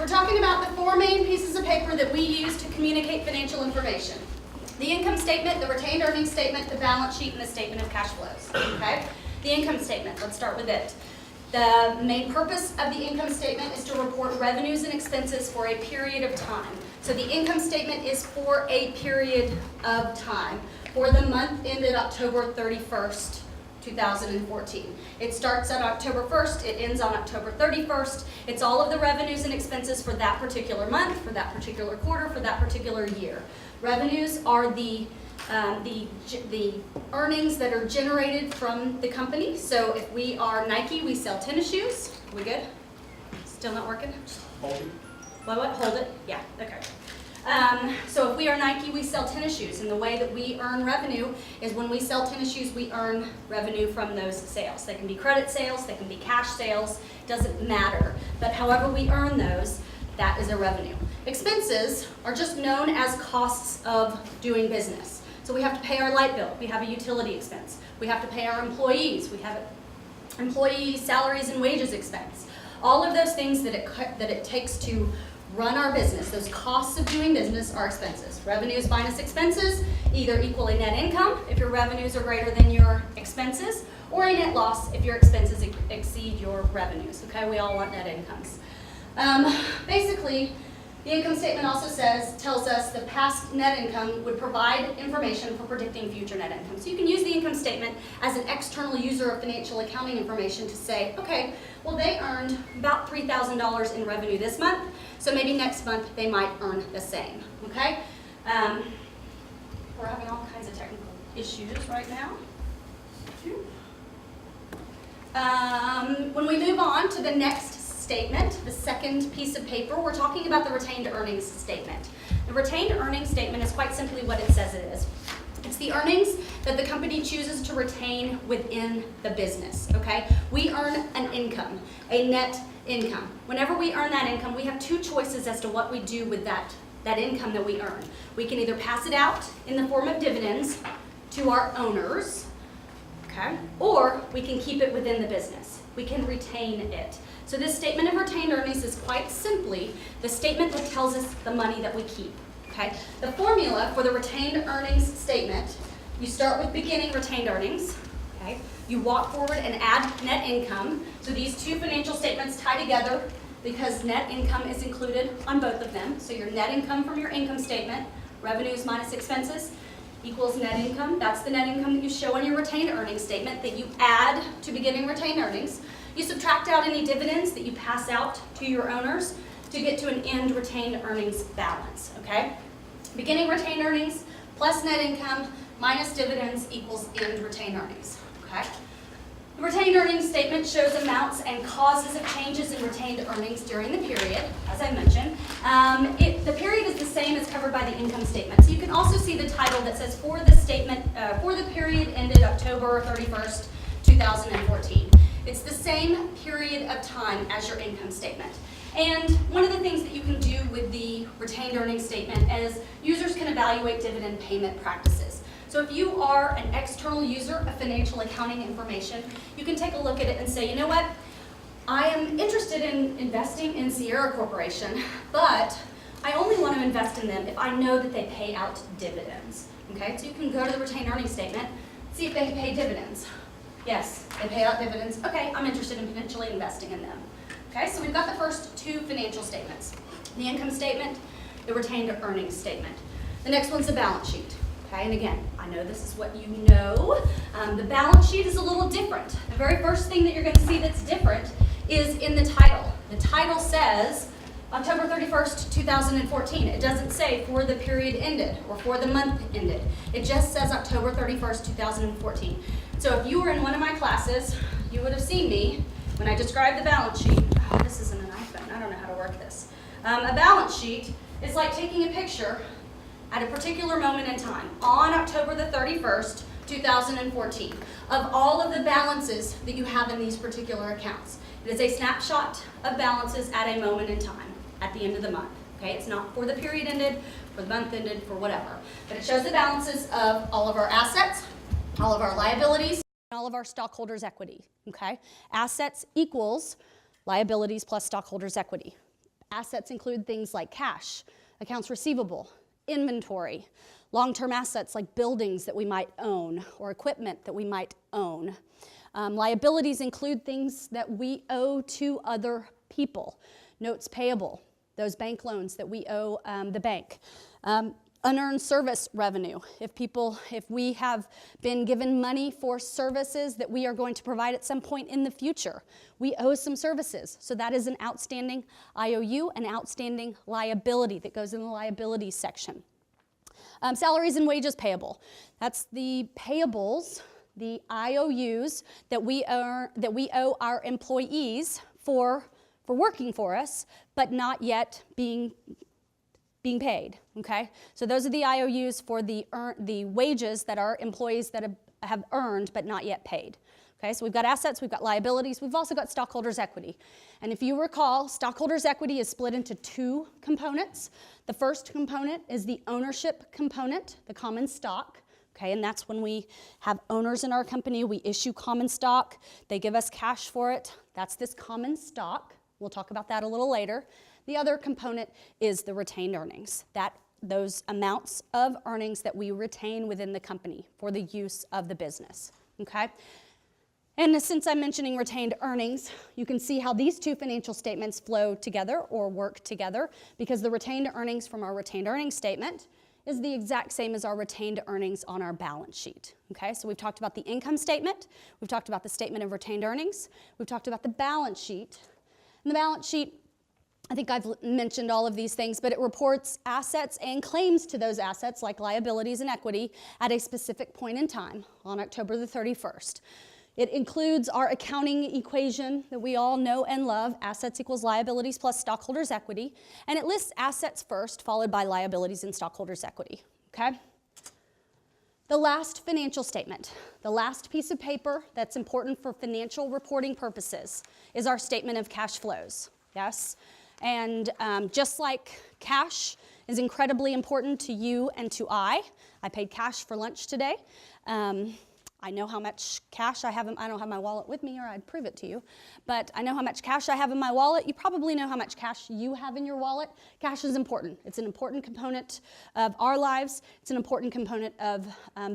we're talking about the four main pieces of paper that we use to communicate financial information. The income statement, the retained earnings statement, the balance sheet, and the statement of cash flows, okay? The income statement, let's start with it. The main purpose of the income statement is to report revenues and expenses for a period of time. So the income statement is for a period of time. For the month ended October 31st, 2014. It starts on October 1st, it ends on October 31st. It's all of the revenues and expenses for that particular month, for that particular quarter, for that particular year. Revenues are the earnings that are generated from the company. So if we are Nike, we sell tennis shoes. Are we good? Still not working? Hold it. What? Hold it? Yeah, okay. So if we are Nike, we sell tennis shoes, and the way that we earn revenue is when we sell tennis shoes, we earn revenue from those sales. They can be credit sales, they can be cash sales, doesn't matter. But however we earn those, that is a revenue. Expenses are just known as costs of doing business. So we have to pay our light bill, we have a utility expense. We have to pay our employees, we have employee salaries and wages expense. All of those things that it takes to run our business, those costs of doing business are expenses. Revenues minus expenses either equal a net income if your revenues are greater than your expenses, or a net loss if your expenses exceed your revenues. Okay, we all want net incomes. Basically, the income statement also tells us the past net income would provide information for predicting future net income. So you can use the income statement as an external user of financial accounting information to say, okay, well they earned about $3,000 in revenue this month, so maybe next month they might earn the same, okay? We're having all kinds of technical issues right now. When we move on to the next statement, the second piece of paper, we're talking about the retained earnings statement. The retained earnings statement is quite simply what it says it is. It's the earnings that the company chooses to retain within the business, okay? We earn an income, a net income. Whenever we earn that income, we have two choices as to what we do with that income that we earn. We can either pass it out in the form of dividends to our owners, okay? Or we can keep it within the business. We can retain it. So this statement of retained earnings is quite simply the statement that tells us the money that we keep, okay? The formula for the retained earnings statement, you start with beginning retained earnings, okay? You walk forward and add net income. So these two financial statements tie together because net income is included on both of them. So your net income from your income statement, revenues minus expenses, equals net income. That's the net income that you show on your retained earnings statement that you add to beginning retained earnings. You subtract out any dividends that you pass out to your owners to get to an end retained earnings balance, okay? Beginning retained earnings plus net income minus dividends equals end retained earnings, okay? The retained earnings statement shows amounts and causes of changes in retained earnings during the period, as I mentioned. The period is the same as covered by the income statement. So you can also see the title that says for the statement, for the period ended October 31st, 2014. It's the same period of time as your income statement. And one of the things that you can do with the retained earnings statement is users can evaluate dividend payment practices. So if you are an external user of financial accounting information, you can take a look at it and say, you know what, I am interested in investing in Sierra Corporation, but I only want to invest in them if I know that they pay out dividends. Okay, so you can go to the retained earnings statement, see if they pay dividends. Yes, they pay out dividends. Okay, I'm interested in potentially investing in them. Okay, so we've got the first two financial statements. The income statement, the retained earnings statement. The next one's the balance sheet. Okay, and again, I know this is what you know. The balance sheet is a little different. The very first thing that you're going to see that's different is in the title. The title says October 31st, 2014. It doesn't say for the period ended or for the month ended. It just says October 31st, 2014. So if you were in one of my classes, you would have seen me when I described the balance sheet. Oh, this isn't an iPhone. I don't know how to work this. A balance sheet is like taking a picture at a particular moment in time on October the 31st, 2014 of all of the balances that you have in these particular accounts. It is a snapshot of balances at a moment in time at the end of the month. Okay, it's not for the period ended, for the month ended, for whatever. But it shows the balances of all of our assets, all of our liabilities, and all of our stockholders' equity. Okay, assets equals liabilities plus stockholders' equity. Assets include things like cash, accounts receivable, inventory, long-term assets like buildings that we might own or equipment that we might own. Liabilities include things that we owe to other people, notes payable, those bank loans that we owe the bank. Unearned service revenue. If we have been given money for services that we are going to provide at some point in the future, we owe some services. So that is an outstanding IOU, an outstanding liability that goes in the liabilities section. Salaries and wages payable. That's the payables, the IOUs that we owe our employees for working for us, but not yet being paid, okay? So those are the IOUs for the wages that our employees that have earned but not yet paid. Okay, so we've got assets, we've got liabilities, we've also got stockholders' equity. And if you recall, stockholders' equity is split into two components. The first component is the ownership component, the common stock. Okay, and that's when we have owners in our company, we issue common stock, they give us cash for it. That's this common stock. We'll talk about that a little later. The other component is the retained earnings, those amounts of earnings that we retain within the company for the use of the business, okay? And since I'm mentioning retained earnings, you can see how these two financial statements flow together or work together, because the retained earnings from our retained earnings statement is the exact same as our retained earnings on our balance sheet, okay? So we've talked about the income statement, we've talked about the statement of retained earnings, we've talked about the balance sheet. And the balance sheet, I think I've mentioned all of these things, but it reports assets and claims to those assets, like liabilities and equity, at a specific point in time on October the 31st. It includes our accounting equation that we all know and love, assets equals liabilities plus stockholders' equity, and it lists assets first, followed by liabilities and stockholders' equity, okay? The last financial statement, the last piece of paper that's important for financial reporting purposes is our statement of cash flows, yes? And just like cash is incredibly important to you and to I paid cash for lunch today. I know how much cash I have. I don't have my wallet with me, or I'd prove it to you. But I know how much cash I have in my wallet. You probably know how much cash you have in your wallet. Cash is important. It's an important component of our lives. It's an important component of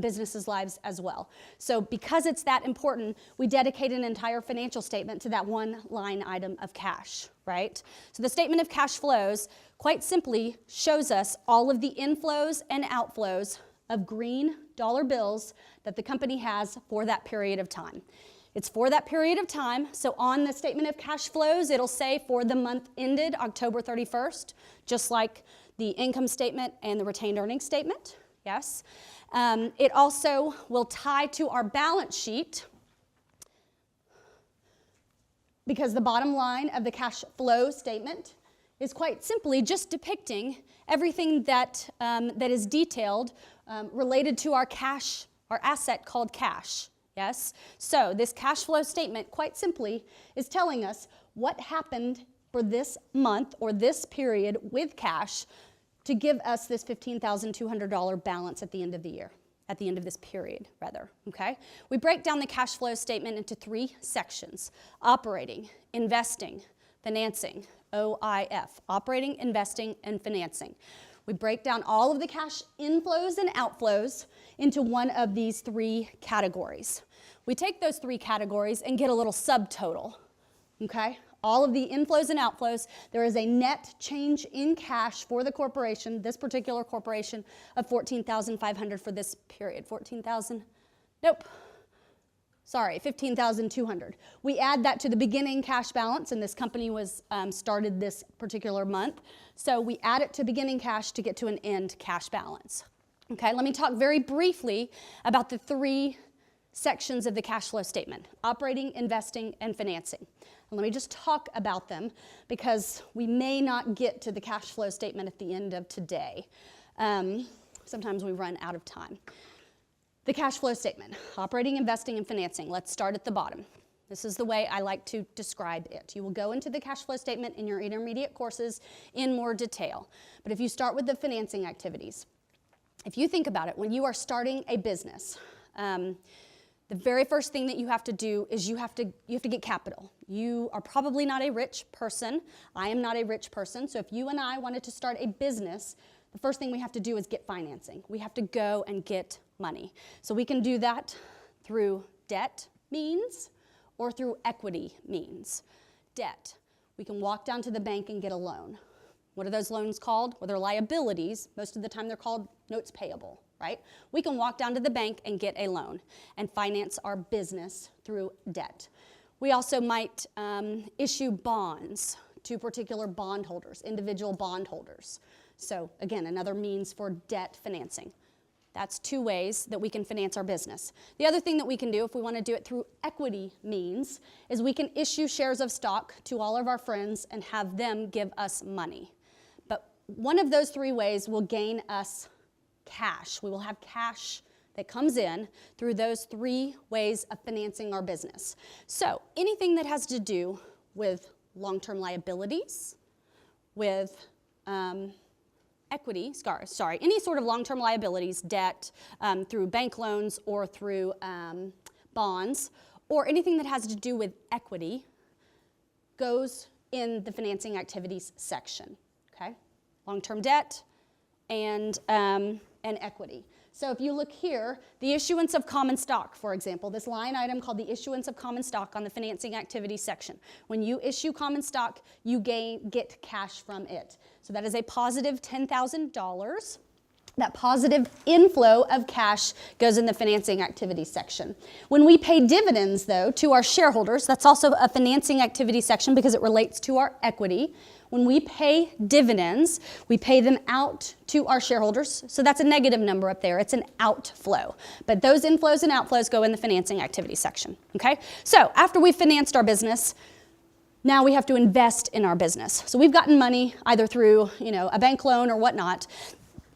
businesses' lives as well. So because it's that important, we dedicate an entire financial statement to that one line item of cash, right? So the statement of cash flows quite simply shows us all of the inflows and outflows of green dollar bills that the company has for that period of time. It's for that period of time, so on the statement of cash flows, it'll say for the month ended October 31st, just like the income statement and the retained earnings statement, yes. It also will tie to our balance sheet, because the bottom line of the cash flow statement is quite simply just depicting everything that is detailed related to our cash, our asset called cash, yes? So this cash flow statement, quite simply, is telling us what happened for this month or this period with cash to give us this $15,200 balance at the end of the year, at the end of this period, rather, okay? We break down the cash flow statement into three sections: operating, investing, financing, OIF, operating, investing, and financing. We break down all of the cash inflows and outflows into one of these three categories. We take those three categories and get a little subtotal, okay? All of the inflows and outflows, there is a net change in cash for the corporation, this particular corporation, of $14,500 for this period. 14,000? Nope. Sorry, 15,200. We add that to the beginning cash balance, and this company was started this particular month. So we add it to beginning cash to get to an end cash balance. Okay, let me talk very briefly about the three sections of the cash flow statement: operating, investing, and financing. And let me just talk about them, because we may not get to the cash flow statement at the end of today. Sometimes we run out of time. The cash flow statement, operating, investing, and financing. Let's start at the bottom. This is the way I like to describe it. You will go into the cash flow statement in your intermediate courses in more detail. But if you start with the financing activities, if you think about it, when you are starting a business, the very first thing that you have to do is you have to get capital. You are probably not a rich person. I am not a rich person. So if you and I wanted to start a business, the first thing we have to do is get financing. We have to go and get money. So we can do that through debt means or through equity means. Debt. We can walk down to the bank and get a loan. What are those loans called? Well, they're liabilities. Most of the time they're called notes payable, right? We can walk down to the bank and get a loan and finance our business through debt. We also might issue bonds to particular bondholders, individual bondholders. So again, another means for debt financing. That's two ways that we can finance our business. The other thing that we can do if we want to do it through equity means is we can issue shares of stock to all of our friends and have them give us money. But one of those three ways will gain us cash. We will have cash that comes in through those three ways of financing our business. So anything that has to do with long-term liabilities, with equity, any sort of long-term liabilities, debt, through bank loans or through bonds, or anything that has to do with equity goes in the financing activities section, okay? Long-term debt and equity. So if you look here, the issuance of common stock, for example, this line item called the issuance of common stock on the financing activities section. When you issue common stock, you get cash from it. So that is a positive $10,000. That positive inflow of cash goes in the financing activities section. When we pay dividends, though, to our shareholders, that's also a financing activity section because it relates to our equity. When we pay dividends, we pay them out to our shareholders. So that's a negative number up there. It's an outflow. But those inflows and outflows go in the financing activity section, okay? So after we've financed our business, now we have to invest in our business. So we've gotten money either through, a bank loan or whatnot.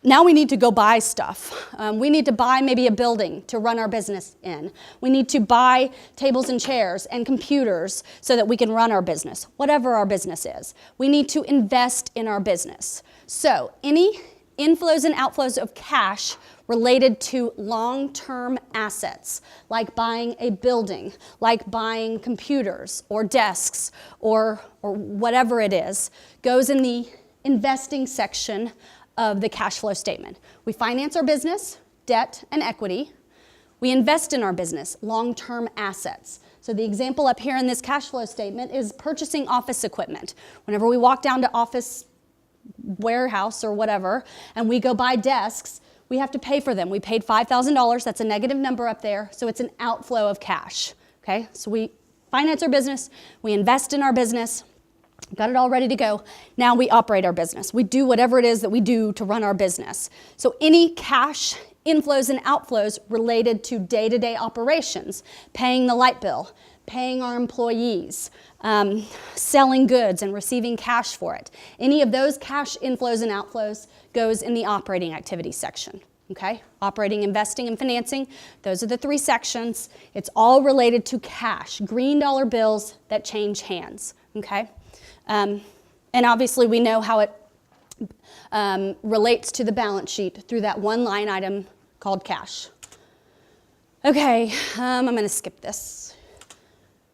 Now we need to go buy stuff. We need to buy maybe a building to run our business in. We need to buy tables and chairs and computers so that we can run our business, whatever our business is. We need to invest in our business. So any inflows and outflows of cash related to long-term assets, like buying a building, like buying computers or desks or whatever it is, goes in the investing section of the cash flow statement. We finance our business, debt and equity. We invest in our business, long-term assets. So the example up here in this cash flow statement is purchasing office equipment. Whenever we walk down to office warehouse or whatever, and we go buy desks, we have to pay for them. We paid $5,000, that's a negative number up there, so it's an outflow of cash, okay? So we finance our business, we invest in our business, got it all ready to go. Now we operate our business. We do whatever it is that we do to run our business. So any cash inflows and outflows related to day-to-day operations, paying the light bill, paying our employees, selling goods and receiving cash for it. Any of those cash inflows and outflows goes in the operating activity section. Okay? Operating, investing, and financing, those are the three sections. It's all related to cash, green dollar bills that change hands. Okay? And obviously we know how it relates to the balance sheet through that one line item called cash. Okay, I'm going to skip this.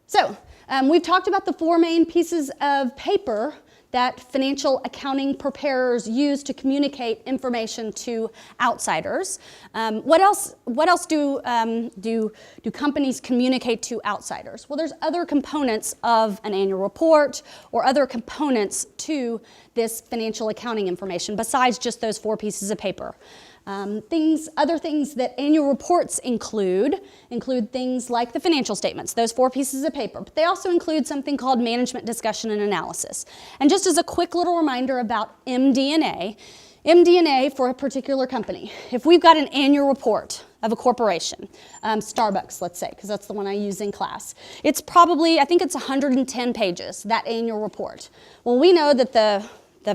So we've talked about the four main pieces of paper that financial accounting preparers use to communicate information to outsiders. What else do companies communicate to outsiders? Well, there's other components of an annual report or other components to this financial accounting information besides just those four pieces of paper. Other things that annual reports include things like the financial statements, those four pieces of paper, but they also include something called management discussion and analysis. And just as a quick little reminder about MD&A for a particular company, if we've got an annual report of a corporation, Starbucks, let's say, because that's the one I use in class, it's probably, I think it's 110 pages, that annual report. Well, we know that the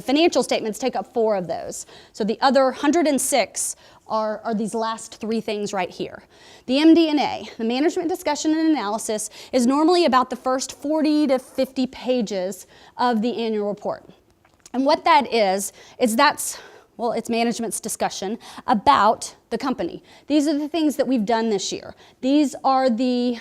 financial statements take up 4 of those. So the other 106 are these last 3 things right here. The MD&A, the management discussion and analysis, is normally about the first 40 to 50 pages of the annual report. And what that is it's management's discussion about the company. These are the things that we've done this year. These are the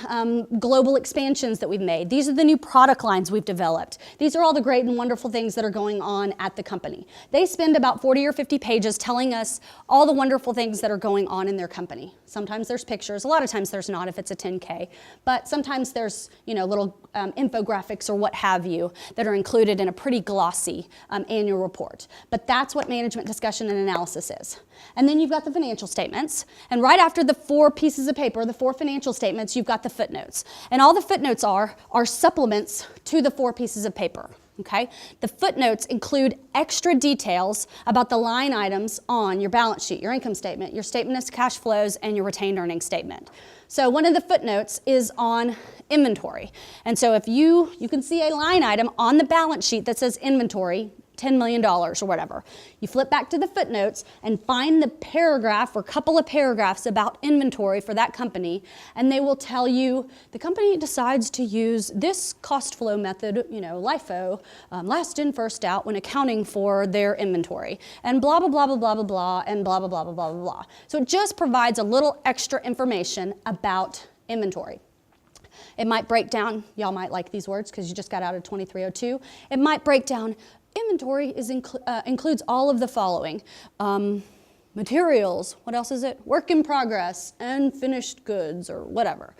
global expansions that we've made. These are the new product lines we've developed. These are all the great and wonderful things that are going on at the company. They spend about 40 or 50 pages telling us all the wonderful things that are going on in their company. Sometimes there's pictures, a lot of times there's not if it's a 10K, but sometimes there's little infographics or what have you that are included in a pretty glossy annual report. But that's what management discussion and analysis is. And then you've got the financial statements, and right after the 4 pieces of paper, the 4 financial statements, you've got the footnotes. And all the footnotes are supplements to the 4 pieces of paper. Okay? The footnotes include extra details about the line items on your balance sheet, your income statement, your statement of cash flows, and your retained earnings statement. So one of the footnotes is on inventory. And so if you can see a line item on the balance sheet that says inventory, $10 million or whatever. You flip back to the footnotes and find the paragraph or couple of paragraphs about inventory for that company, and they will tell you the company decides to use this cost flow method, LIFO, last in, first out, when accounting for their inventory, and blah, blah, blah, blah, blah, blah, blah, and blah, blah, blah, blah, blah, blah. So it just provides a little extra information about inventory. It might break down, y'all might like these words because you just got out of 2302. It might break down, inventory includes all of the following. Materials, what else is it? Work in progress and finished goods or whatever.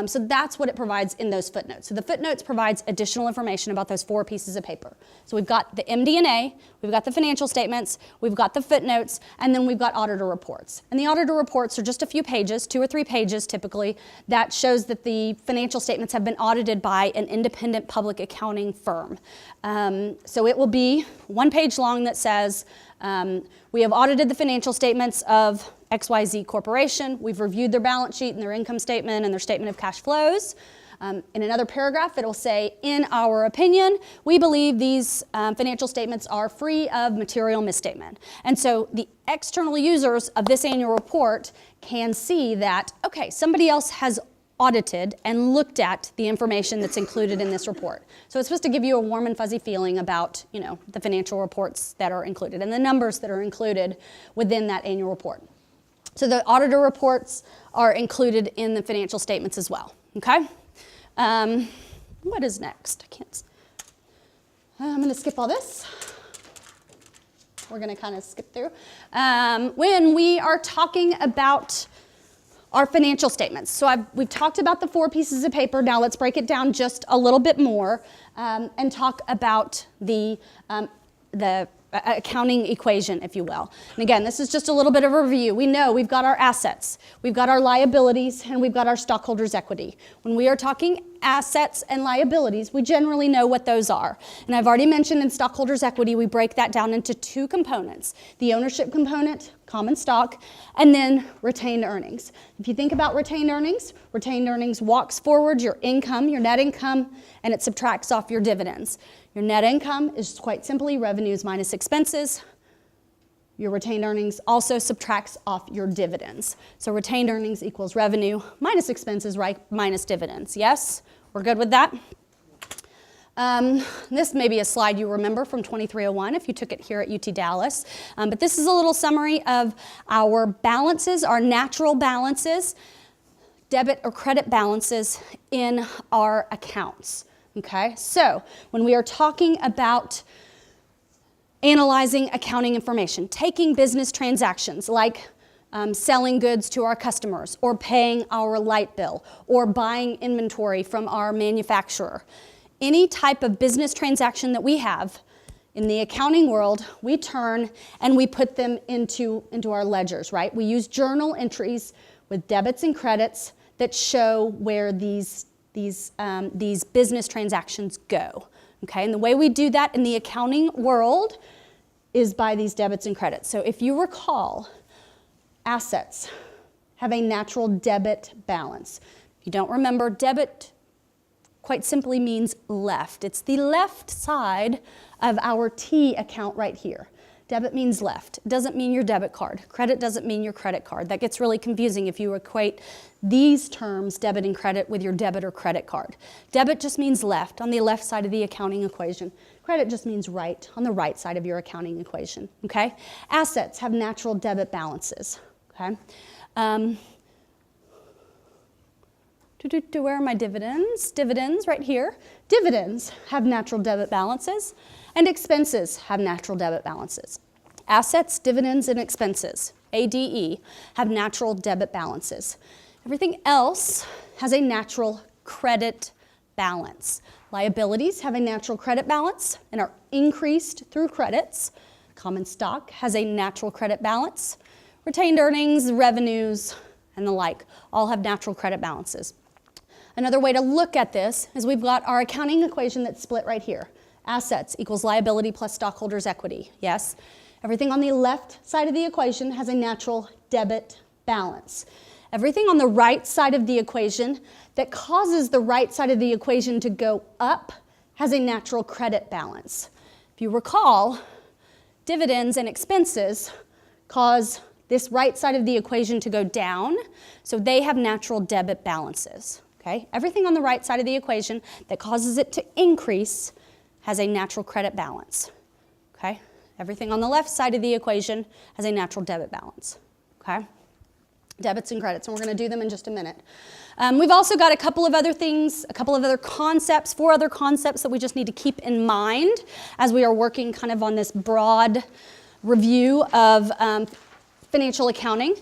So that's what it provides in those footnotes. So the footnotes provides additional information about those 4 pieces of paper. So we've got the MD&A, we've got the financial statements, we've got the footnotes, and then we've got auditor reports. And the auditor reports are just a few pages, 2 or 3 pages typically, that shows that the financial statements have been audited by an independent public accounting firm. So it will be 1 page long that says, we have audited the financial statements of XYZ Corporation. We've reviewed their balance sheet and their income statement and their statement of cash flows. In another paragraph, it will say, in our opinion, we believe these financial statements are free of material misstatement. And so the external users of this annual report can see that, okay, somebody else has audited and looked at the information that's included in this report. So it's supposed to give you a warm and fuzzy feeling about, the financial reports that are included and the numbers that are included within that annual report. So the auditor reports are included in the financial statements as well, okay? What is next? I'm gonna skip all this. We're gonna kind of skip through. When we are talking about our financial statements. So we've talked about the 4 pieces of paper. Now let's break it down just a little bit more and talk about the accounting equation, if you will. And again, this is just a little bit of a review. We know we've got our assets, we've got our liabilities, and we've got our stockholders' equity. When we are talking assets and liabilities, we generally know what those are. And I've already mentioned in stockholders' equity, we break that down into 2 components. The ownership component, common stock, and then retained earnings. If you think about retained earnings walks forward your income, your net income, and it subtracts off your dividends. Your net income is quite simply revenues minus expenses. Your retained earnings also subtracts off your dividends. So retained earnings equals revenue minus expenses, right, minus dividends. Yes? We're good with that? This may be a slide you remember from 2301 if you took it here at UT Dallas. But this is a little summary of our balances, our natural balances, debit or credit balances in our accounts. Okay? So when we are talking about analyzing accounting information, taking business transactions like selling goods to our customers or paying our light bill or buying inventory from our manufacturer. Any type of business transaction that we have in the accounting world, we turn and we put them into our ledgers, right? We use journal entries with debits and credits that show where these business transactions go. Okay, and the way we do that in the accounting world is by these debits and credits. So if you recall, assets have a natural debit balance. If you don't remember, debit quite simply means left. It's the left side of our T account right here. Debit means left. It doesn't mean your debit card. Credit doesn't mean your credit card. That gets really confusing if you equate these terms, debit and credit, with your debit or credit card. Debit just means left, on the left side of the accounting equation. Credit just means right, on the right side of your accounting equation, okay? Assets have natural debit balances, okay? Where are my dividends? Dividends right here. Dividends have natural debit balances, and expenses have natural debit balances. Assets, dividends, and expenses, ADE, have natural debit balances. Everything else has a natural credit balance. Liabilities have a natural credit balance and are increased through credits. Common stock has a natural credit balance. Retained earnings, revenues, and the like all have natural credit balances. Another way to look at this is we've got our accounting equation that's split right here. Assets equals liability plus stockholders' equity, yes? Everything on the left side of the equation has a natural debit balance. Everything on the right side of the equation that causes the right side of the equation to go up has a natural credit balance. If you recall, dividends and expenses cause this right side of the equation to go down, so they have natural debit balances. Okay? Everything on the right side of the equation that causes it to increase has a natural credit balance. Okay? Everything on the left side of the equation has a natural debit balance. Okay? Debits and credits, and we're going to do them in just a minute. We've also got a couple of other things, a couple of other concepts, 4 other concepts that we just need to keep in mind as we are working kind of on this broad review of financial accounting.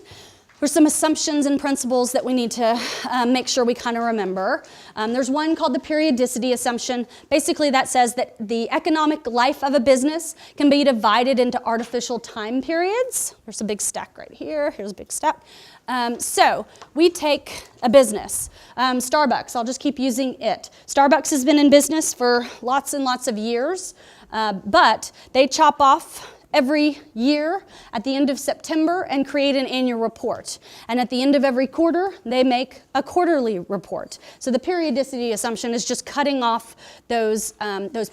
There's some assumptions and principles that we need to make sure we kind of remember. There's one called the periodicity assumption. Basically, that says that the economic life of a business can be divided into artificial time periods. There's a big stack right here. Here's a big stack. So we take a business, Starbucks. I'll just keep using it. Starbucks has been in business for lots and lots of years, but they chop off every year at the end of September and create an annual report. And at the end of every quarter, they make a quarterly report. So the periodicity assumption is just cutting off those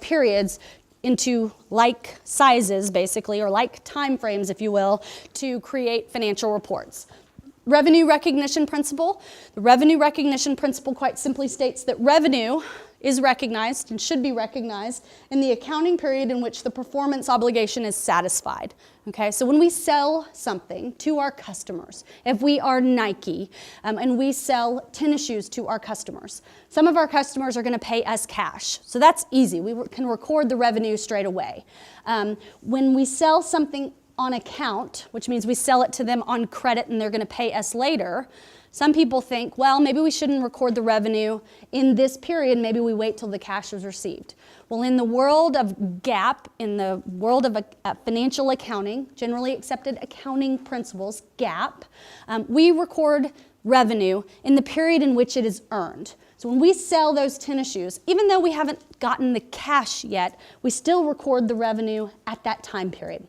periods into like sizes, basically, or like time frames, if you will, to create financial reports. Revenue recognition principle. The revenue recognition principle quite simply states that revenue is recognized and should be recognized in the accounting period in which the performance obligation is satisfied. Okay, so when we sell something to our customers, if we are Nike and we sell tennis shoes to our customers, some of our customers are going to pay us cash. So that's easy. We can record the revenue straight away. When we sell something on account, which means we sell it to them on credit and they're going to pay us later, some people think, well, maybe we shouldn't record the revenue in this period. Maybe we wait till the cash is received. Well, in the world of GAAP, in the world of financial accounting, generally accepted accounting principles, GAAP, we record revenue in the period in which it is earned. So when we sell those tennis shoes, even though we haven't gotten the cash yet, we still record the revenue at that time period,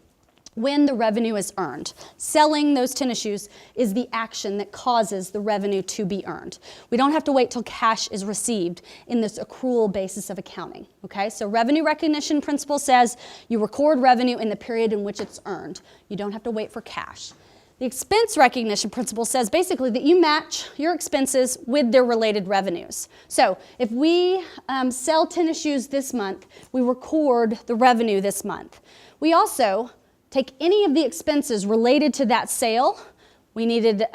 when the revenue is earned. Selling those tennis shoes is the action that causes the revenue to be earned. We don't have to wait till cash is received in this accrual basis of accounting, okay? So revenue recognition principle says you record revenue in the period in which it's earned. You don't have to wait for cash. The expense recognition principle says basically that you match your expenses with their related revenues. So if we sell tennis shoes this month, we record the revenue this month. We also take any of the expenses related to that sale. We needed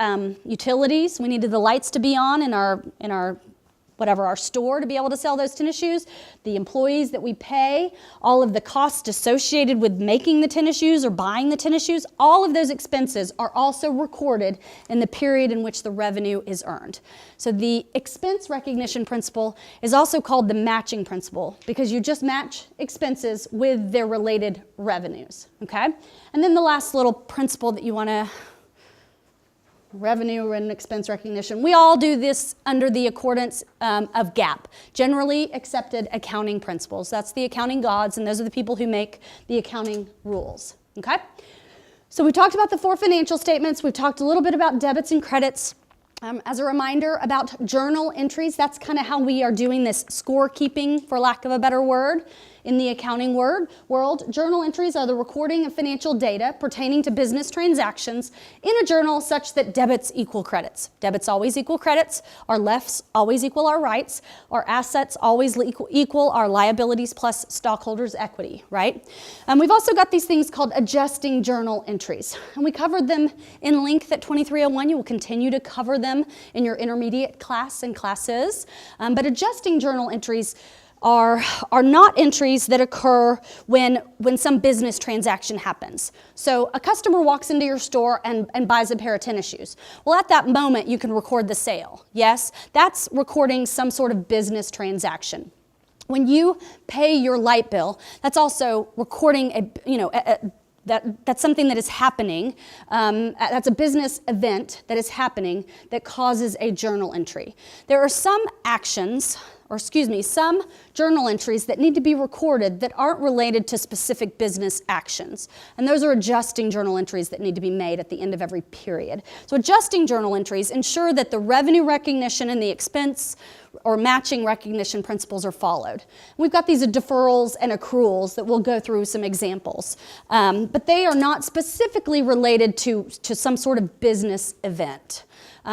utilities. We needed the lights to be on in our store to be able to sell those tennis shoes. The employees that we pay, all of the costs associated with making the tennis shoes or buying the tennis shoes, all of those expenses are also recorded in the period in which the revenue is earned. So the expense recognition principle is also called the matching principle because you just match expenses with their related revenues, okay? And then the last little principle that you want to revenue and expense recognition. We all do this under the accordance of GAAP, generally accepted accounting principles. That's the accounting gods, and those are the people who make the accounting rules, okay? So we talked about the 4 financial statements. We've talked a little bit about debits and credits. As a reminder about journal entries, that's kind of how we are doing this scorekeeping, for lack of a better word. In the accounting world, journal entries are the recording of financial data pertaining to business transactions in a journal such that debits equal credits. Debits always equal credits, our lefts always equal our rights, our assets always equal our liabilities plus stockholders' equity, right? We've also got these things called adjusting journal entries, and we covered them in length at 2301. You will continue to cover them in your intermediate class and classes, but adjusting journal entries are not entries that occur when some business transaction happens. So a customer walks into your store and buys a pair of tennis shoes. Well, at that moment, you can record the sale. Yes, that's recording some sort of business transaction. When you pay your light bill, that's also recording that's something that is happening. That's a business event that is happening that causes a journal entry. There are some some journal entries that need to be recorded that aren't related to specific business actions. And those are adjusting journal entries that need to be made at the end of every period. So adjusting journal entries ensure that the revenue recognition and the expense or matching recognition principles are followed. We've got these deferrals and accruals that we'll go through some examples, but they are not specifically related to some sort of business event.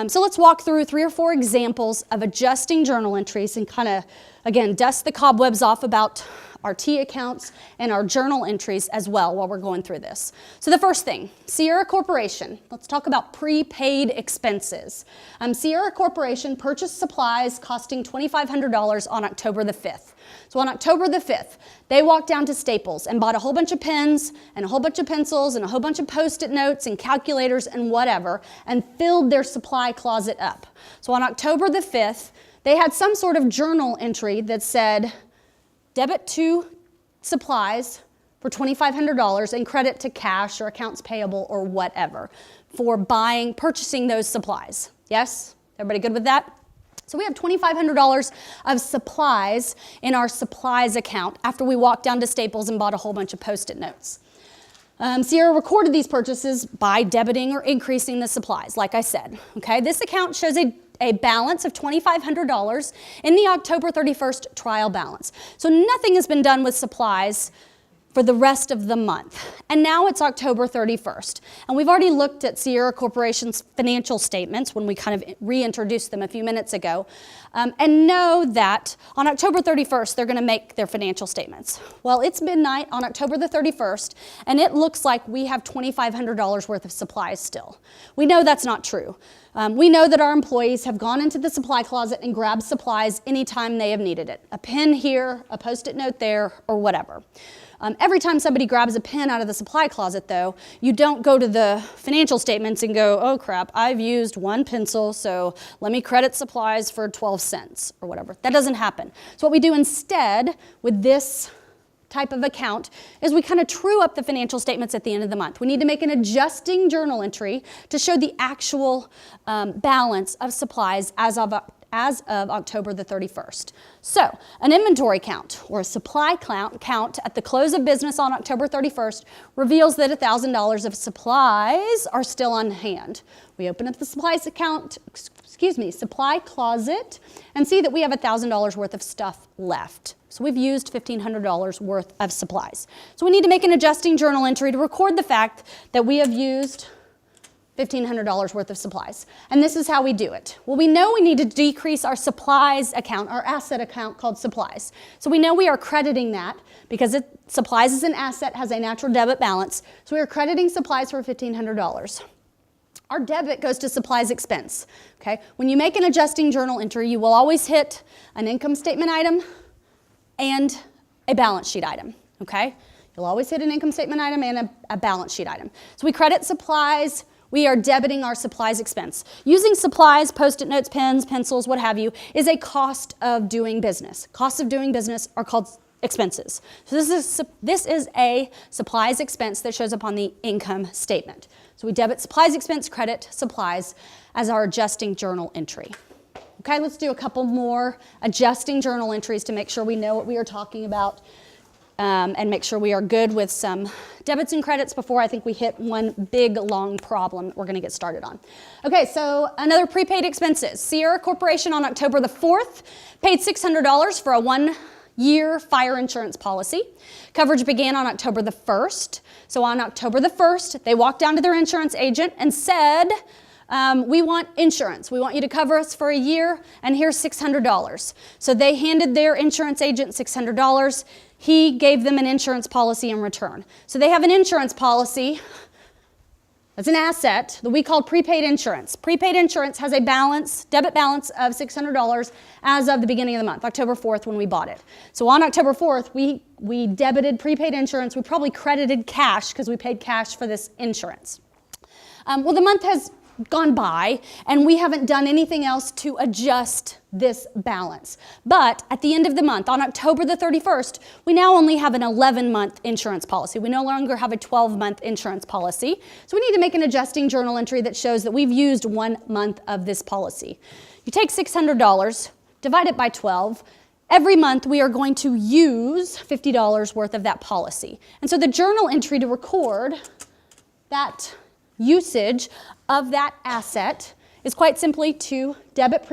So let's walk through 3 or 4 examples of adjusting journal entries and kind of, again, dust the cobwebs off about our T accounts and our journal entries as well while we're going through this. So the first thing, Sierra Corporation. Let's talk about prepaid expenses. Sierra Corporation purchased supplies costing $2,500 on October the 5th. So on October the 5th, they walked down to Staples and bought a whole bunch of pens and a whole bunch of pencils and a whole bunch of Post-it notes and calculators and whatever, and filled their supply closet up. So on October the 5th, they had some sort of journal entry that said, debit to supplies for $2,500 and credit to cash or accounts payable or whatever for purchasing those supplies. Yes? Everybody good with that? So we have $2,500 of supplies in our supplies account after we walked down to Staples and bought a whole bunch of Post-it notes. Sierra recorded these purchases by debiting or increasing the supplies, like I said. Okay, this account shows a balance of $2,500 in the October 31st trial balance. So nothing has been done with supplies for the rest of the month. And now it's October 31st. And we've already looked at Sierra Corporation's financial statements when we kind of reintroduced them a few minutes ago, and know that on October 31st, they're gonna make their financial statements. Well, it's midnight on October the 31st, and it looks like we have $2,500 worth of supplies still. We know that's not true. We know that our employees have gone into the supply closet and grabbed supplies anytime they have needed it. A pen here, a Post-it note there, or whatever. Every time somebody grabs a pen out of the supply closet, though, you don't go to the financial statements and go, oh crap, I've used 1 pencil, so let me credit supplies for 12 cents or whatever. That doesn't happen. So what we do instead with this type of account is we kind of true up the financial statements at the end of the month. We need to make an adjusting journal entry to show the actual balance of supplies as of October the 31st. So, an inventory count or a supply count at the close of business on October 31st reveals that $1,000 of supplies are still on hand. We open up the supply closet and see that we have $1,000 worth of stuff left. So we've used $1,500 worth of supplies. So we need to make an adjusting journal entry to record the fact that we have used $1,500 worth of supplies. And this is how we do it. Well, we know we need to decrease our supplies account, our asset account called supplies. So we know we are crediting that because supplies is an asset, has a natural debit balance. So we are crediting supplies for $1,500. Our debit goes to supplies expense. Okay? When you make an adjusting journal entry, you will always hit an income statement item and a balance sheet item. Okay? You'll always hit an income statement item and a balance sheet item. So we credit supplies. We are debiting our supplies expense. Using supplies, Post-it notes, pens, pencils, what have you, is a cost of doing business. Costs of doing business are called expenses. So this is a supplies expense that shows up on the income statement. So we debit supplies expense, credit supplies as our adjusting journal entry. Okay, let's do a couple more adjusting journal entries to make sure we know what we are talking about. And make sure we are good with some debits and credits before I think we hit one big, long problem that we're going to get started on. Okay, so another prepaid expenses. Sierra Corporation on October the 4th paid $600 for a 1 year fire insurance policy. Coverage began on October the 1st. So on October the 1st, they walked down to their insurance agent and said, we want insurance. We want you to cover us for a year, and here's $600. So they handed their insurance agent $600. He gave them an insurance policy in return. So they have an insurance policy. That's an asset that we call prepaid insurance. Prepaid insurance has a balance, debit balance of $600 as of the beginning of the month, October 4th when we bought it. So on October 4th, we debited prepaid insurance. We probably credited cash because we paid cash for this insurance. Well, the month has gone by and we haven't done anything else to adjust this balance. But at the end of the month, on October the 31st, we now only have an 11-month insurance policy. We no longer have a 12-month insurance policy. So we need to make an adjusting journal entry that shows that we've used 1 month of this policy. You take $600, divide it by 12. Every month we are going to use $50 worth of that policy. And so the journal entry to record that usage of that asset is quite simply to debit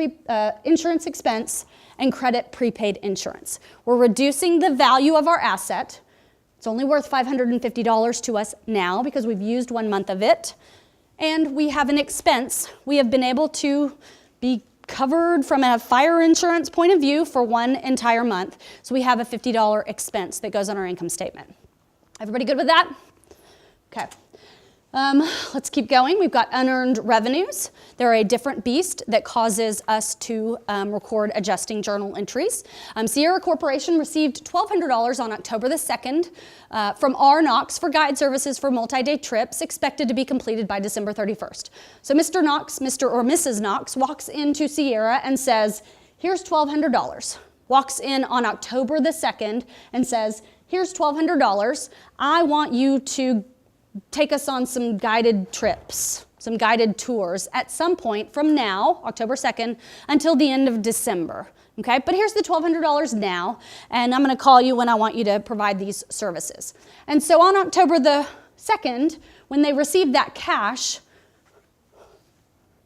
insurance expense and credit prepaid insurance. We're reducing the value of our asset. It's only worth $550 to us now because we've used 1 month of it. And we have an expense. We have been able to be covered from a fire insurance point of view for 1 entire month. So we have a $50 expense that goes on our income statement. Everybody good with that? Okay. Let's keep going. We've got unearned revenues. They're a different beast that causes us to record adjusting journal entries. Sierra Corporation received $1,200 on October the 2nd from R. Knox for guide services for multi-day trips expected to be completed by December 31st. So Mr. Knox, Mr. or Mrs. Knox walks into Sierra and says, here's $1,200. Walks in on October the 2nd and says, here's $1,200. I want you to take us on some guided trips, some guided tours at some point from now, October 2nd, until the end of December. Okay, but here's the $1,200 now, and I'm going to call you when I want you to provide these services. And so on October the 2nd, when they receive that cash,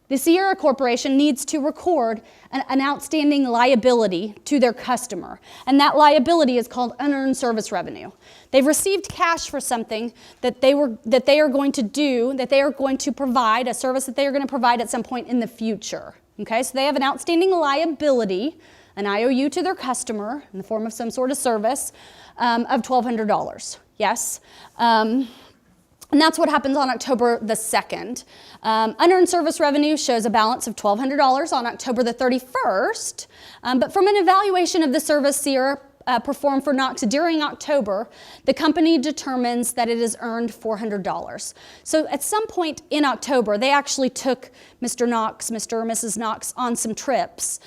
the Sierra Corporation needs to record an outstanding liability to their customer, and that liability is called unearned service revenue. They've received cash for something that they are going to do, that they are going to provide, a service that they are going to provide at some point in the future. Okay, so they have an outstanding liability, an IOU to their customer in the form of some sort of service of $1,200. Yes. And that's what happens on October the 2nd. Unearned service revenue shows a balance of $1,200 on October the 31st. But from an evaluation of the service Sierra performed for Knox during October, the company determines that it has earned $400. So at some point in October, they actually took Mr. Knox, Mr. or Mrs. Knox on some trips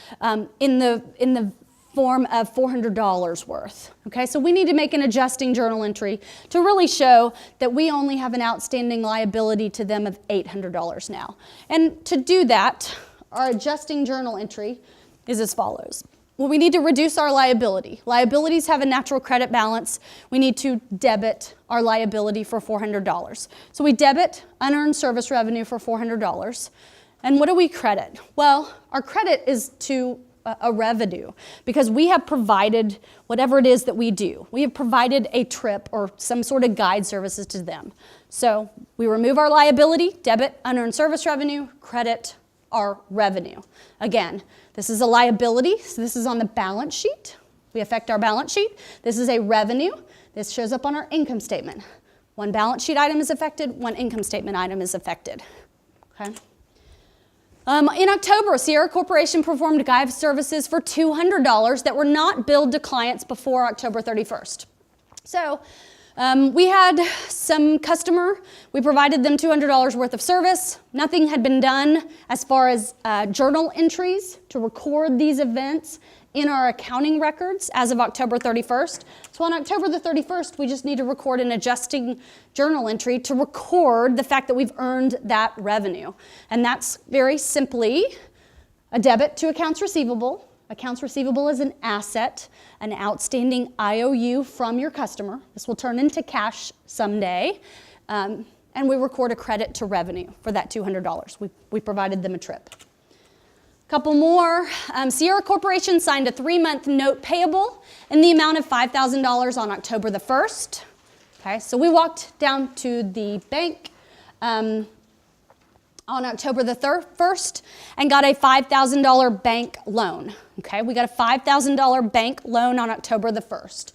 in the form of $400 worth. Okay, so we need to make an adjusting journal entry to really show that we only have an outstanding liability to them of $800 now. And to do that, our adjusting journal entry is as follows. Well, we need to reduce our liability. Liabilities have a natural credit balance. We need to debit our liability for $400. So we debit unearned service revenue for $400. And what do we credit? Well, our credit is to a revenue because we have provided whatever it is that we do. We have provided a trip or some sort of guide services to them. So we remove our liability, debit unearned service revenue, credit our revenue. Again, this is a liability, so this is on the balance sheet. We affect our balance sheet. This is a revenue. This shows up on our income statement. One balance sheet item is affected, one income statement item is affected. Okay. In October, Sierra Corporation performed guide services for $200 that were not billed to clients before October 31st. So we had some customer, we provided them $200 worth of service. Nothing had been done as far as journal entries to record these events in our accounting records as of October 31st. So on October the 31st, we just need to record an adjusting journal entry to record the fact that we've earned that revenue. And that's very simply a debit to accounts receivable. Accounts receivable is an asset, an outstanding IOU from your customer. This will turn into cash someday. And we record a credit to revenue for that $200. We provided them a trip. Couple more. Sierra Corporation signed a 3-month note payable in the amount of $5,000 on October the 1st. Okay, so we walked down to the bank on October the 1st and got a $5,000 bank loan. Okay, we got a $5,000 bank loan on October the 1st.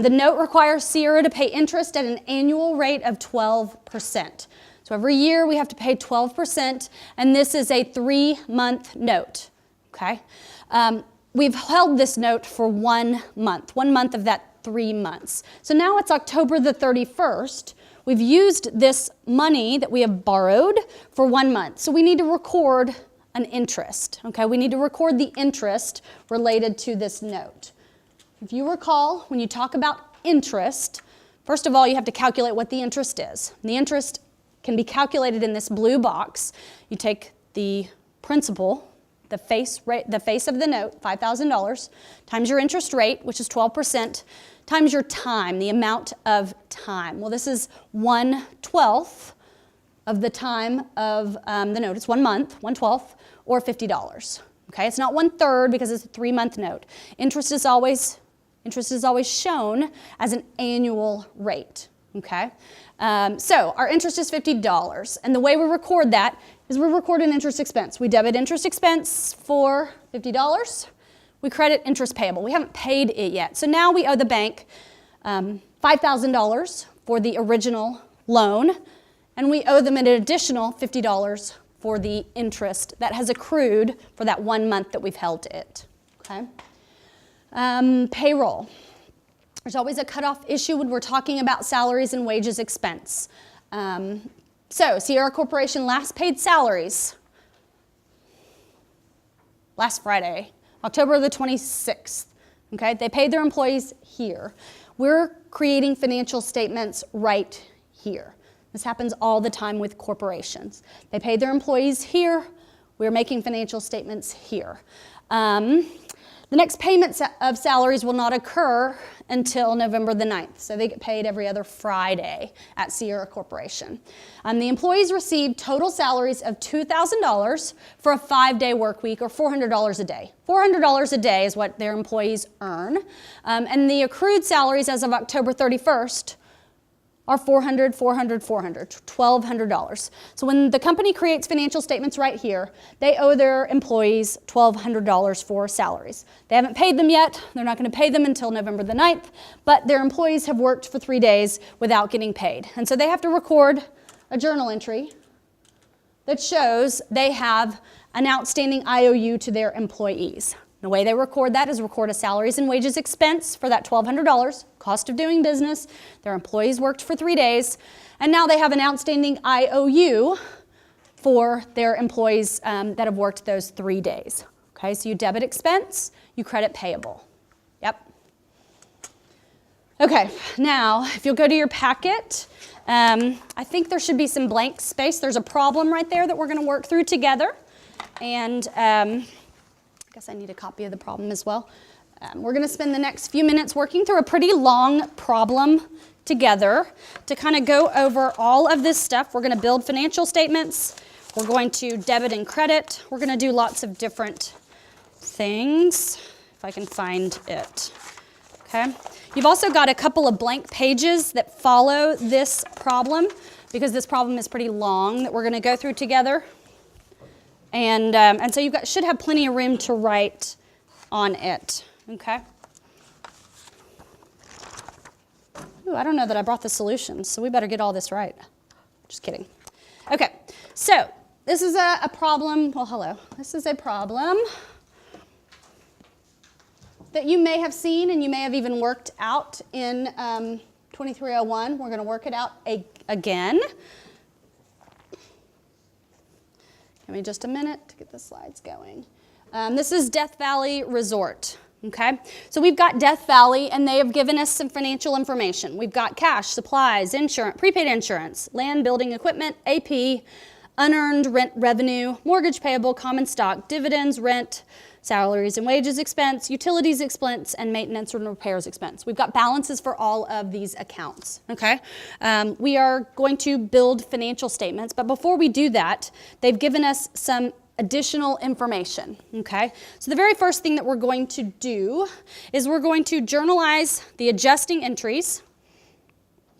The note requires Sierra to pay interest at an annual rate of 12%. So every year we have to pay 12%, and this is a 3-month note. Okay, we've held this note for 1 month of that 3 months. So now it's October the 31st. We've used this money that we have borrowed for 1 month. So we need to record an interest. Okay, we need to record the interest related to this note. If you recall, when you talk about interest, first of all, you have to calculate what the interest is. And the interest can be calculated in this blue box. You take the principal, the face of the note, $5,000, times your interest rate, which is 12%, times your time, the amount of time. Well, this is 1/12 of the time of the note. It's 1 month, 1/12, or $50. Okay, it's not 1/3 because it's a 3-month note. Interest is always shown as an annual rate. Okay, so our interest is $50, and the way we record that is we record an interest expense. We debit interest expense for $50. We credit interest payable. We haven't paid it yet. So now we owe the bank $5,000 for the original loan, and we owe them an additional $50 for the interest that has accrued for that 1 month that we've held it. Okay. Payroll. There's always a cutoff issue when we're talking about salaries and wages expense. So Sierra Corporation last paid salaries last Friday, October the 26th. Okay, they paid their employees here. We're creating financial statements right here. This happens all the time with corporations. They paid their employees here. We're making financial statements here. The next payment of salaries will not occur until November the 9th. So they get paid every other Friday at Sierra Corporation. The employees receive total salaries of $2,000 for a 5-day work week, or $400 a day. $400 a day is what their employees earn. And the accrued salaries as of October 31st are $400, $1,200. So when the company creates financial statements right here, they owe their employees $1,200 for salaries. They haven't paid them yet. They're not going to pay them until November the 9th, but their employees have worked for 3 days without getting paid. And so they have to record a journal entry that shows they have an outstanding IOU to their employees. The way they record that is record a salaries and wages expense for that $1,200, cost of doing business. Their employees worked for 3 days, and now they have an outstanding IOU for their employees that have worked those 3 days. Okay, so you debit expense, you credit payable. Yep. Okay, now if you'll go to your packet, I think there should be some blank space. There's a problem right there that we're going to work through together, and I guess I need a copy of the problem as well. We're going to spend the next few minutes working through a pretty long problem together to kind of go over all of this stuff. We're going to build financial statements. We're going to debit and credit. We're going to do lots of different things, if I can find it. Okay. You've also got a couple of blank pages that follow this problem, because this problem is pretty long, that we're going to go through together. And so you should have plenty of room to write on it, okay? Ooh, I don't know that I brought the solutions, so we better get all this right. Just kidding. Okay, so this is a problem. Well, hello. This is a problem that you may have seen and you may have even worked out in 2301. We're going to work it out again. Give me just a minute to get the slides going. This is Death Valley Resort, okay? So we've got Death Valley, and they have given us some financial information. We've got cash, supplies, insurance, prepaid insurance, land, building, equipment, AP, unearned rent revenue, mortgage payable, common stock, dividends, rent, salaries and wages expense, utilities expense, and maintenance and repairs expense. We've got balances for all of these accounts, okay? We are going to build financial statements, but before we do that, they've given us some additional information, okay? So the very first thing that we're going to do is we're going to journalize the adjusting entries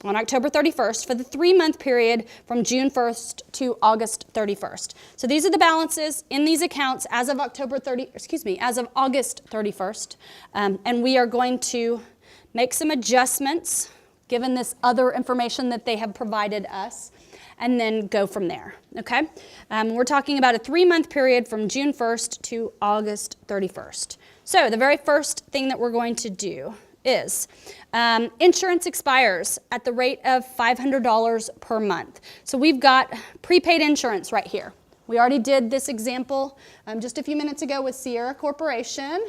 on October 31st for the 3-month period from June 1st to August 31st. So these are the balances in these accounts as of as of August 31st. And we are going to make some adjustments given this other information that they have provided us, and then go from there, okay? We're talking about a 3-month period from June 1st to August 31st. So the very first thing that we're going to do is insurance expires at the rate of $500 per month. So we've got prepaid insurance right here. We already did this example just a few minutes ago with Sierra Corporation.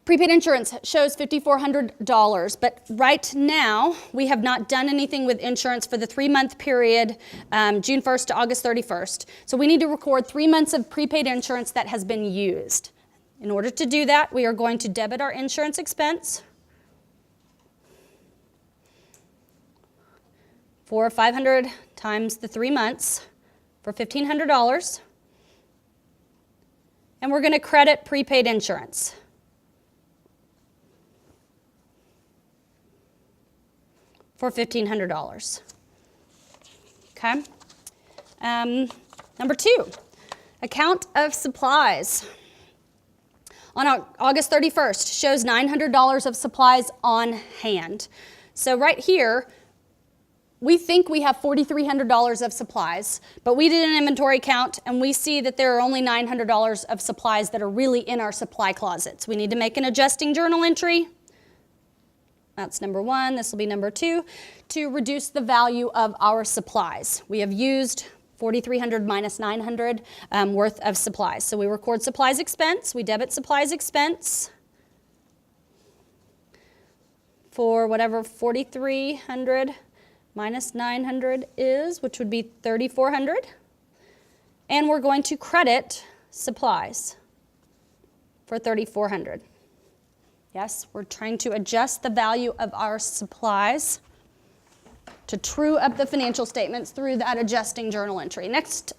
Prepaid insurance shows $5,400, but right now we have not done anything with insurance for the 3-month period, June 1st to August 31st. So we need to record 3 months of prepaid insurance that has been used. In order to do that, we are going to debit our insurance expense for 500 times the 3 months for $1,500, and we're going to credit prepaid insurance for $1,500. Okay. Number 2, account of supplies. On August 31st, shows $900 of supplies on hand. So right here, we think we have $4,300 of supplies, but we did an inventory count and we see that there are only $900 of supplies that are really in our supply closets. We need to make an adjusting journal entry. That's number 1. This will be number 2, to reduce the value of our supplies. We have used $4,300 minus $900 worth of supplies. So we record supplies expense, we debit supplies expense for whatever $4,300 minus $900 is, which would be $3,400. And we're going to credit supplies for $3,400. Yes, we're trying to adjust the value of our supplies to true up the financial statements through that adjusting journal entry. Next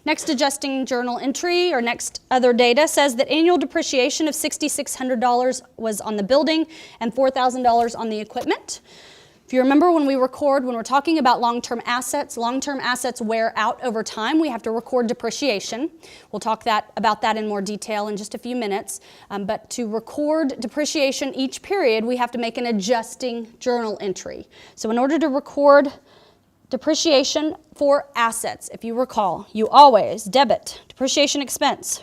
adjusting journal entry, or next other data, says that annual depreciation of $6,600 was on the building and $4,000 on the equipment. If you remember, when we're talking about long-term assets wear out over time. We have to record depreciation. We'll talk about that in more detail in just a few minutes. But to record depreciation each period, we have to make an adjusting journal entry. So in order to record depreciation for assets, if you recall, you always debit depreciation expense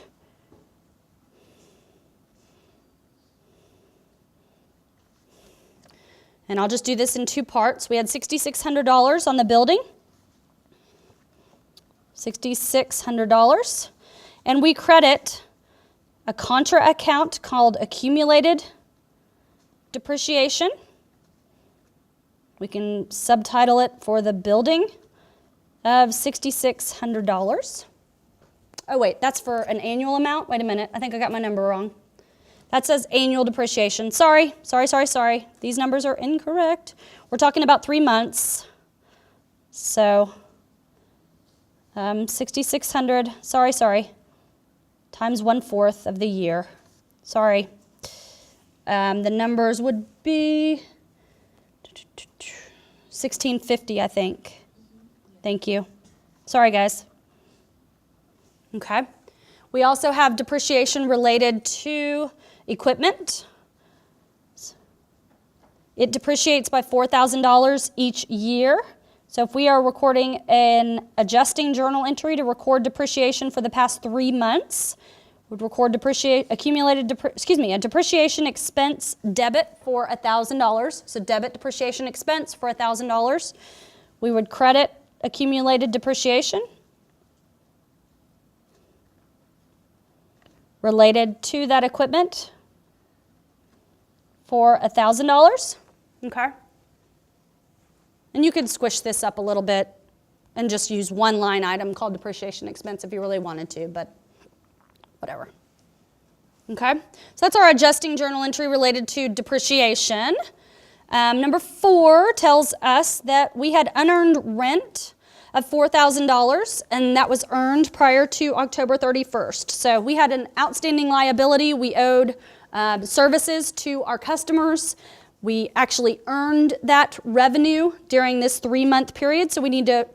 and I'll just do this in 2 parts. We had $6,600 on the building, $6,600, and we credit a contra account called accumulated depreciation. We can subtitle it for the building of $6,600. Oh wait, that's for an annual amount? Wait a minute, I think I got my number wrong. That says annual depreciation. Sorry. These numbers are incorrect. We're talking about 3 months. So, 6,600, sorry, times 1/4 of the year. Sorry. The numbers would be 1,650, I think. Thank you. Sorry, guys. Okay. We also have depreciation related to equipment. It depreciates by $4,000 each year. So if we are recording an adjusting journal entry to record depreciation for the past 3 months, we'd record a depreciation expense debit for $1,000. So debit depreciation expense for $1,000. We would credit accumulated depreciation related to that equipment for $1,000, okay? And you could squish this up a little bit and just use one line item called depreciation expense if you really wanted to, but whatever. Okay, so that's our adjusting journal entry related to depreciation. Number 4 tells us that we had unearned rent of $4,000, and that was earned prior to October 31st. So we had an outstanding liability. We owed services to our customers. We actually earned that revenue during this 3-month period, so we need to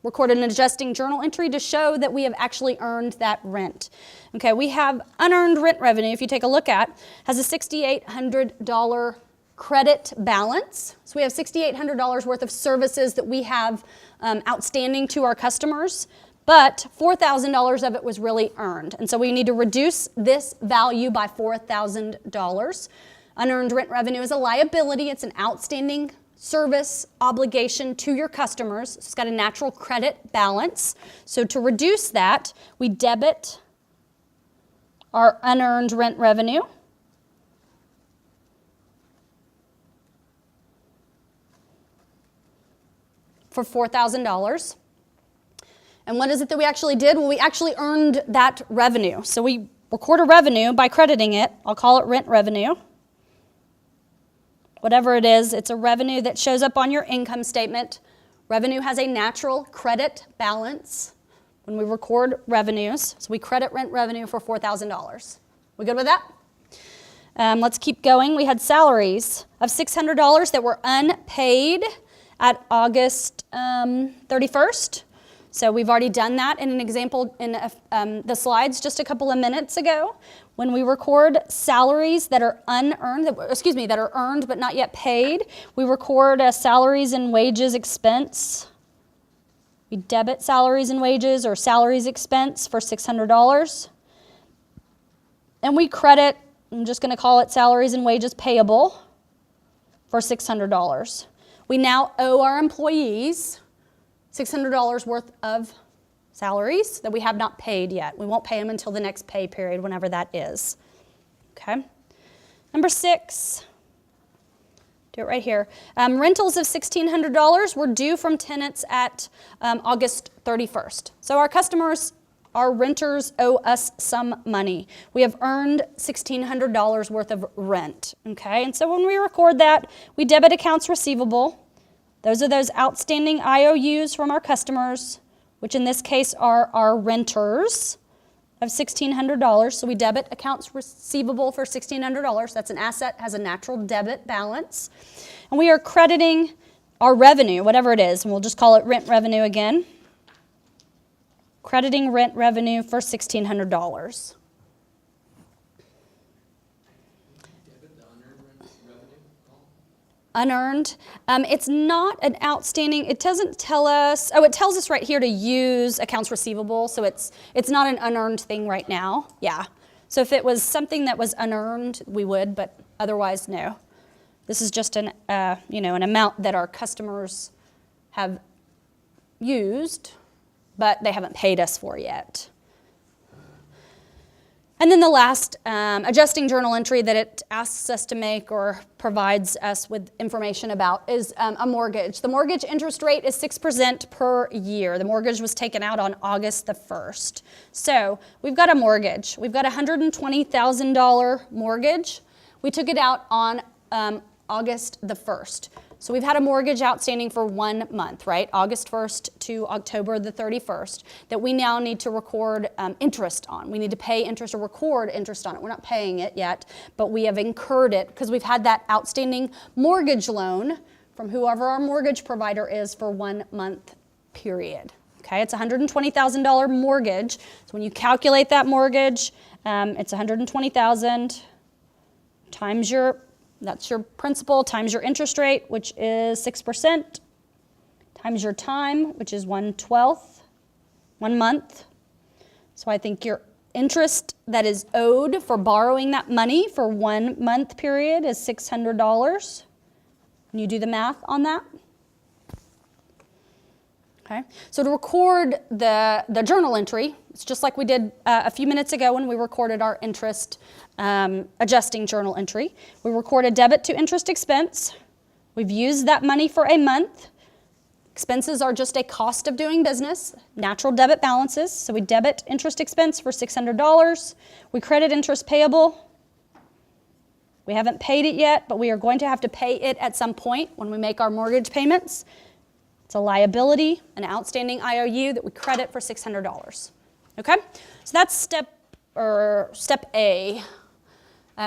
record an adjusting journal entry to show that we have actually earned that rent. Okay, we have unearned rent revenue, if you take a look at, has a $6,800 credit balance. So we have $6,800 worth of services that we have outstanding to our customers, but $4,000 of it was really earned. And so we need to reduce this value by $4,000. Unearned rent revenue is a liability. It's an outstanding service obligation to your customers. It's got a natural credit balance. So to reduce that, we debit our unearned rent revenue. For $4,000. And what is it that we actually did? Well, we actually earned that revenue. So we record a revenue by crediting it. I'll call it rent revenue. Whatever it is, it's a revenue that shows up on your income statement. Revenue has a natural credit balance when we record revenues. So we credit rent revenue for $4,000. We good with that? Let's keep going. We had salaries of $600 that were unpaid at August 31st. So we've already done that in an example in the slides just a couple of minutes ago. When we record salaries that are that are earned but not yet paid, we record salaries and wages expense. We debit salaries and wages or salaries expense for $600. And we credit, I'm just going to call it salaries and wages payable for $600. We now owe our employees $600 worth of salaries that we have not paid yet. We won't pay them until the next pay period, whenever that is. Okay. Number 6, do it right here. Rentals of $1,600 were due from tenants at August 31st. So our customers, our renters owe us some money. We have earned $1,600 worth of rent. Okay, and so when we record that, we debit accounts receivable. Those are those outstanding IOUs from our customers, which in this case are our renters of $1,600. So we debit accounts receivable for $1,600. That's an asset, has a natural debit balance. And we are crediting our revenue, whatever it is, and we'll just call it rent revenue again. Crediting rent revenue for $1,600. Unearned. It's not an outstanding, it doesn't tell us, it tells us right here to use accounts receivable, so it's not an unearned thing right now. Yeah. So if it was something that was unearned, we would, but otherwise, no. This is just an amount that our customers have used, but they haven't paid us for yet. And then the last adjusting journal entry that it asks us to make or provides us with information about is a mortgage. The mortgage interest rate is 6% per year. The mortgage was taken out on August the 1st. So we've got a mortgage. We've got a $120,000 mortgage. We took it out on August the 1st. So we've had a mortgage outstanding for 1 month, right? August 1st to October the 31st, that we now need to record interest on. We need to pay interest or record interest on it. We're not paying it yet, but we have incurred it because we've had that outstanding mortgage loan from whoever our mortgage provider is for 1 month period. Okay, it's a $120,000 mortgage. So when you calculate that mortgage, it's $120,000 times that's your principal times your interest rate, which is 6%, times your time, which is 1/12, 1 month. So I think your interest that is owed for borrowing that money for 1 month period is $600. Can you do the math on that? Okay. So to record the journal entry, it's just like we did a few minutes ago when we recorded our interest adjusting journal entry. We record a debit to interest expense. We've used that money for a month. Expenses are just a cost of doing business, natural debit balances. So we debit interest expense for $600. We credit interest payable. We haven't paid it yet, but we are going to have to pay it at some point when we make our mortgage payments. It's a liability, an outstanding IOU that we credit for $600. Okay? So that's step A.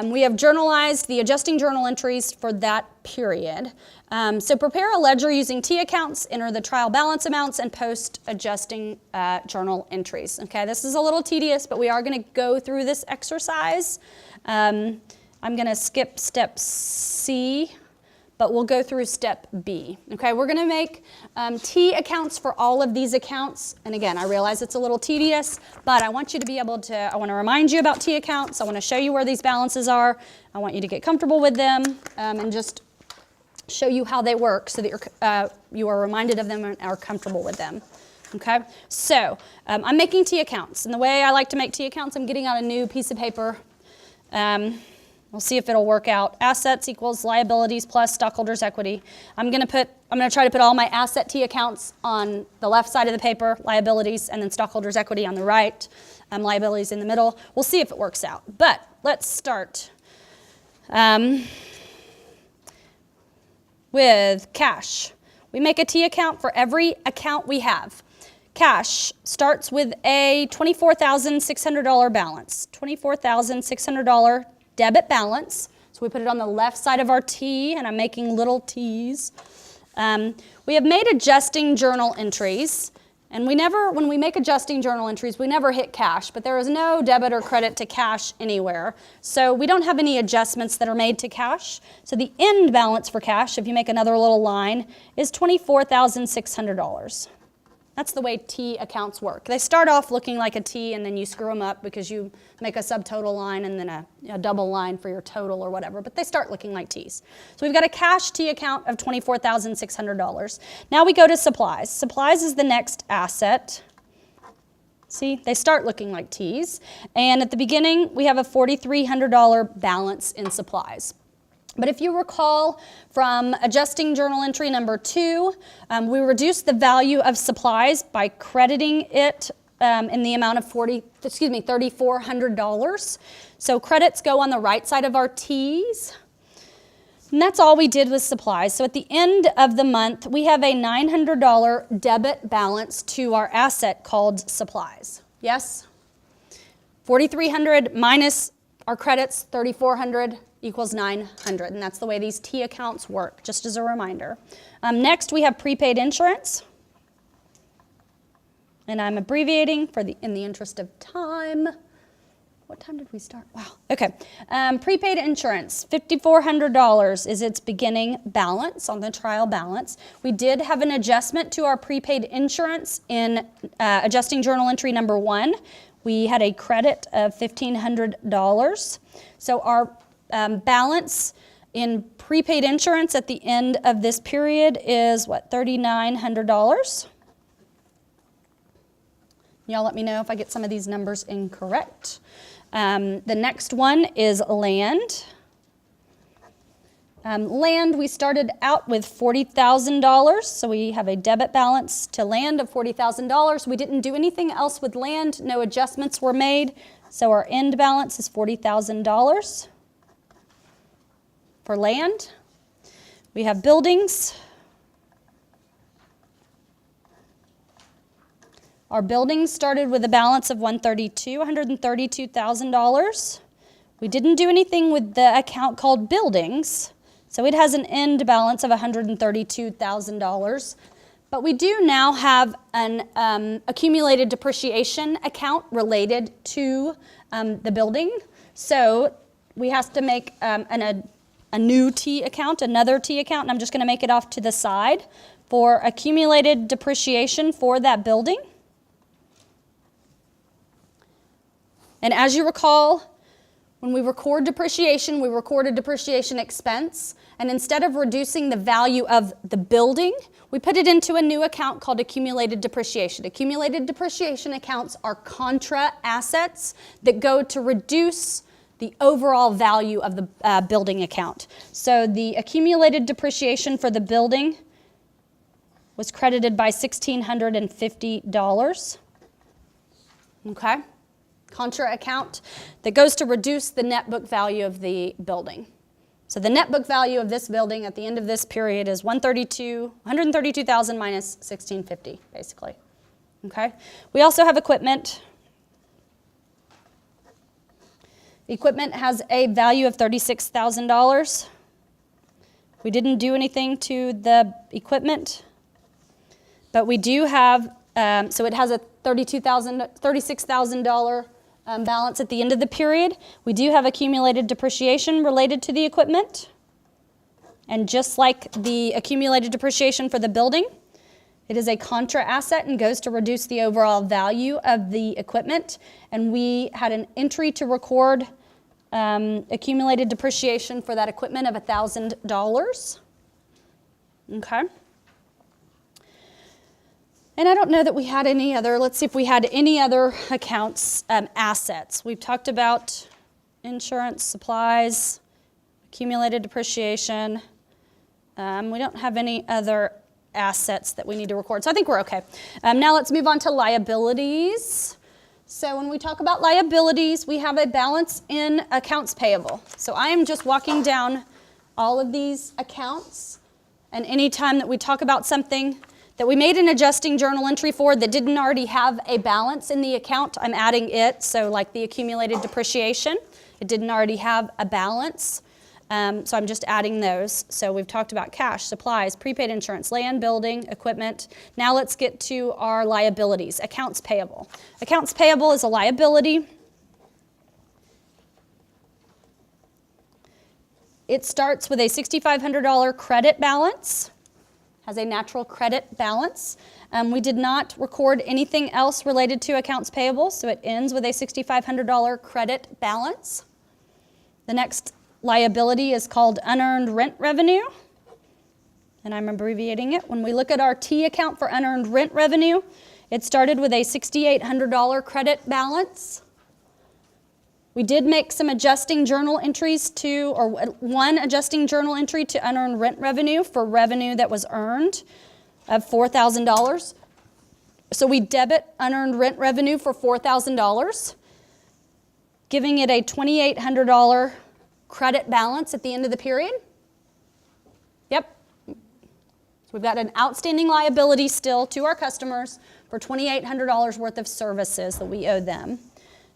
We have journalized the adjusting journal entries for that period. So prepare a ledger using T accounts, enter the trial balance amounts, and post adjusting journal entries. Okay, this is a little tedious, but we are going to go through this exercise. I'm going to skip step C, but we'll go through step B. Okay, we're going to make T accounts for all of these accounts. And again, I realize it's a little tedious, but I want you to be able to, I want to remind you about T accounts. I want to show you where these balances are. I want you to get comfortable with them and just show you how they work so that you are reminded of them and are comfortable with them. Okay, so I'm making T accounts. And the way I like to make T accounts, I'm getting out a new piece of paper. We'll see if it'll work out. Assets equals liabilities plus stockholders' equity. I'm going to try to put all my asset T accounts on the left side of the paper, liabilities, and then stockholders' equity on the right, liabilities in the middle. We'll see if it works out. But let's start with cash. We make a T account for every account we have. Cash starts with a $24,600 balance, $24,600 debit balance. So we put it on the left side of our T, and I'm making little T's. We have made adjusting journal entries, and when we make adjusting journal entries, we never hit cash, but there is no debit or credit to cash anywhere. So we don't have any adjustments that are made to cash. So the end balance for cash, if you make another little line, is $24,600. That's the way T accounts work. They start off looking like a T, and then you screw them up because you make a subtotal line and then a double line for your total or whatever, but they start looking like T's. So we've got a cash T account of $24,600. Now we go to supplies. Supplies is the next asset. See, they start looking like T's. And at the beginning, we have a $4,300 balance in supplies. But if you recall from adjusting journal entry number 2, we reduced the value of supplies by crediting it in the amount of $3,400. So credits go on the right side of our T's. And that's all we did with supplies. So at the end of the month, we have a $900 debit balance to our asset called supplies. Yes? $4,300 minus our credits, $3,400 equals $900, and that's the way these T accounts work, just as a reminder. Next, we have prepaid insurance, and I'm abbreviating in the interest of time. What time did we start? Wow, okay. Prepaid insurance, $5,400 is its beginning balance on the trial balance. We did have an adjustment to our prepaid insurance in adjusting journal entry number 1. We had a credit of $1,500. So our balance in prepaid insurance at the end of this period is, what, $3,900? Y'all let me know if I get some of these numbers incorrect. The next one is land. Land, we started out with $40,000, so we have a debit balance to land of $40,000. We didn't do anything else with land. No adjustments were made, so our end balance is $40,000 for land. We have buildings. Our buildings started with a balance of $132,000. We didn't do anything with the account called buildings, so it has an end balance of $132,000. But we do now have an accumulated depreciation account related to the building. So we have to make a new T account, another T account, and I'm just going to make it off to the side for accumulated depreciation for that building. And as you recall, when we record depreciation, we record a depreciation expense. And instead of reducing the value of the building, we put it into a new account called accumulated depreciation. Accumulated depreciation accounts are contra assets that go to reduce the overall value of the building account. So the accumulated depreciation for the building was credited by $1,650. Okay? Contra account that goes to reduce the net book value of the building. So the net book value of this building at the end of this period is $132,000 minus $1,650, basically. Okay. We also have equipment. The equipment has a value of $36,000. We didn't do anything to the equipment, but we do have, so it has a $36,000 balance at the end of the period. We do have accumulated depreciation related to the equipment. And just like the accumulated depreciation for the building, it is a contra asset and goes to reduce the overall value of the equipment. And we had an entry to record accumulated depreciation for that equipment of $1,000. Okay. And I don't know that we had any other, let's see if we had any other accounts, assets. We've talked about insurance, supplies, accumulated depreciation. We don't have any other assets that we need to record. So I think we're okay. Now let's move on to liabilities. So when we talk about liabilities, we have a balance in accounts payable. So I am just walking down all of these accounts, and any time that we talk about something that we made an adjusting journal entry for that didn't already have a balance in the account, I'm adding it. So like the accumulated depreciation, it didn't already have a balance. So I'm just adding those. So we've talked about cash, supplies, prepaid insurance, land, building, equipment. Now let's get to our liabilities. Accounts payable. Accounts payable is a liability. It starts with a $6,500 credit balance, has a natural credit balance. We did not record anything else related to accounts payable, so it ends with a $6,500 credit balance. The next liability is called unearned rent revenue, and I'm abbreviating it. When we look at our T account for unearned rent revenue, it started with a $6,800 credit balance. We did make some adjusting journal entries to, or one adjusting journal entry to unearned rent revenue for revenue that was earned of $4,000. So we debit unearned rent revenue for $4,000, giving it a $2,800 credit balance at the end of the period. Yep. So we've got an outstanding liability still to our customers for $2,800 worth of services that we owe them.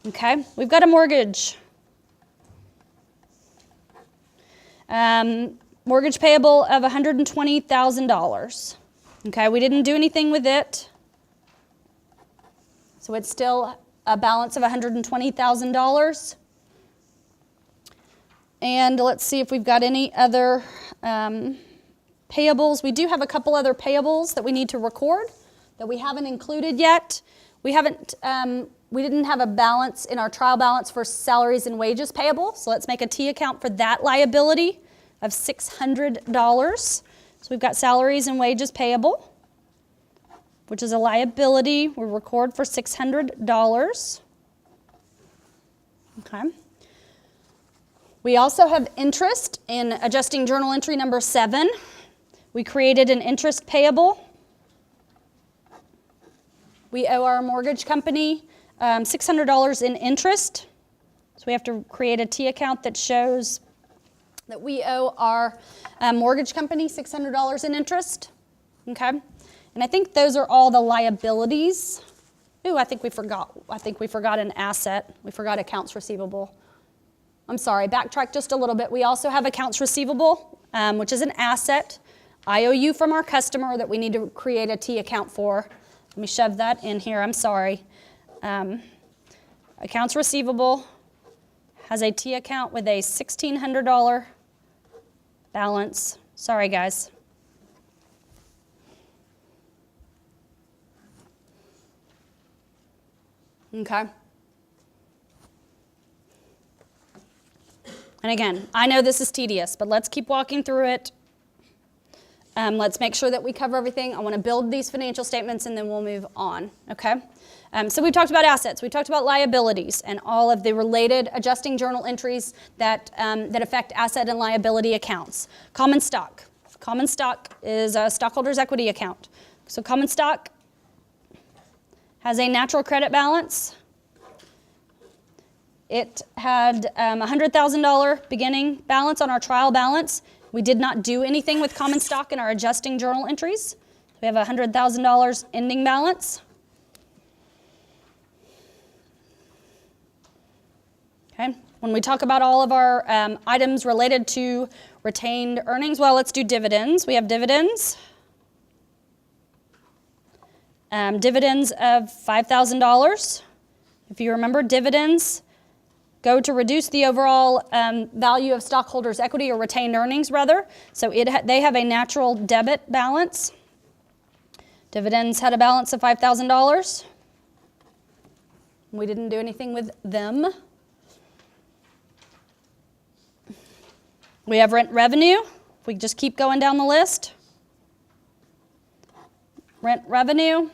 Okay, we've got a mortgage. Mortgage payable of $120,000. Okay, we didn't do anything with it. So it's still a balance of $120,000. And let's see if we've got any other payables. We do have a couple other payables that we need to record that we haven't included yet. We didn't have a balance in our trial balance for salaries and wages payable. So let's make a T account for that liability of $600. So we've got salaries and wages payable, which is a liability we record for $600. Okay. We also have interest in adjusting journal entry number 7. We created an interest payable. We owe our mortgage company $600 in interest. So we have to create a T account that shows that we owe our mortgage company $600 in interest. Okay? And I think those are all the liabilities. Ooh, I think we forgot an asset. We forgot accounts receivable. I'm sorry, backtrack just a little bit. We also have accounts receivable, which is an asset, IOU from our customer that we need to create a T account for. Let me shove that in here, I'm sorry. Accounts receivable has a T account with a $1,600 balance. Sorry, guys. Okay. And again, I know this is tedious, but let's keep walking through it. Let's make sure that we cover everything. I want to build these financial statements and then we'll move on, okay? So we've talked about assets, we talked about liabilities and all of the related adjusting journal entries that affect asset and liability accounts. Common stock. Common stock is a stockholders' equity account. So common stock has a natural credit balance. It had a $100,000 beginning balance on our trial balance. We did not do anything with common stock in our adjusting journal entries. We have a $100,000 ending balance. Okay. When we talk about all of our items related to retained earnings, well, let's do dividends. We have dividends. Dividends of $5,000. If you remember, dividends go to reduce the overall value of stockholders' equity, or retained earnings, rather. So they have a natural debit balance. Dividends had a balance of $5,000. We didn't do anything with them. We have rent revenue. We just keep going down the list. Rent revenue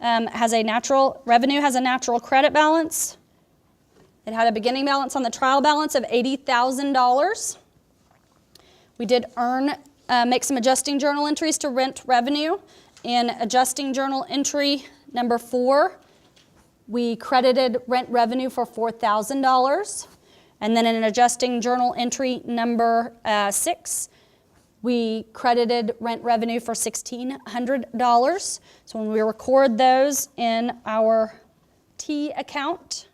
has a natural credit balance. It had a beginning balance on the trial balance of $80,000. We did make some adjusting journal entries to rent revenue. In adjusting journal entry number 4, we credited rent revenue for $4,000. And then in adjusting journal entry number 6, we credited rent revenue for $1,600. So when we record those in our T account,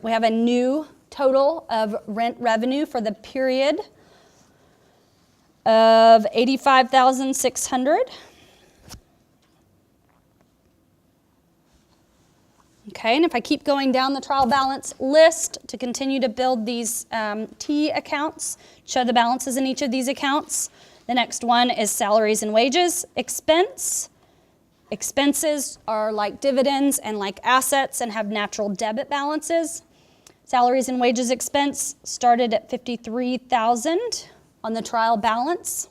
we have a new total of rent revenue for the period of $85,600. Okay, and if I keep going down the trial balance list to continue to build these T accounts, show the balances in each of these accounts. The next one is salaries and wages expense. Expenses are like dividends and like assets and have natural debit balances. Salaries and wages expense started at $53,000 on the trial balance.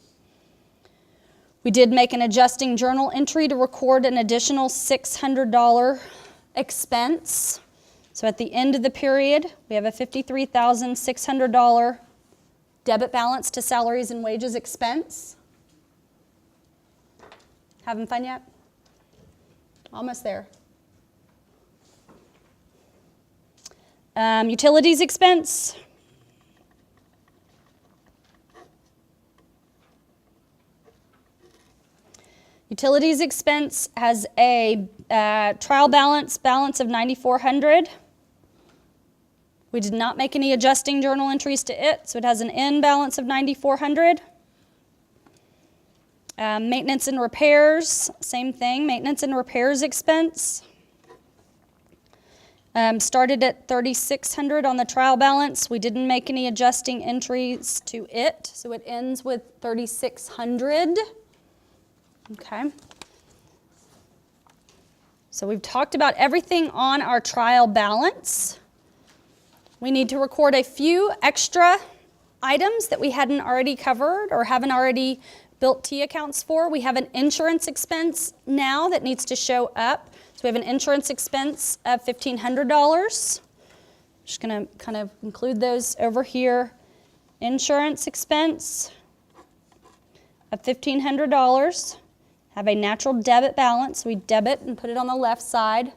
We did make an adjusting journal entry to record an additional $600 expense. So at the end of the period, we have a $53,600 debit balance to salaries and wages expense. Having fun yet? Almost there. Utilities expense. Utilities expense has a trial balance of $9,400. We did not make any adjusting journal entries to it, so it has an end balance of $9,400. Maintenance and repairs, same thing, maintenance and repairs expense. Started at $3,600 on the trial balance. We didn't make any adjusting entries to it, so it ends with $3,600. Okay. So we've talked about everything on our trial balance. We need to record a few extra items that we hadn't already covered or haven't already built T accounts for. We have an insurance expense now that needs to show up. So we have an insurance expense of $1,500. Just going to kind of include those over here. Insurance expense of $1,500. Have a natural debit balance. We debit and put it on the left side.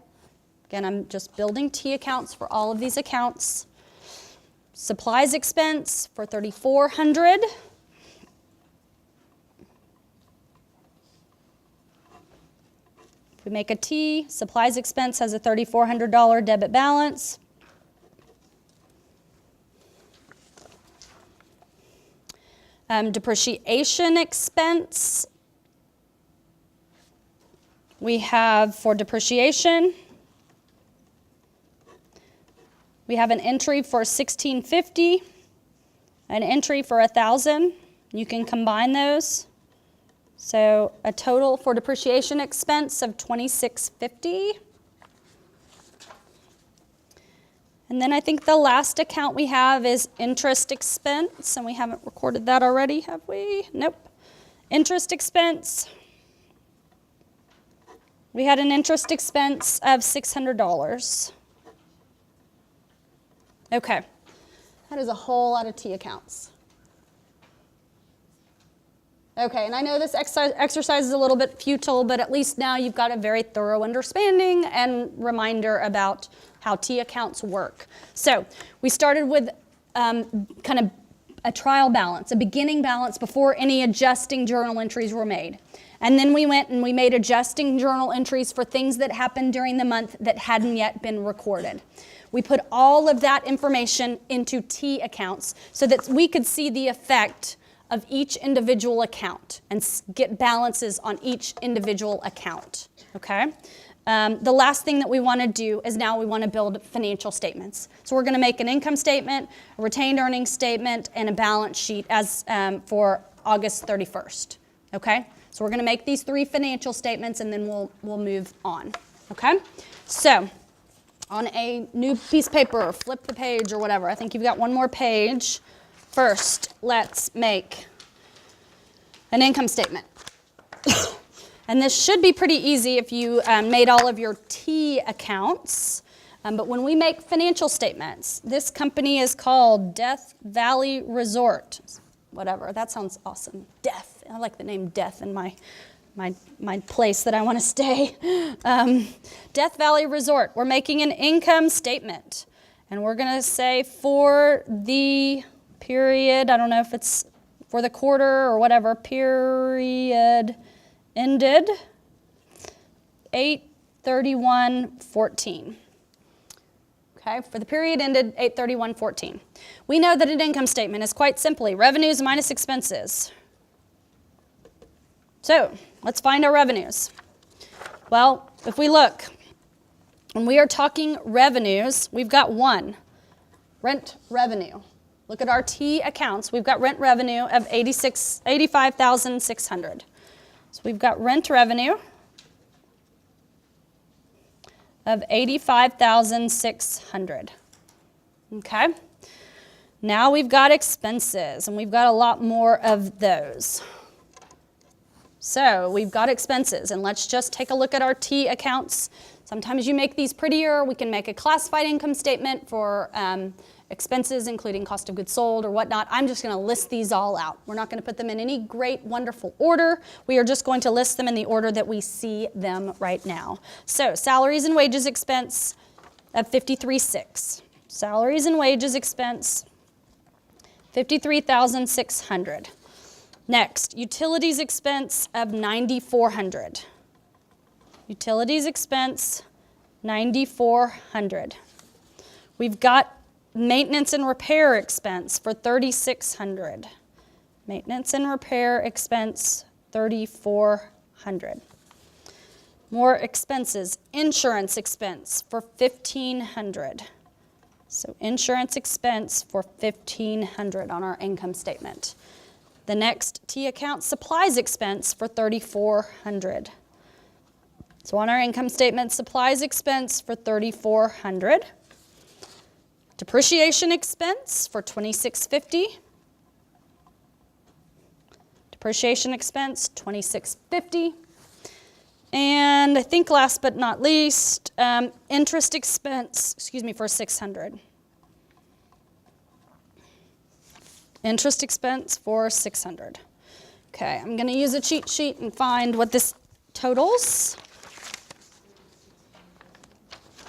Again, I'm just building T accounts for all of these accounts. Supplies expense for $3,400. If we make a T, supplies expense has a $3,400 debit balance. Depreciation expense. We have for depreciation, we have an entry for $1,650, an entry for $1,000. You can combine those. So a total for depreciation expense of $2,650. And then I think the last account we have is interest expense, and we haven't recorded that already, have we? Nope. Interest expense. We had an interest expense of $600. Okay, that is a whole lot of T accounts. Okay, and I know this exercise is a little bit futile, but at least now you've got a very thorough understanding and reminder about how T accounts work. So we started with kind of a trial balance, a beginning balance before any adjusting journal entries were made. And then we went and we made adjusting journal entries for things that happened during the month that hadn't yet been recorded. We put all of that information into T accounts so that we could see the effect of each individual account and get balances on each individual account, okay? The last thing that we want to do is now we want to build financial statements. So we're going to make an income statement, a retained earnings statement, and a balance sheet as for August 31st, okay? So we're going to make these 3 financial statements and then we'll move on, okay? So on a new piece of paper, or flip the page or whatever. I think you've got one more page. First, let's make an income statement. And this should be pretty easy if you made all of your T accounts. But when we make financial statements, this company is called Death Valley Resort. Whatever, that sounds awesome. Death, I like the name Death in my place that I want to stay. Death Valley Resort, we're making an income statement. And we're going to say for the period, I don't know if it's for the quarter or whatever, period ended 8/31/14. Okay, for the period ended 8/31/14. We know that an income statement is quite simply revenues minus expenses. So let's find our revenues. Well, if we look, when we are talking revenues, we've got one, rent revenue. Look at our T accounts. We've got rent revenue of $85,600. So we've got rent revenue of $85,600. Okay. Now we've got expenses, and we've got a lot more of those. So we've got expenses, and let's just take a look at our T accounts. Sometimes you make these prettier. We can make a classified income statement for expenses, including cost of goods sold or whatnot. I'm just going to list these all out. We're not going to put them in any great, wonderful order. We are just going to list them in the order that we see them right now. So salaries and wages expense of $53,600. Salaries and wages expense, $53,600. Next, utilities expense of $9,400. Utilities expense, $9,400. We've got maintenance and repair expense for $3,600. Maintenance and repair expense, $3,400. More expenses, insurance expense for $1,500. So insurance expense for $1,500 on our income statement. The next T account, supplies expense for $3,400. So on our income statement, supplies expense for $3,400. Depreciation expense for $2,650. Depreciation expense, $2,650. And I think last but not least, interest expense, for $600. Interest expense for $600. Okay, I'm going to use a cheat sheet and find what this totals.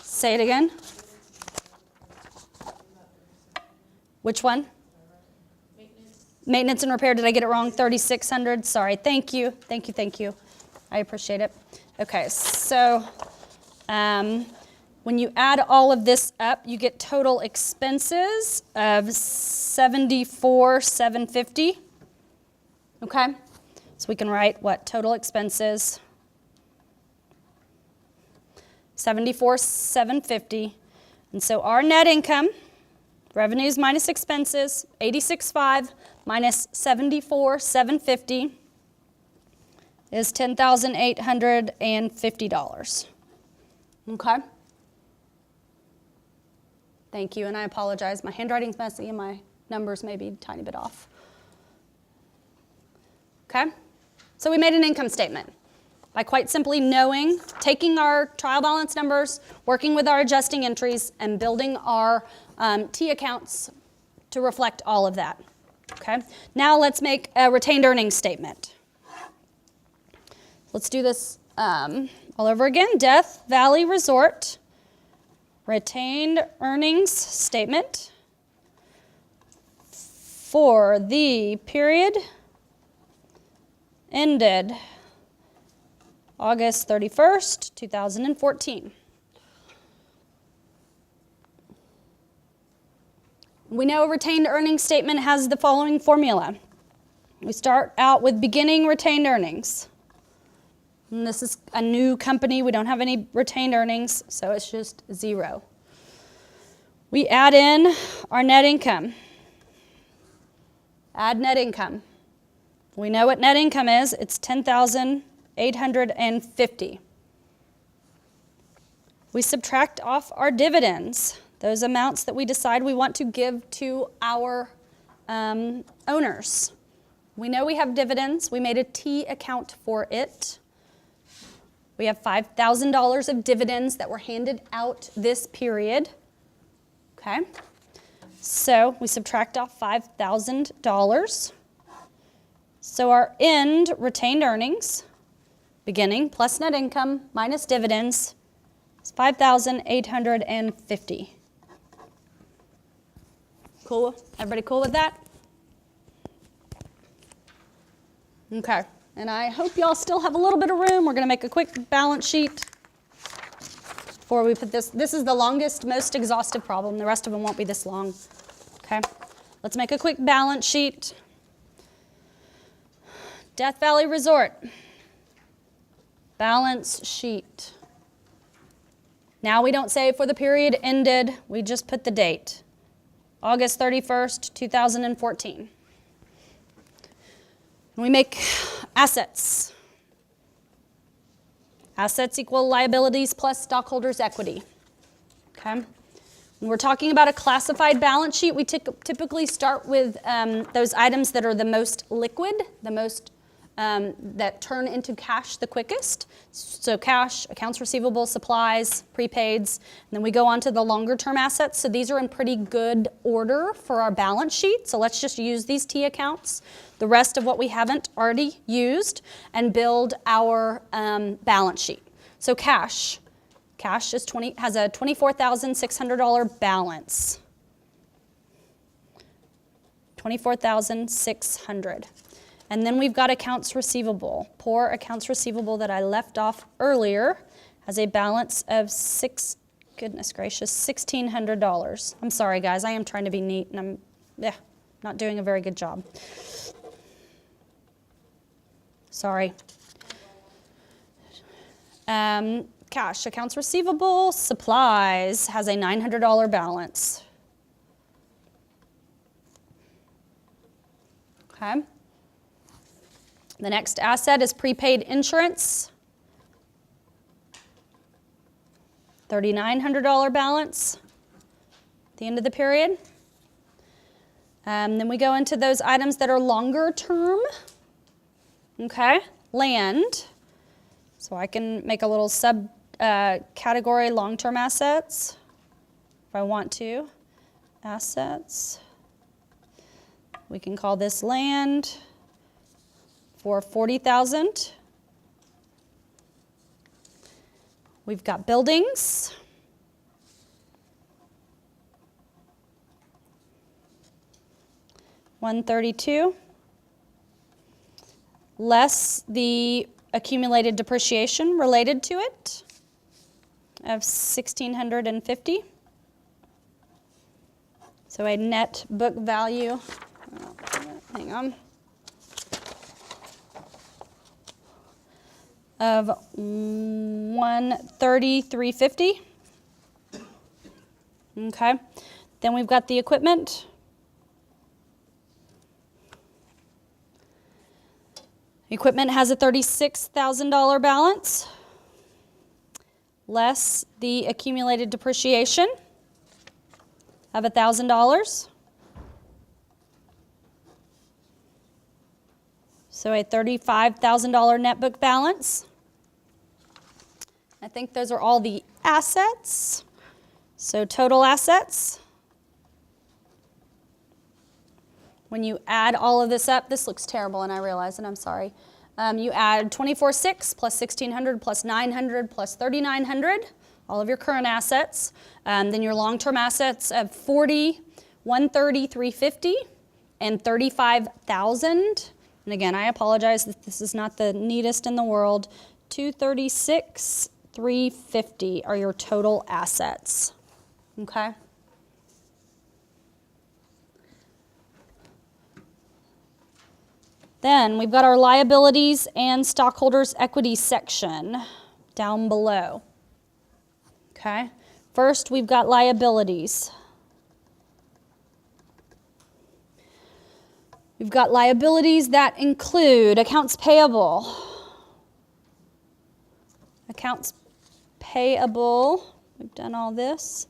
Say it again. Which one? Maintenance and repair. Did I get it wrong? $3,600. Sorry. Thank you. Thank you. I appreciate it. Okay, so when you add all of this up, you get total expenses of $74,750. Okay, so we can write what total expenses, $74,750. And so our net income, revenues minus expenses, $86,500 minus $74,750 is $10,850. Okay? Thank you, and I apologize. My handwriting's messy and my numbers may be a tiny bit off. Okay? So we made an income statement by quite simply knowing, taking our trial balance numbers, working with our adjusting entries, and building our T accounts to reflect all of that. Okay? Now let's make a retained earnings statement. Let's do this all over again. Death Valley Resort retained earnings statement for the period ended August 31st, 2014. We know a retained earnings statement has the following formula. We start out with beginning retained earnings. And this is a new company. We don't have any retained earnings, so it's just 0. We add in our net income. Add net income. We know what net income is. It's $10,850. We subtract off our dividends, those amounts that we decide we want to give to our owners. We know we have dividends. We made a T account for it. We have $5,000 of dividends that were handed out this period. Okay, so we subtract off $5,000. So our end retained earnings, beginning plus net income minus dividends, is $5,850. Cool? Everybody cool with that? Okay, and I hope y'all still have a little bit of room. We're going to make a quick balance sheet before we put this. This is the longest, most exhaustive problem. The rest of them won't be this long. Okay, let's make a quick balance sheet. Death Valley Resort. Balance sheet. Now we don't say for the period ended, we just put the date. August 31st, 2014. We make assets. Assets equal liabilities plus stockholders' equity. Okay? When we're talking about a classified balance sheet, we typically start with those items that are the most liquid, the most that turn into cash the quickest. So cash, accounts receivable, supplies, prepaids, and then we go on to the longer term assets. So these are in pretty good order for our balance sheet. So let's just use these T accounts, the rest of what we haven't already used, and build our balance sheet. So cash is has a $24,600 balance. $24,600. And then we've got accounts receivable. Poor accounts receivable that I left off earlier has a balance of $1,600. I'm sorry, guys. I am trying to be neat, and I'm not doing a very good job. Sorry. Cash, accounts receivable, supplies has a $900 balance. Okay. The next asset is prepaid insurance. $3,900 balance at the end of the period. Then we go into those items that are longer term. Okay, land. So I can make a little sub category, long-term assets, if I want to. Assets. We can call this land for $40,000. We've got buildings. $132,000. Less the accumulated depreciation related to it of $1,650. So a net book value, hang on, of $130,350. Okay. Then we've got the equipment. Equipment has a $36,000 balance, less the accumulated depreciation of $1,000. So a $35,000 net book balance. I think those are all the assets. So total assets. When you add all of this up, this looks terrible and I realize, and I'm sorry. You add 24,600 plus 1,600 plus 900 plus 3,900, all of your current assets. Then your long-term assets of 40, 130, 350, and 35,000. And again, I apologize that this is not the neatest in the world. 236, 350 are your total assets. Okay? Then we've got our liabilities and stockholders' equity section down below. Okay? First, we've got liabilities. We've got liabilities that include accounts payable. Accounts payable, we've done all this.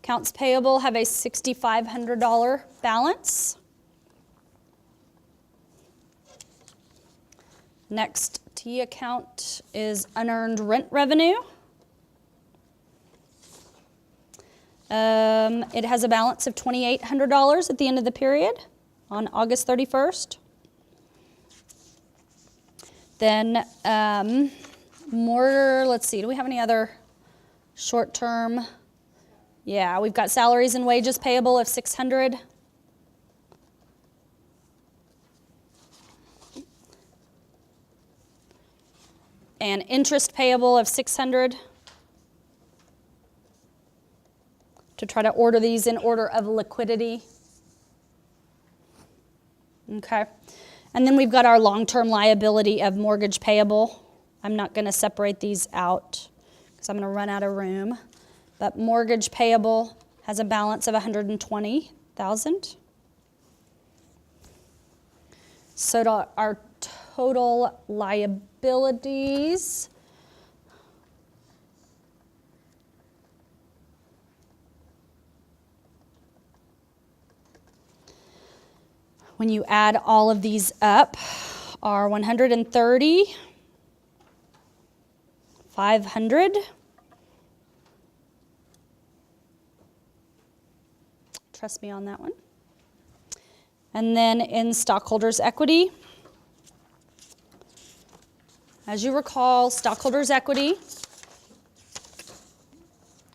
Accounts payable have a $6,500 balance. Next T account is unearned rent revenue. It has a balance of $2,800 at the end of the period on August 31st. Then let's see, do we have any other short-term? Yeah, we've got salaries and wages payable of $600. And interest payable of $600. To try to order these in order of liquidity. Okay. And then we've got our long-term liability of mortgage payable. I'm not going to separate these out because I'm going to run out of room. But mortgage payable has a balance of $120,000. So our total liabilities when you add all of these up are 130, 500, trust me on that one. And then in stockholders' equity, as you recall, stockholders' equity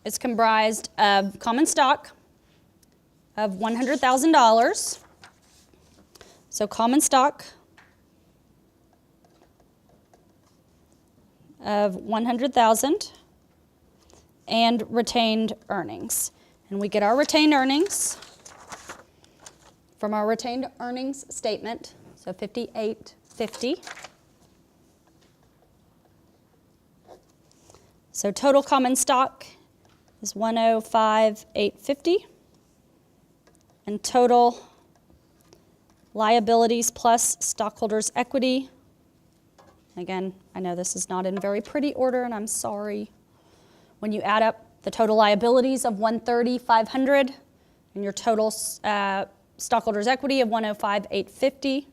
is comprised of common stock of $100,000. So common stock of $100,000 and retained earnings. And we get our retained earnings from our retained earnings statement, so 5850. So total common stock is 105,850, and total liabilities plus stockholders' equity. Again, I know this is not in very pretty order, and I'm sorry. When you add up the total liabilities of 130,500 and your total stockholders' equity of 105,850,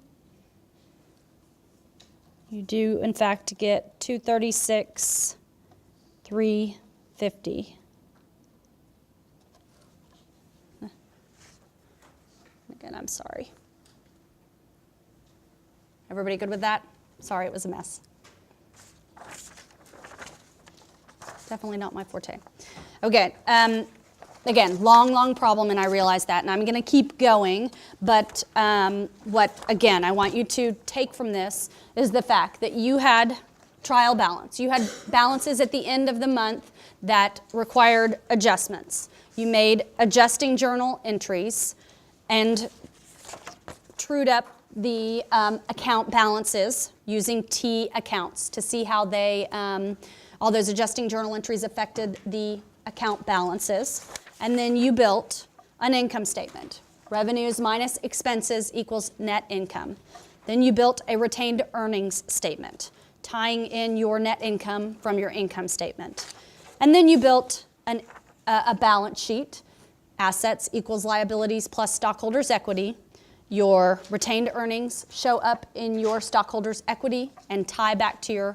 you do, in fact, get 236,350. Again, I'm sorry. Everybody good with that? Sorry, it was a mess. Definitely not my forte. Okay, again, long problem, and I realize that, and I'm going to keep going, but what, again, I want you to take from this is the fact that you had trial balance. You had balances at the end of the month that required adjustments. You made adjusting journal entries and trued up the account balances using T accounts to see how they, all those adjusting journal entries affected the account balances. And then you built an income statement. Revenues minus expenses equals net income. Then you built a retained earnings statement, tying in your net income from your income statement. And then you built a balance sheet, assets equals liabilities plus stockholders' equity. Your retained earnings show up in your stockholders' equity and tie back to your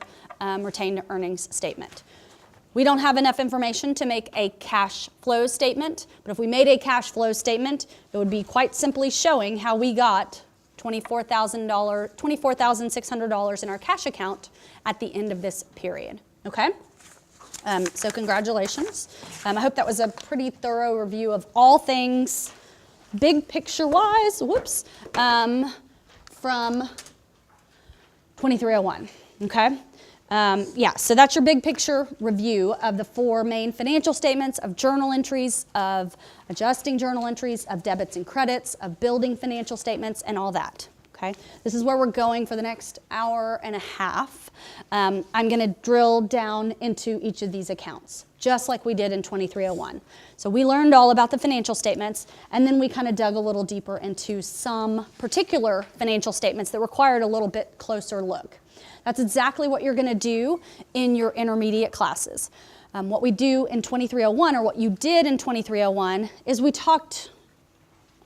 retained earnings statement. We don't have enough information to make a cash flow statement, but if we made a cash flow statement, it would be quite simply showing how we got $24,600 in our cash account at the end of this period, okay? So congratulations. I hope that was a pretty thorough review of all things big picture-wise, from 2301, okay? So that's your big picture review of the 4 main financial statements, of journal entries, of adjusting journal entries, of debits and credits, of building financial statements, and all that, okay? This is where we're going for the next hour and a half. I'm going to drill down into each of these accounts, just like we did in 2301. So we learned all about the financial statements, and then we kind of dug a little deeper into some particular financial statements that required a little bit closer look. That's exactly what you're going to do in your intermediate classes. What we do in 2301, or what you did in 2301, is we talked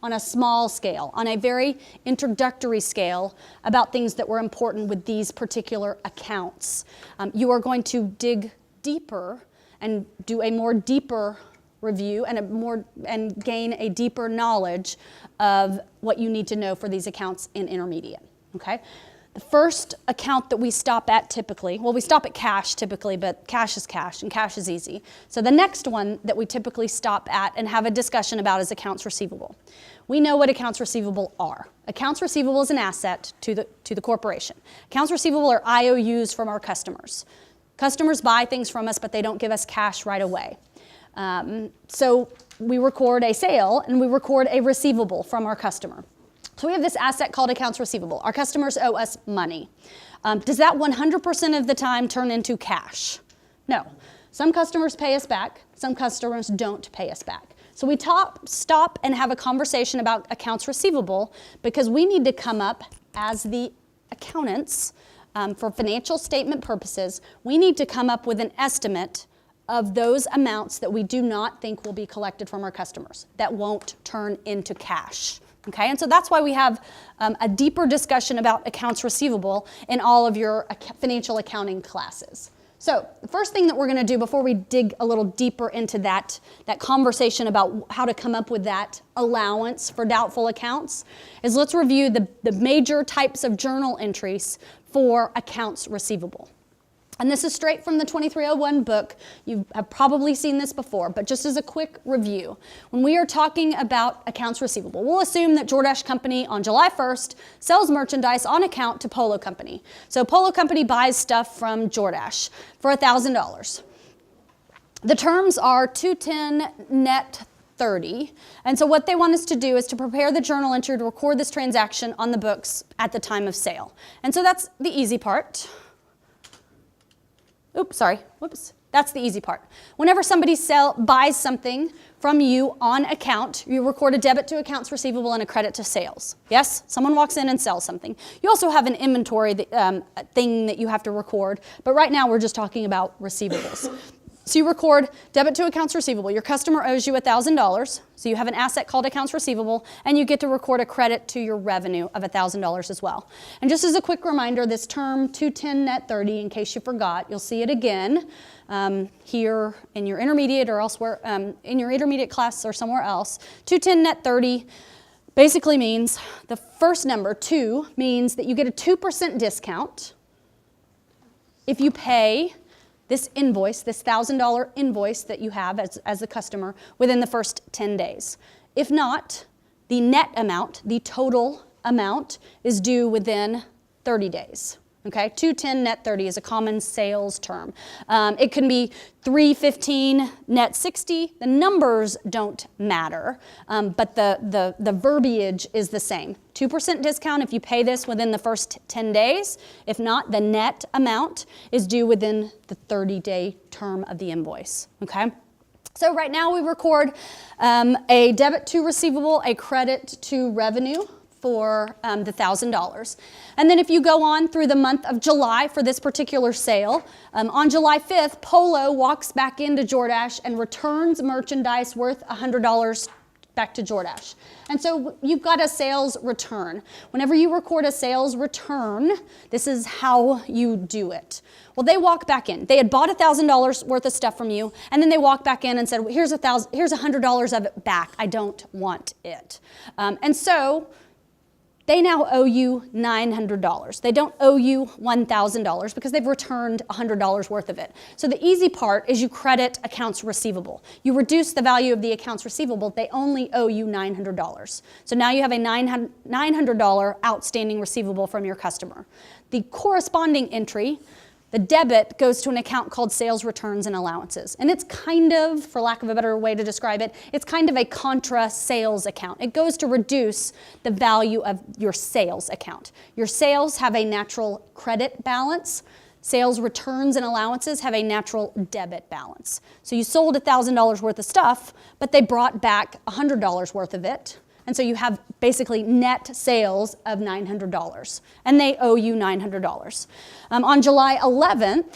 on a small scale, on a very introductory scale, about things that were important with these particular accounts. You are going to dig deeper and do a more deeper review and gain a deeper knowledge of what you need to know for these accounts in intermediate, okay? The first account that we stop at typically, well, we stop at cash typically, but cash is cash and cash is easy. So the next one that we typically stop at and have a discussion about is accounts receivable. We know what accounts receivable are. Accounts receivable is an asset to the corporation. Accounts receivable are IOUs from our customers. Customers buy things from us, but they don't give us cash right away. So we record a sale and we record a receivable from our customer. So we have this asset called accounts receivable. Our customers owe us money. Does that 100% of the time turn into cash? No. Some customers pay us back. Some customers don't pay us back. So we stop and have a conversation about accounts receivable because we need to come up as the accountants for financial statement purposes. We need to come up with an estimate of those amounts that we do not think will be collected from our customers, that won't turn into cash. Okay, and so that's why we have a deeper discussion about accounts receivable in all of your financial accounting classes. So the first thing that we're going to do before we dig a little deeper into that conversation about how to come up with that allowance for doubtful accounts is let's review the major types of journal entries for accounts receivable. And this is straight from the 2301 book. You have probably seen this before, but just as a quick review, when we are talking about accounts receivable, we'll assume that Jordache Company on July 1st sells merchandise on account to Polo Company. So Polo Company buys stuff from Jordache for $1,000. The terms are 210 net 30. And so what they want us to do is to prepare the journal entry to record this transaction on the books at the time of sale. And so that's the easy part. That's the easy part. Whenever somebody buys something from you on account, you record a debit to accounts receivable and a credit to sales. Yes? Someone walks in and sells something. You also have an inventory thing that you have to record, but right now we're just talking about receivables. So you record debit to accounts receivable. Your customer owes you $1,000, so you have an asset called accounts receivable, and you get to record a credit to your revenue of $1,000 as well. And just as a quick reminder, this term 210 net 30, in case you forgot, you'll see it again here in your intermediate or elsewhere, in your intermediate class or somewhere else. 210 net 30 basically means the first number, 2, means that you get a 2% discount if you pay this invoice, this $1,000 invoice that you have as a customer within the first 10 days. If not, the net amount, the total amount, is due within 30 days. Okay, 210 net 30 is a common sales term. It can be 315 net 60. The numbers don't matter, but the verbiage is the same. 2% discount if you pay this within the first 10 days. If not, the net amount is due within the 30-day term of the invoice. Okay. So right now we record a debit to receivable, a credit to revenue for the $1,000. And then if you go on through the month of July for this particular sale, on July 5th, Polo walks back into Jordache and returns merchandise worth $100 back to Jordache. And so you've got a sales return. Whenever you record a sales return, this is how you do it. Well, they walk back in. They had bought $1,000 worth of stuff from you, and then they walk back in and said, well, here's $100 of it back. I don't want it. And so they now owe you $900. They don't owe you $1,000 because they've returned $100 worth of it. So the easy part is you credit accounts receivable. You reduce the value of the accounts receivable. They only owe you $900. So now you have a $900 outstanding receivable from your customer. The corresponding entry, the debit, goes to an account called sales returns and allowances. And it's kind of, for lack of a better way to describe it, it's kind of a contra sales account. It goes to reduce the value of your sales account. Your sales have a natural credit balance. Sales returns and allowances have a natural debit balance. So you sold $1,000 worth of stuff, but they brought back $100 worth of it. And so you have basically net sales of $900, and they owe you $900. On July 11th,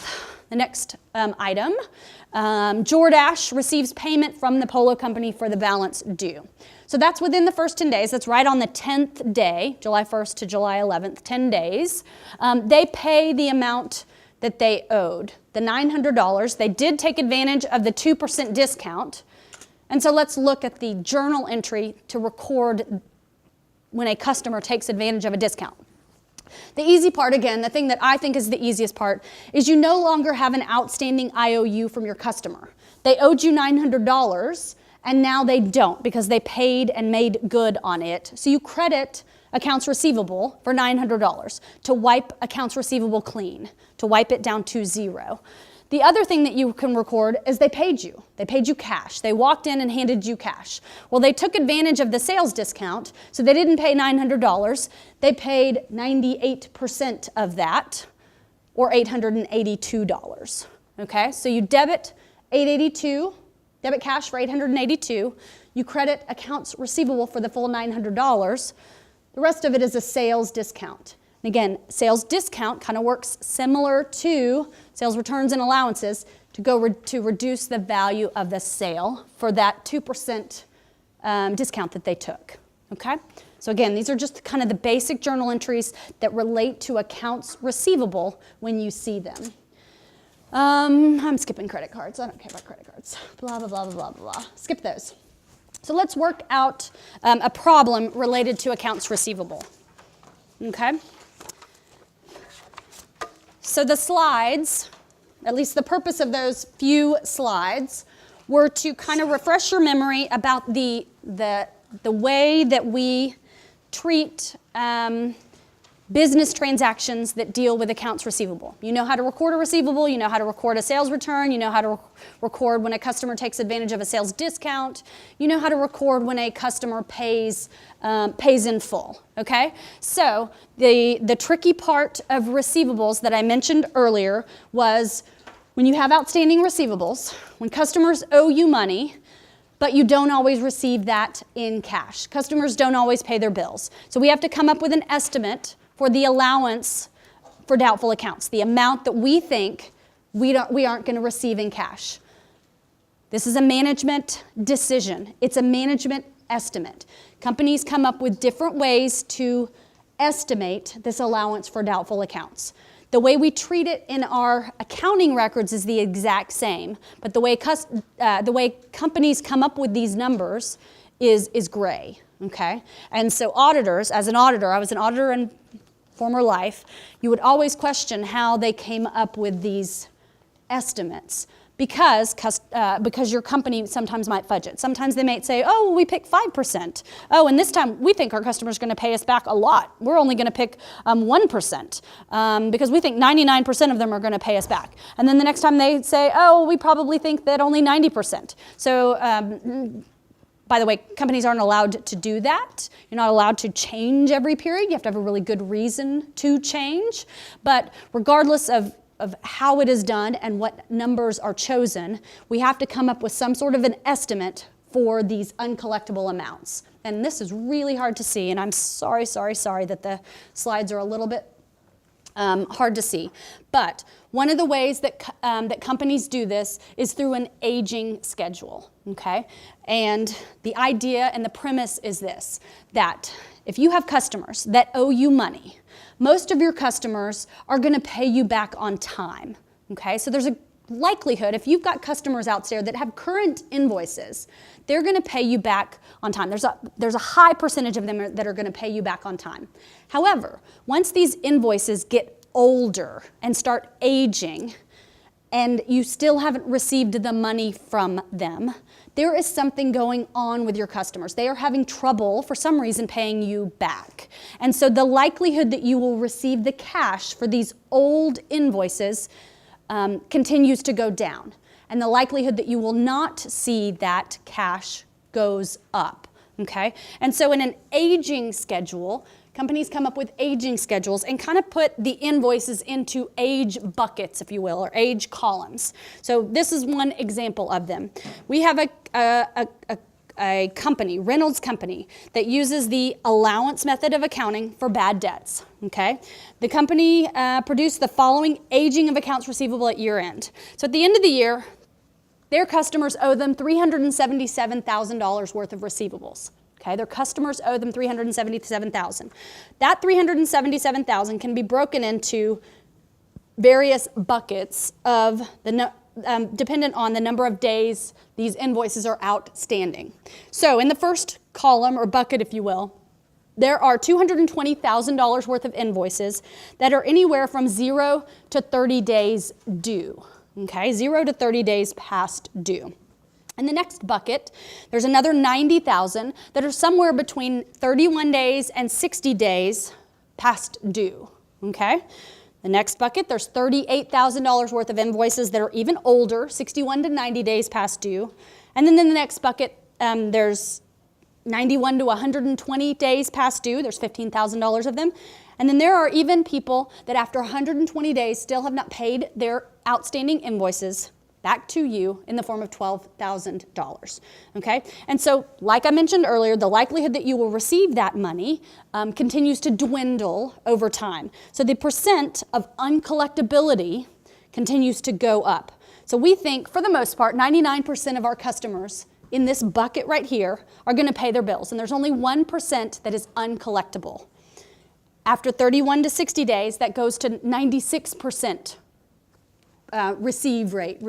the next item, Jordache receives payment from the Polo Company for the balance due. So that's within the first 10 days. That's right on the 10th day, July 1st to July 11th, 10 days. They pay the amount that they owed, the $900. They did take advantage of the 2% discount. And so let's look at the journal entry to record when a customer takes advantage of a discount. The easy part, again, the thing that I think is the easiest part, is you no longer have an outstanding IOU from your customer. They owed you $900, and now they don't because they paid and made good on it. So you credit accounts receivable for $900 to wipe accounts receivable clean, to wipe it down to zero. The other thing that you can record is they paid you. They paid you cash. They walked in and handed you cash. Well, they took advantage of the sales discount, so they didn't pay $900. They paid 98% of that, or $882. Okay, so you debit $882, debit cash for $882. You credit accounts receivable for the full $900. The rest of it is a sales discount. And again, sales discount kind of works similar to sales returns and allowances to reduce the value of the sale for that 2% discount that they took, okay? So again, these are just kind of the basic journal entries that relate to accounts receivable when you see them. I'm skipping credit cards. I don't care about credit cards. Blah, blah, blah, blah, blah, blah. Skip those. So let's work out a problem related to accounts receivable, okay? So the slides, at least the purpose of those few slides, were to kind of refresh your memory about the way that we treat business transactions that deal with accounts receivable. You know how to record a receivable, you know how to record a sales return, you know how to record when a customer takes advantage of a sales discount, you know how to record when a customer pays in full, okay? So the tricky part of receivables that I mentioned earlier was when you have outstanding receivables, when customers owe you money, but you don't always receive that in cash. Customers don't always pay their bills. So we have to come up with an estimate for the allowance for doubtful accounts, the amount that we think we aren't going to receive in cash. This is a management decision. It's a management estimate. Companies come up with different ways to estimate this allowance for doubtful accounts. The way we treat it in our accounting records is the exact same, but the way companies come up with these numbers is gray, okay? And so auditors, as an auditor, I was an auditor in former life, you would always question how they came up with these estimates because your company sometimes might fudge it. Sometimes they might say, oh, well, we picked 5%. Oh, and this time we think our customer's going to pay us back a lot. We're only going to pick 1% because we think 99% of them are going to pay us back. And then the next time they say, oh, we probably think that only 90%. So by the way, companies aren't allowed to do that. You're not allowed to change every period. You have to have a really good reason to change. But regardless of how it is done and what numbers are chosen, we have to come up with some sort of an estimate for these uncollectible amounts. And this is really hard to see, and I'm sorry that the slides are a little bit hard to see. But one of the ways that companies do this is through an aging schedule, okay? And the idea and the premise is this, that if you have customers that owe you money, most of your customers are going to pay you back on time, okay? So there's likelihood, if you've got customers out there that have current invoices, they're going to pay you back on time. There's a high percentage of them that are going to pay you back on time. However, once these invoices get older and start aging, and you still haven't received the money from them, there is something going on with your customers. They are having trouble, for some reason, paying you back. And so the likelihood that you will receive the cash for these old invoices continues to go down. And the likelihood that you will not see that cash goes up, okay? And so in an aging schedule, companies come up with aging schedules and kind of put the invoices into age buckets, if you will, or age columns. So this is one example of them. We have a company, Reynolds Company, that uses the allowance method of accounting for bad debts, okay? The company produced the following aging of accounts receivable at year end. So at the end of the year, their customers owe them $377,000 worth of receivables. Okay, their customers owe them $377,000. That $377,000 can be broken into various buckets of dependent on the number of days these invoices are outstanding. So in the first column or bucket, if you will, there are $220,000 worth of invoices that are anywhere from 0 to 30 days due. Okay, 0 to 30 days past due. In the next bucket, there's another $90,000 that are somewhere between 31 days and 60 days past due, okay? The next bucket, there's $38,000 worth of invoices that are even older, 61 to 90 days past due. And then in the next bucket, there's 91 to 120 days past due. There's $15,000 of them. And then there are even people that after 120 days still have not paid their outstanding invoices back to you in the form of $12,000, okay? And so, like I mentioned earlier, the likelihood that you will receive that money continues to dwindle over time. So the percent of uncollectability continues to go up. So we think, for the most part, 99% of our customers in this bucket right here are going to pay their bills, and there's only 1% that is uncollectible. After 31 to 60 days, that goes to 96%. Received rate,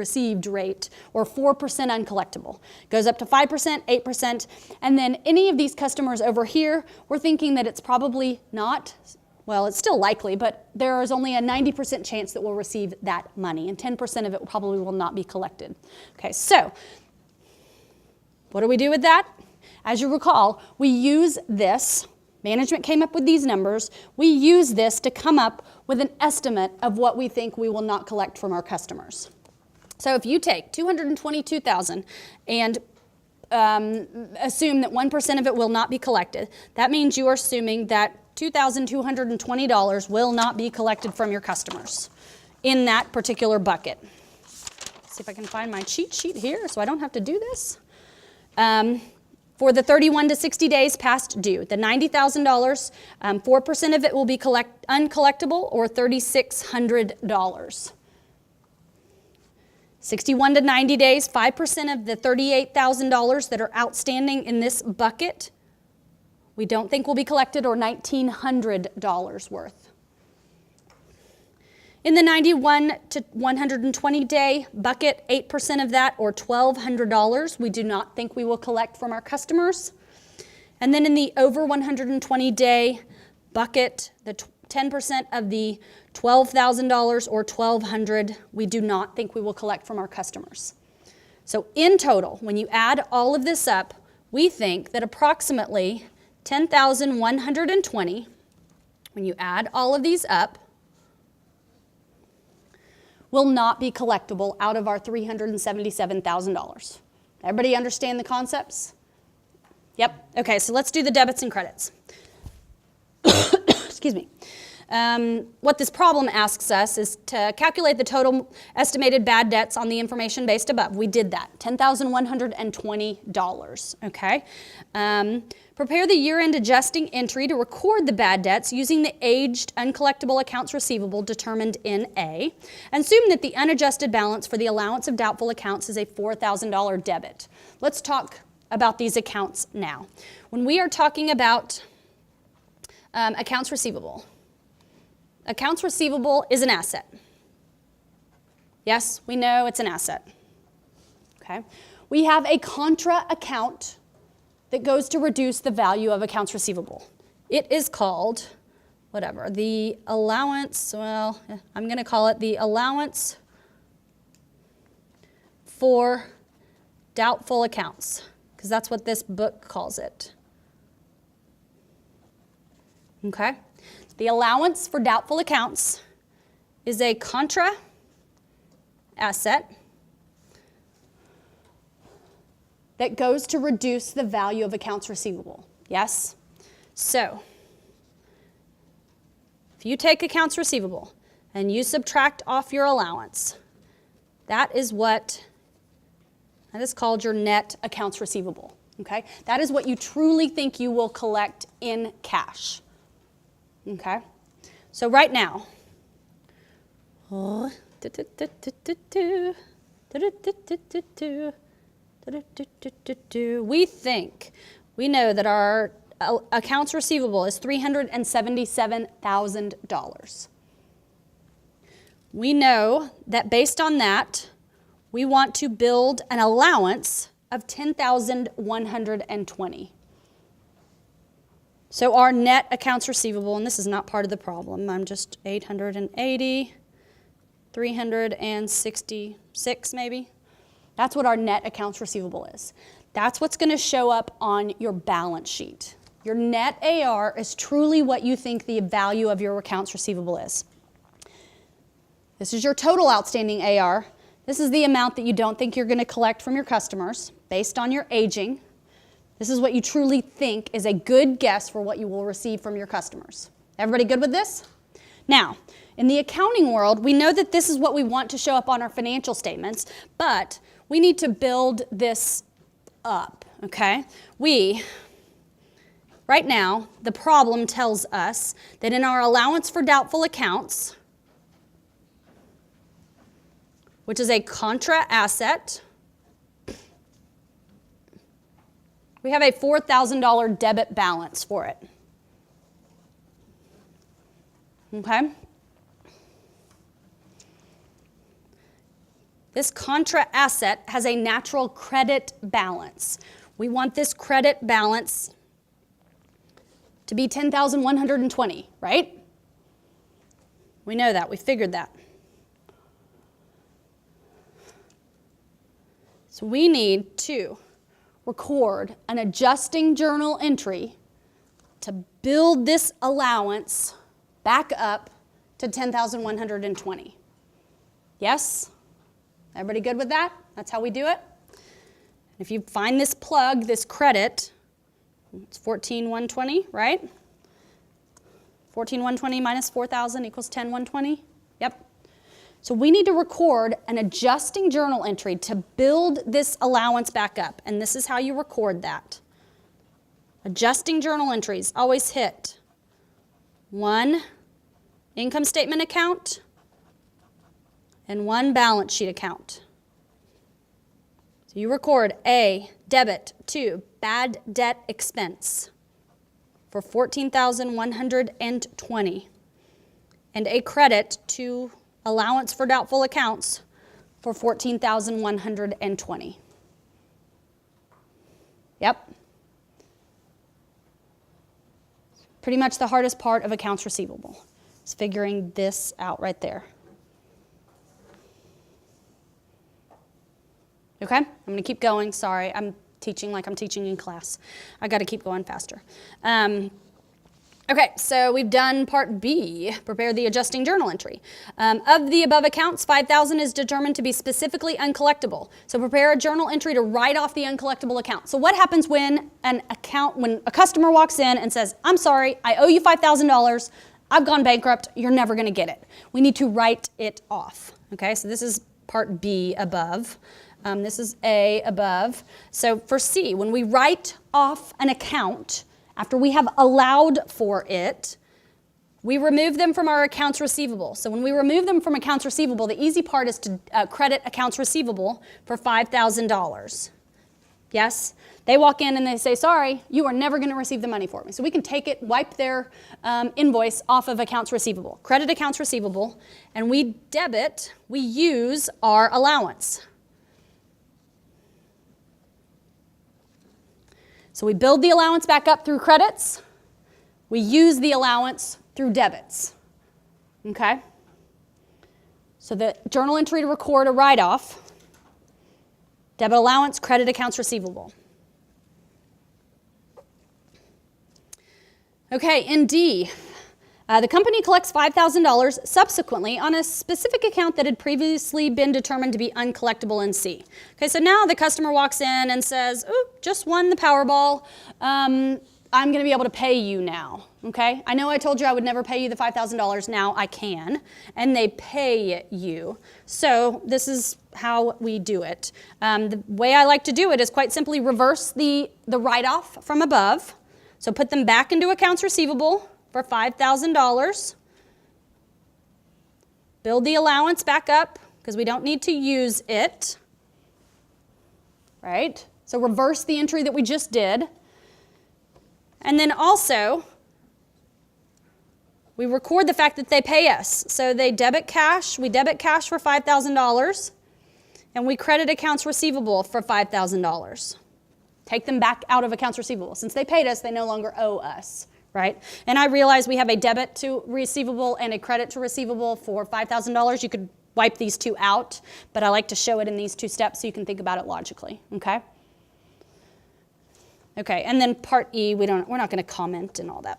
or 4% uncollectible. Goes up to 5%, 8%, and then any of these customers over here, we're thinking that it's probably not, well, it's still likely, but there is only a 90% chance that we'll receive that money, and 10% of it probably will not be collected. Okay, so what do we do with that? As you recall, we use this. Management came up with these numbers. We use this to come up with an estimate of what we think we will not collect from our customers. So if you take $222,000 and assume that 1% of it will not be collected, that means you are assuming that $2,220 will not be collected from your customers in that particular bucket. Let's see if I can find my cheat sheet here so I don't have to do this. For the 31 to 60 days past due, the $90,000, 4% of it will be uncollectible, or $3,600. 61 to 90 days, 5% of the $38,000 that are outstanding in this bucket, we don't think will be collected, or $1,900 worth. In the 91 to 120 day bucket, 8% of that, or $1,200, we do not think we will collect from our customers. And then in the over 120 day bucket, the 10% of the $12,000 or $1,200, we do not think we will collect from our customers. So in total, when you add all of this up, we think that approximately $10,120, when you add all of these up, will not be collectible out of our $377,000. Everybody understand the concepts? Yep. Okay, so let's do the debits and credits. Excuse me. What this problem asks us is to calculate the total estimated bad debts on the information based above. We did that, $10,120, okay? Prepare the year-end adjusting entry to record the bad debts using the aged uncollectible accounts receivable determined in A. And assume that the unadjusted balance for the allowance of doubtful accounts is a $4,000 debit. Let's talk about these accounts now. When we are talking about accounts receivable is an asset. Yes, we know it's an asset. Okay. We have a contra account that goes to reduce the value of accounts receivable. It is called, whatever, the allowance, well, I'm going to call it the allowance for doubtful accounts, because that's what this book calls it. Okay? The allowance for doubtful accounts is a contra asset that goes to reduce the value of accounts receivable. Yes? So, if you take accounts receivable and you subtract off your allowance, that is called your net accounts receivable. Okay? That is what you truly think you will collect in cash. Okay? So right now, we know that our accounts receivable is $377,000. We know that based on that, we want to build an allowance of $10,120. So our net accounts receivable, and this is not part of the problem, I'm just 880, 366 maybe. That's what our net accounts receivable is. That's what's going to show up on your balance sheet. Your net AR is truly what you think the value of your accounts receivable is. This is your total outstanding AR. This is the amount that you don't think you're going to collect from your customers based on your aging. This is what you truly think is a good guess for what you will receive from your customers. Everybody good with this? Now, in the accounting world, we know that this is what we want to show up on our financial statements, but we need to build this up, okay? Right now, the problem tells us that in our allowance for doubtful accounts, which is a contra asset, we have a $4,000 debit balance for it. Okay? This contra asset has a natural credit balance. We want this credit balance to be $10,120, right? We know that. We figured that. So we need to record an adjusting journal entry to build this allowance back up to $10,120. Yes? Everybody good with that? That's how we do it? If you find this plug, this credit, it's 14,120, right? 14,120 minus 4,000 equals 10,120. Yep. So we need to record an adjusting journal entry to build this allowance back up, and this is how you record that. Adjusting journal entries always hit one income statement account and one balance sheet account. So you record a debit to bad debt expense for $14,120 and a credit to allowance for doubtful accounts for $14,120. Yep. Pretty much the hardest part of accounts receivable is figuring this out right there. Okay? I'm going to keep going. Sorry, I'm teaching like I'm teaching in class. I got to keep going faster. Okay, so we've done part B, prepare the adjusting journal entry. Of the above accounts, 5,000 is determined to be specifically uncollectible. So prepare a journal entry to write off the uncollectible account. So what happens when when a customer walks in and says, I'm sorry, I owe you $5,000, I've gone bankrupt, you're never gonna get it. We need to write it off. Okay, so this is part B above. This is A above. So for C, when we write off an account, after we have allowed for it, we remove them from our accounts receivable. So when we remove them from accounts receivable, the easy part is to credit accounts receivable for $5,000. Yes? They walk in and they say, sorry, you are never going to receive the money for me. So we can take it, wipe their invoice off of accounts receivable, credit accounts receivable, and we use our allowance. So we build the allowance back up through credits. We use the allowance through debits. Okay? So the journal entry to record a write-off, debit allowance, credit accounts receivable. Okay, in D, the company collects $5,000 subsequently on a specific account that had previously been determined to be uncollectible in C. Okay, so now the customer walks in and says, ooh, just won the Powerball. I'm going to be able to pay you now. Okay, I know I told you I would never pay you the $5,000. Now I can, and they pay you. So this is how we do it. The way I like to do it is quite simply reverse the write-off from above. So put them back into accounts receivable for $5,000. Build the allowance back up because we don't need to use it. Right? So reverse the entry that we just did. And then also, we record the fact that they pay us. So they debit cash, we debit cash for $5,000, and we credit accounts receivable for $5,000. Take them back out of accounts receivable. Since they paid us, they no longer owe us, right? And I realize we have a debit to receivable and a credit to receivable for $5,000. You could wipe these two out, but I like to show it in these two steps so you can think about it logically, okay? Okay, and then part E, we're not going to comment and all that.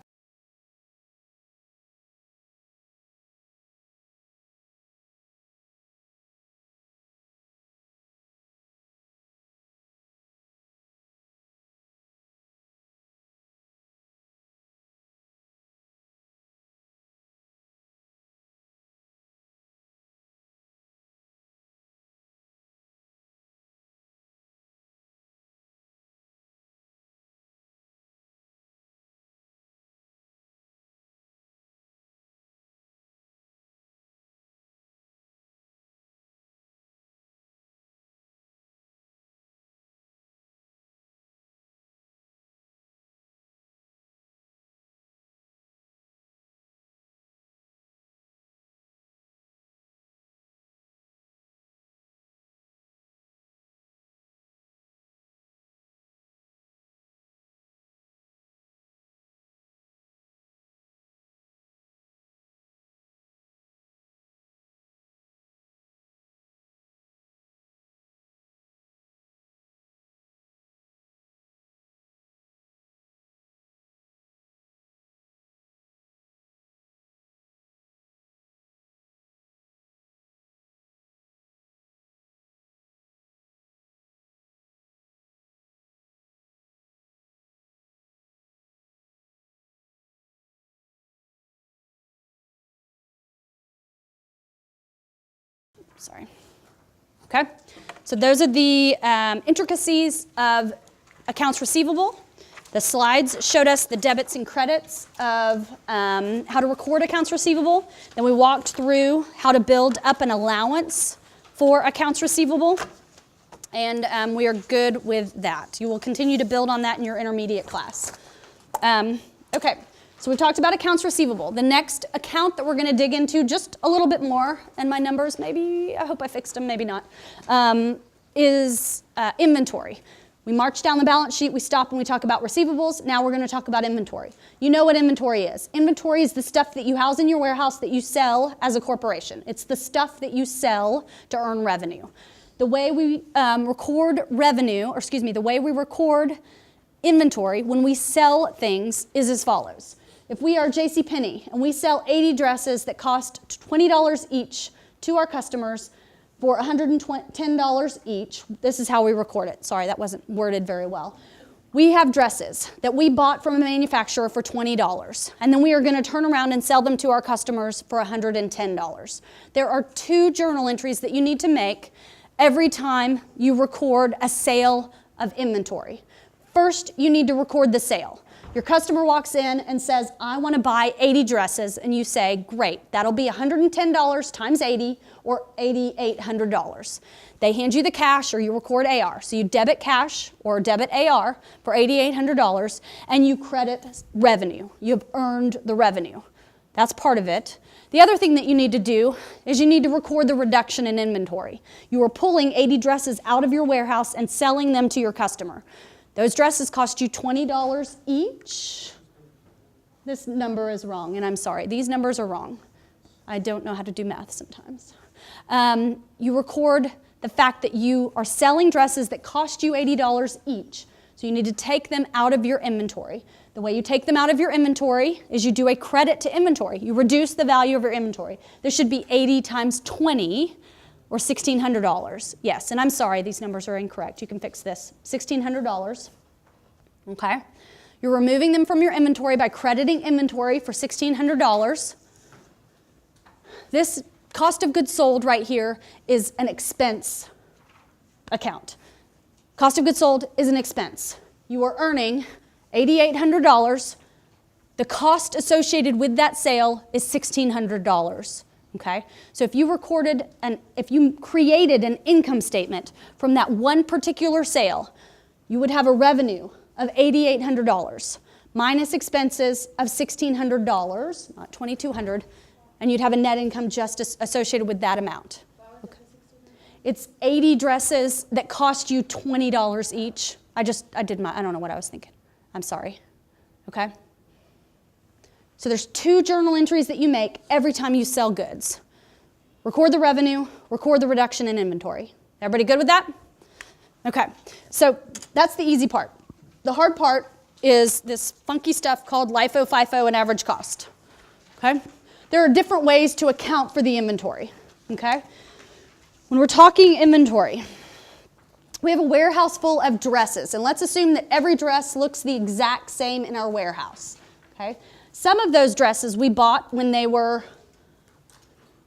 Sorry. Okay, so those are the intricacies of accounts receivable. The slides showed us the debits and credits of how to record accounts receivable. Then we walked through how to build up an allowance for accounts receivable. And we are good with that. You will continue to build on that in your intermediate class. Okay. So we've talked about accounts receivable. The next account that we're going to dig into just a little bit more, and my numbers maybe, I hope I fixed them, maybe not, is inventory. We march down the balance sheet, we stop and we talk about receivables. Now we're going to talk about inventory. You know what inventory is. Inventory is the stuff that you house in your warehouse that you sell as a corporation. It's the stuff that you sell to earn revenue. The way we record revenue, or excuse me, the way we record inventory when we sell things is as follows. If we are JCPenney and we sell 80 dresses that cost $20 each to our customers for $110 each, this is how we record it. Sorry, that wasn't worded very well. We have dresses that we bought from a manufacturer for $20, and then we are going to turn around and sell them to our customers for $110. There are 2 journal entries that you need to make every time you record a sale of inventory. First, you need to record the sale. Your customer walks in and says, I want to buy 80 dresses, and you say, great, that'll be $110 times 80, or $8,800. They hand you the cash, or you record AR. So you debit cash or debit AR for $8,800, and you credit revenue. You've earned the revenue. That's part of it. The other thing that you need to do is you need to record the reduction in inventory. You are pulling 80 dresses out of your warehouse and selling them to your customer. Those dresses cost you $20 each. This number is wrong, and I'm sorry. These numbers are wrong. I don't know how to do math sometimes. You record the fact that you are selling dresses that cost you $80 each. So you need to take them out of your inventory. The way you take them out of your inventory is you do a credit to inventory. You reduce the value of your inventory. This should be 80 times 20, or $1,600. Yes, and I'm sorry, these numbers are incorrect. You can fix this. $1,600, okay? You're removing them from your inventory by crediting inventory for $1,600. This cost of goods sold right here is an expense account. Cost of goods sold is an expense. You are earning $8,800. The cost associated with that sale is $1,600. Okay? So if you created an income statement from that one particular sale, you would have a revenue of $8,800 minus expenses of $1,600, not $2,200, and you'd have a net income just associated with that amount. Okay. It's 80 dresses that cost you $20 each. I don't know what I was thinking. I'm sorry. Okay? So there's 2 journal entries that you make every time you sell goods. Record the revenue, record the reduction in inventory. Everybody good with that? Okay, so that's the easy part. The hard part is this funky stuff called LIFO, FIFO, and average cost. Okay? There are different ways to account for the inventory. Okay? When we're talking inventory, we have a warehouse full of dresses, and let's assume that every dress looks the exact same in our warehouse. Okay? Some of those dresses we bought when they were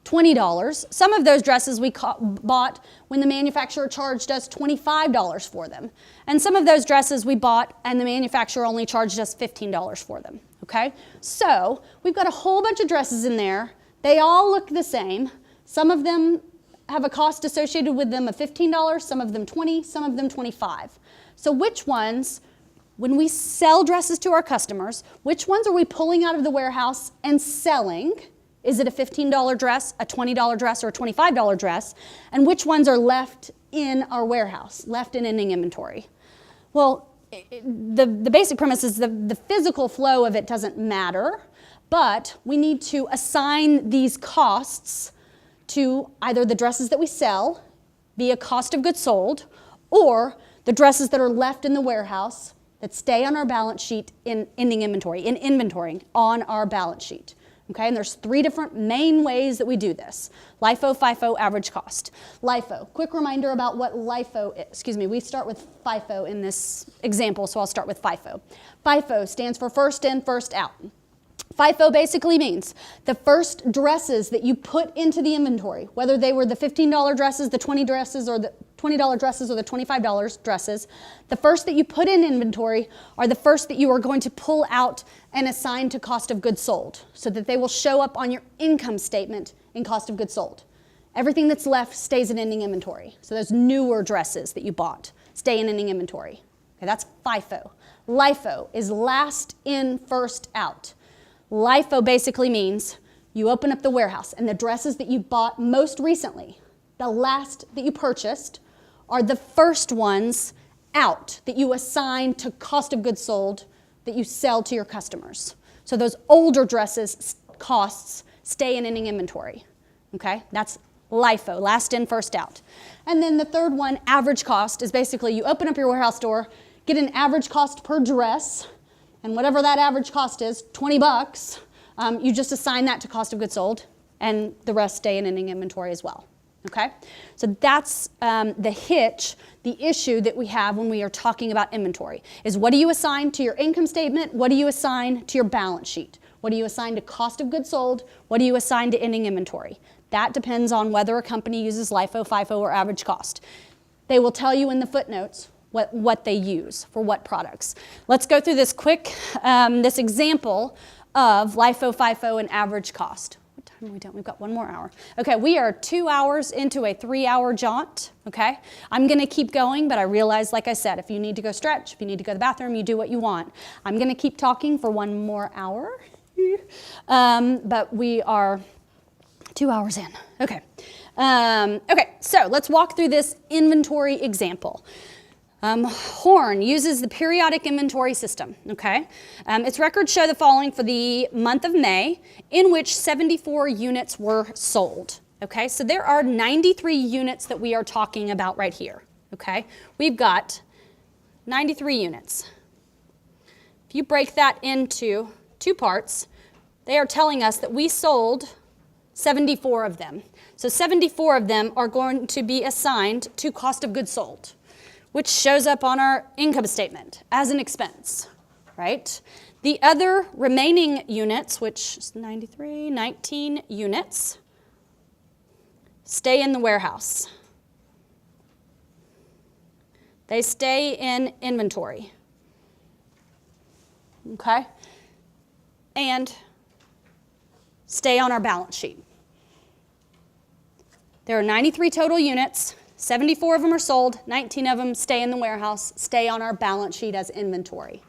$20. Some of those dresses we bought when the manufacturer charged us $25 for them. And some of those dresses we bought and the manufacturer only charged us $15 for them. Okay? So we've got a whole bunch of dresses in there. They all look the same. Some of them have a cost associated with them of $15, some of them $20, some of them $25. So which ones, when we sell dresses to our customers, which ones are we pulling out of the warehouse and selling? Is it a $15 dress, a $20 dress, or a $25 dress? And which ones are left in our warehouse, left in ending inventory? Well, the basic premise is the physical flow of it doesn't matter, but we need to assign these costs to either the dresses that we sell via cost of goods sold, or the dresses that are left in the warehouse that stay on our balance sheet in ending inventory, in inventorying on our balance sheet. Okay, and there's 3 different main ways that we do this. LIFO, FIFO, average cost. LIFO, quick reminder about what LIFO is. We start with FIFO in this example, so I'll start with FIFO. FIFO stands for first in, first out. FIFO basically means the first dresses that you put into the inventory, whether they were the $15 dresses, the $20 dresses, or the $20 dresses, or the $25 dresses, the first that you put in inventory are the first that you are going to pull out and assign to cost of goods sold, so that they will show up on your income statement in cost of goods sold. Everything that's left stays in ending inventory. So those newer dresses that you bought stay in ending inventory. Okay, that's FIFO. LIFO is last in, first out. LIFO basically means you open up the warehouse and the dresses that you bought most recently, the last that you purchased, are the first ones out that you assign to cost of goods sold that you sell to your customers. So those older dresses costs stay in ending inventory. Okay, that's LIFO, last in, first out. And then the third one, average cost, is basically you open up your warehouse door, get an average cost per dress, and whatever that average cost is, $20, you just assign that to cost of goods sold, and the rest stay in ending inventory as well. Okay? So that's the hitch, the issue that we have when we are talking about inventory, is what do you assign to your income statement? What do you assign to your balance sheet? What do you assign to cost of goods sold? What do you assign to ending inventory? That depends on whether a company uses LIFO, FIFO, or average cost. They will tell you in the footnotes what they use for what products. Let's go through this quick, this example of LIFO, FIFO, and average cost. What time are we done? We've got 1 more hour. Okay, we are 2 hours into a 3-hour jaunt, okay? I'm gonna keep going, but I realize, like I said, if you need to go stretch, if you need to go to the bathroom, you do what you want. I'm gonna keep talking for 1 more hour, but we are 2 hours in, okay. Okay, so let's walk through this inventory example. Horn uses the periodic inventory system, okay? Its records show the following for the month of May, in which 74 units were sold, okay? So there are 93 units that we are talking about right here, okay? We've got 93 units. If you break that into 2 parts, they are telling us that we sold 74 of them. So 74 of them are going to be assigned to cost of goods sold, which shows up on our income statement as an expense, right? The other remaining units, which is 93, 19 units, stay in the warehouse. They stay in inventory, okay? And stay on our balance sheet. There are 93 total units. 74 of them are sold, 19 of them stay in the warehouse, stay on our balance sheet as inventory.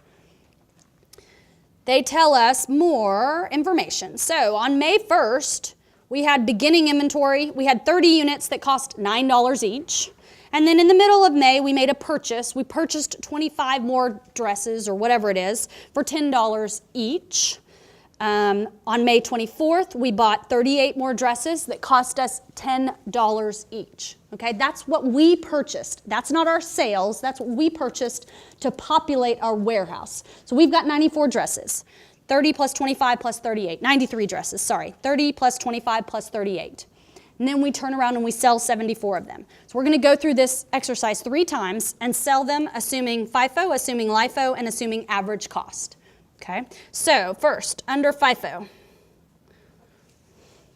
They tell us more information. So on May 1st, we had beginning inventory. We had 30 units that cost $9 each. And then in the middle of May, we made a purchase. We purchased 25 more dresses or whatever it is for $10 each. On May 24th, we bought 38 more dresses that cost us $10 each. Okay, that's what we purchased. That's not our sales. That's what we purchased to populate our warehouse. So we've got 94 dresses. 30 plus 25 plus 38. 93 dresses, sorry. 30 plus 25 plus 38. And then we turn around and we sell 74 of them. So we're going to go through this exercise 3 times and sell them assuming FIFO, assuming LIFO, and assuming average cost. Okay, so first, under FIFO.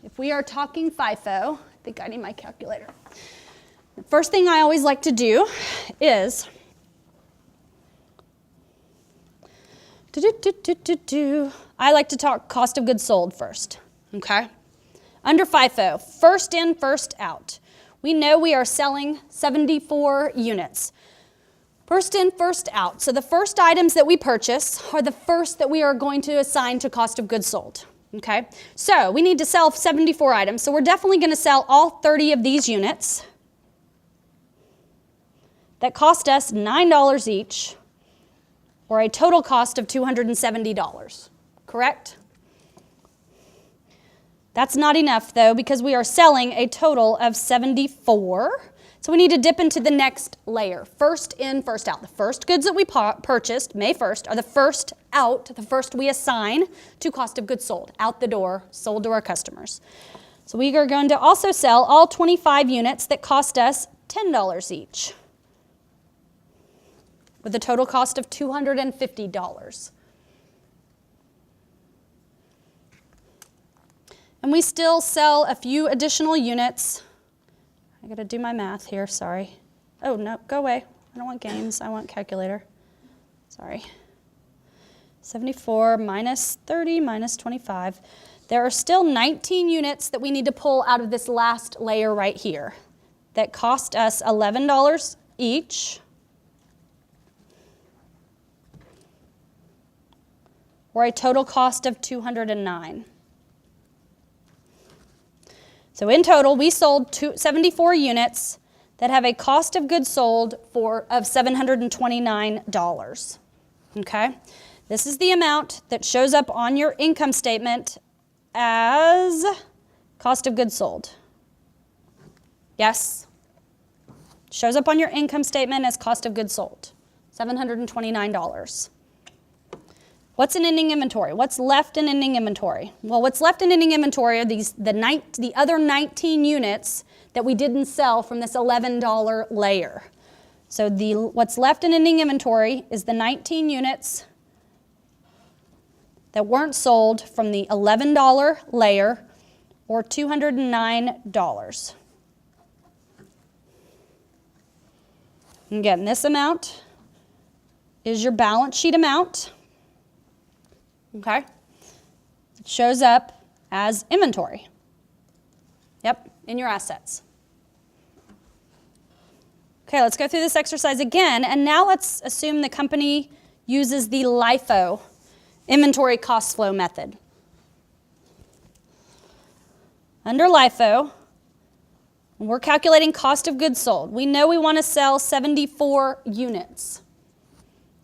If we are talking FIFO, I think I need my calculator. The first thing I always like to do is I like to talk cost of goods sold first, okay? Under FIFO, first in, first out. We know we are selling 74 units. First in, first out. So the first items that we purchase are the first that we are going to assign to cost of goods sold, okay? So we need to sell 74 items, so we're definitely going to sell all 30 of these units that cost us $9 each, or a total cost of $270, correct? That's not enough, though, because we are selling a total of 74. So we need to dip into the next layer. First in, first out. The first goods that we purchased, May 1st, are the first out, the first we assign to cost of goods sold, out the door, sold to our customers. So we are going to also sell all 25 units that cost us $10 each, with a total cost of $250. And we still sell a few additional units. I gotta do my math here, sorry. Oh, no, go away. I don't want games, I want calculator. Sorry. 74 minus 30 minus 25. There are still 19 units that we need to pull out of this last layer right here that cost us $11 each, or a total cost of $209. So in total, we sold 74 units that have a cost of goods sold of $729. Okay? This is the amount that shows up on your income statement as cost of goods sold. Yes? Shows up on your income statement as cost of goods sold, $729. What's in ending inventory? What's left in ending inventory? Well, what's left in ending inventory are the other 19 units that we didn't sell from this $11 layer. So what's left in ending inventory is the 19 units that weren't sold from the $11 layer, or $209. Again, this amount is your balance sheet amount. Okay? It shows up as inventory. Yep, in your assets. Okay, let's go through this exercise again, and now let's assume the company uses the LIFO, inventory cost flow method. Under LIFO, when we're calculating cost of goods sold, we know we want to sell 74 units.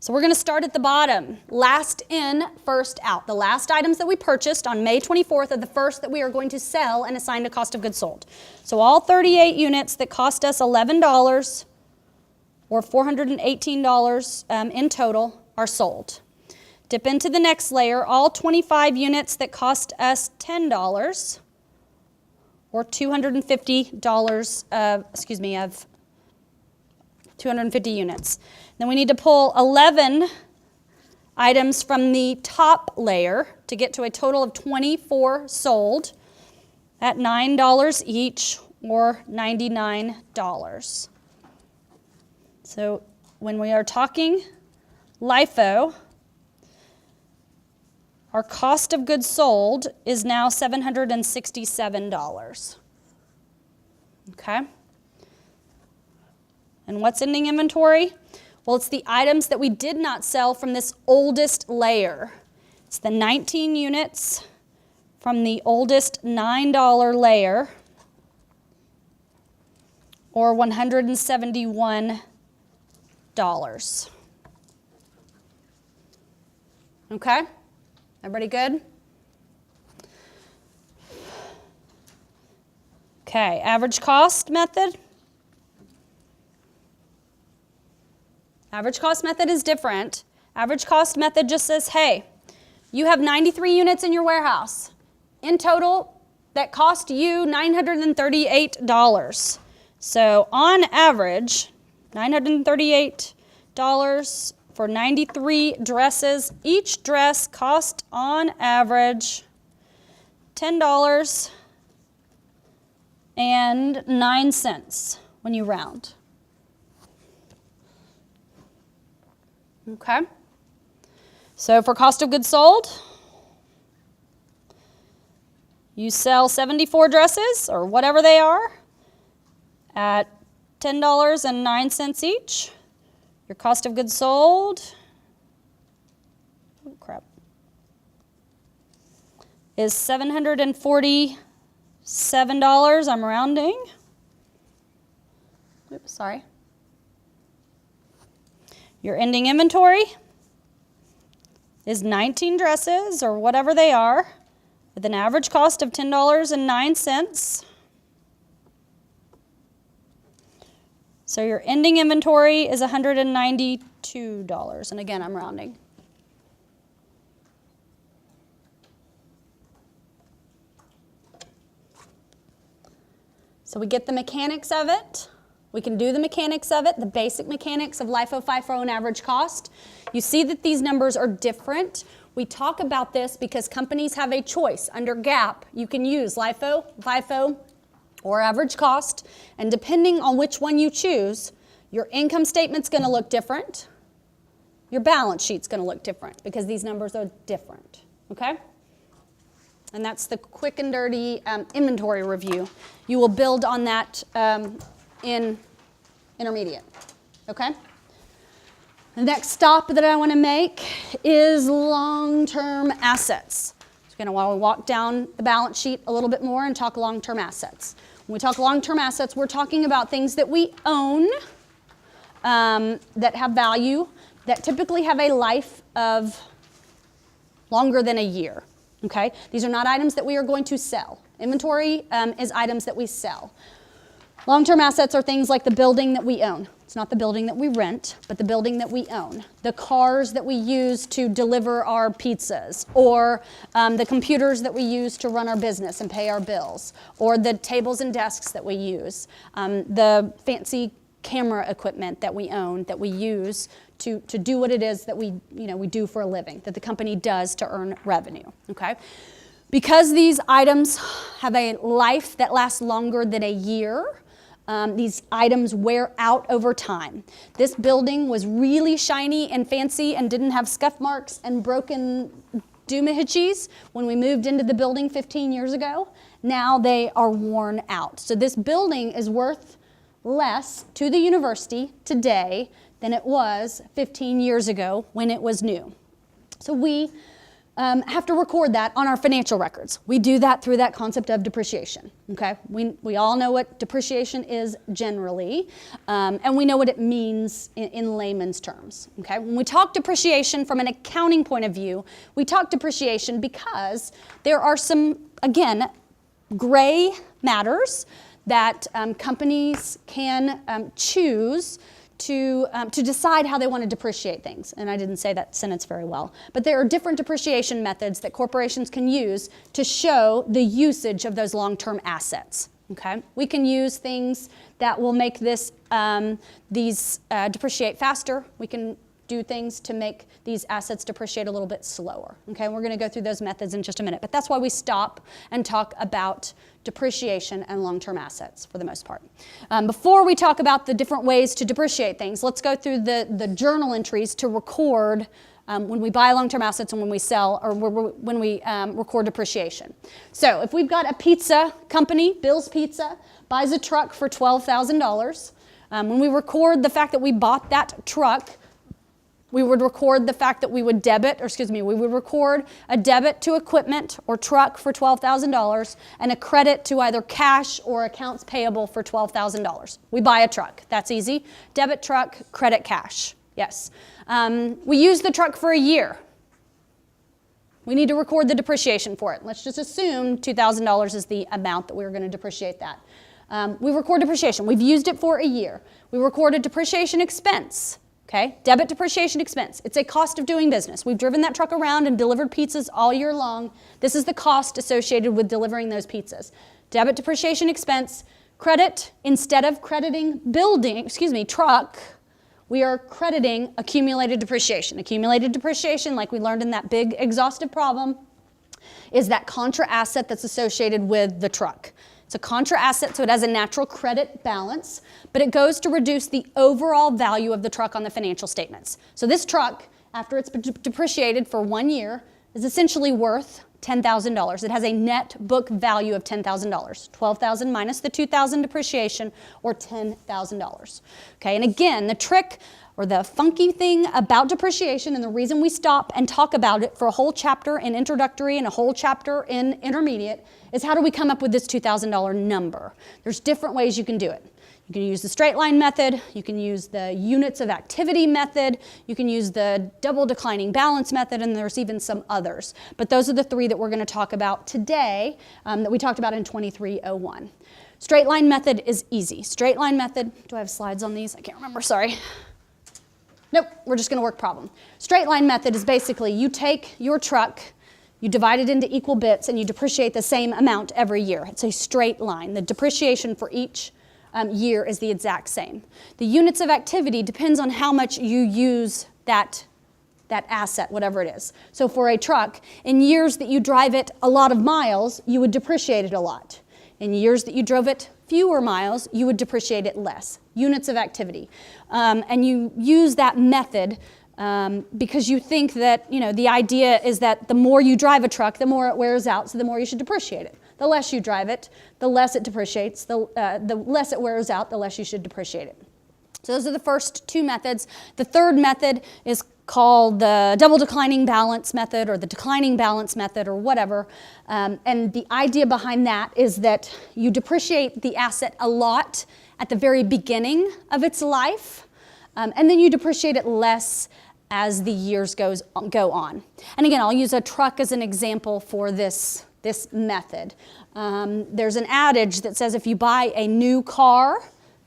So we're going to start at the bottom. Last in, first out. The last items that we purchased on May 24th are the first that we are going to sell and assign to cost of goods sold. So all 38 units that cost us $11 or $418 in total are sold. Dip into the next layer. All 25 units that cost us $10 or $250 of 250 units. Then we need to pull 11 items from the top layer to get to a total of 24 sold at $9 each or $99. So when we are talking LIFO, our cost of goods sold is now $767. Okay? And what's ending inventory? Well, it's the items that we did not sell from this oldest layer. It's the 19 units from the oldest $9 layer, or $171. Okay? Everybody good? Okay, average cost method. Average cost method is different. Average cost method just says, hey, you have 93 units in your warehouse. In total, that cost you $938. So on average, $938 for 93 dresses. Each dress cost on average $10.09 when you round. Okay? So for cost of goods sold, you sell 74 dresses, or whatever they are, at $10.09 each. Your cost of goods sold, is $747. I'm rounding. Oops, sorry. Your ending inventory is 19 dresses, or whatever they are, with an average cost of $10.09. So your ending inventory is $192. And again, I'm rounding. So we get the mechanics of it. We can do the mechanics of it, the basic mechanics of LIFO, FIFO, and average cost. You see that these numbers are different. We talk about this because companies have a choice. Under GAAP, you can use LIFO, FIFO, or average cost, and depending on which one you choose, your income statement's going to look different. Your balance sheet's going to look different because these numbers are different, okay? And that's the quick and dirty inventory review. You will build on that in intermediate, okay? The next stop that I want to make is long-term assets. So we're going to walk down the balance sheet a little bit more and talk long-term assets. When we talk long-term assets, we're talking about things that we own that have value, that typically have a life of longer than a year, okay? These are not items that we are going to sell. Inventory is items that we sell. Long-term assets are things like the building that we own. It's not the building that we rent, but the building that we own. The cars that we use to deliver our pizzas, or the computers that we use to run our business and pay our bills, or the tables and desks that we use, the fancy camera equipment that we own, that we use to do what it is that we do for a living, that the company does to earn revenue, okay? Because these items have a life that lasts longer than a year, these items wear out over time. This building was really shiny and fancy and didn't have scuff marks and broken doohickeys when we moved into the building 15 years ago. Now they are worn out. So this building is worth less to the university today than it was 15 years ago when it was new. So we have to record that on our financial records. We do that through that concept of depreciation, okay? We all know what depreciation is generally, and we know what it means in layman's terms, okay? When we talk depreciation from an accounting point of view, we talk depreciation because there are some, again, gray matters that companies can choose to decide how they want to depreciate things. And I didn't say that sentence very well. But there are different depreciation methods that corporations can use to show the usage of those long-term assets. Okay? We can use things that will make these depreciate faster. We can do things to make these assets depreciate a little bit slower. Okay, and we're going to go through those methods in just a minute, but that's why we stop and talk about depreciation and long-term assets for the most part. Before we talk about the different ways to depreciate things, let's go through the journal entries to record when we buy long-term assets and when we sell, or when we record depreciation. So if we've got a pizza company, Bill's Pizza, buys a truck for $12,000, when we record the fact that we bought that truck, we would record the fact that we would record a debit to equipment or truck for $12,000 and a credit to either cash or accounts payable for $12,000. We buy a truck. That's easy. Debit truck, credit cash. Yes. We use the truck for a year. We need to record the depreciation for it. Let's just assume $2,000 is the amount that we're going to depreciate that. We record depreciation. We've used it for a year. We record a depreciation expense. Okay, debit depreciation expense. It's a cost of doing business. We've driven that truck around and delivered pizzas all year long. This is the cost associated with delivering those pizzas. Debit depreciation expense. Credit, instead of crediting truck, we are crediting accumulated depreciation. Accumulated depreciation, like we learned in that big exhaustive problem, is that contra asset that's associated with the truck. It's a contra asset, so it has a natural credit balance, but it goes to reduce the overall value of the truck on the financial statements. So this truck, after it's depreciated for 1 year, is essentially worth $10,000. It has a net book value of $10,000. $12,000 minus the $2,000 depreciation, or $10,000. Okay, and again, the trick or the funky thing about depreciation, and the reason we stop and talk about it for a whole chapter in introductory and a whole chapter in intermediate, is how do we come up with this $2,000 number? There's different ways you can do it. You can use the straight line method, you can use the units of activity method, you can use the double declining balance method, and there's even some others. But those are the three that we're going to talk about today that we talked about in 2301. Straight line method is easy. Straight line method, do I have slides on these? I can't remember, sorry. Nope, we're just going to work problem. Straight line method is basically you take your truck, you divide it into equal bits, and you depreciate the same amount every year. It's a straight line. The depreciation for each year is the exact same. The units of activity depends on how much you use that asset, whatever it is. So for a truck, in years that you drive it a lot of miles, you would depreciate it a lot. In years that you drove it fewer miles, you would depreciate it less. Units of activity. And you use that method because you think that, the idea is that the more you drive a truck, the more it wears out, so the more you should depreciate it. The less you drive it, the less it depreciates. The less it wears out, the less you should depreciate it. So those are the first two methods. The third method is called the double declining balance method or the declining balance method or whatever. And the idea behind that is that you depreciate the asset a lot at the very beginning of its life, and then you depreciate it less as the years go on. And again, I'll use a truck as an example for this method. There's an adage that says if you buy a new car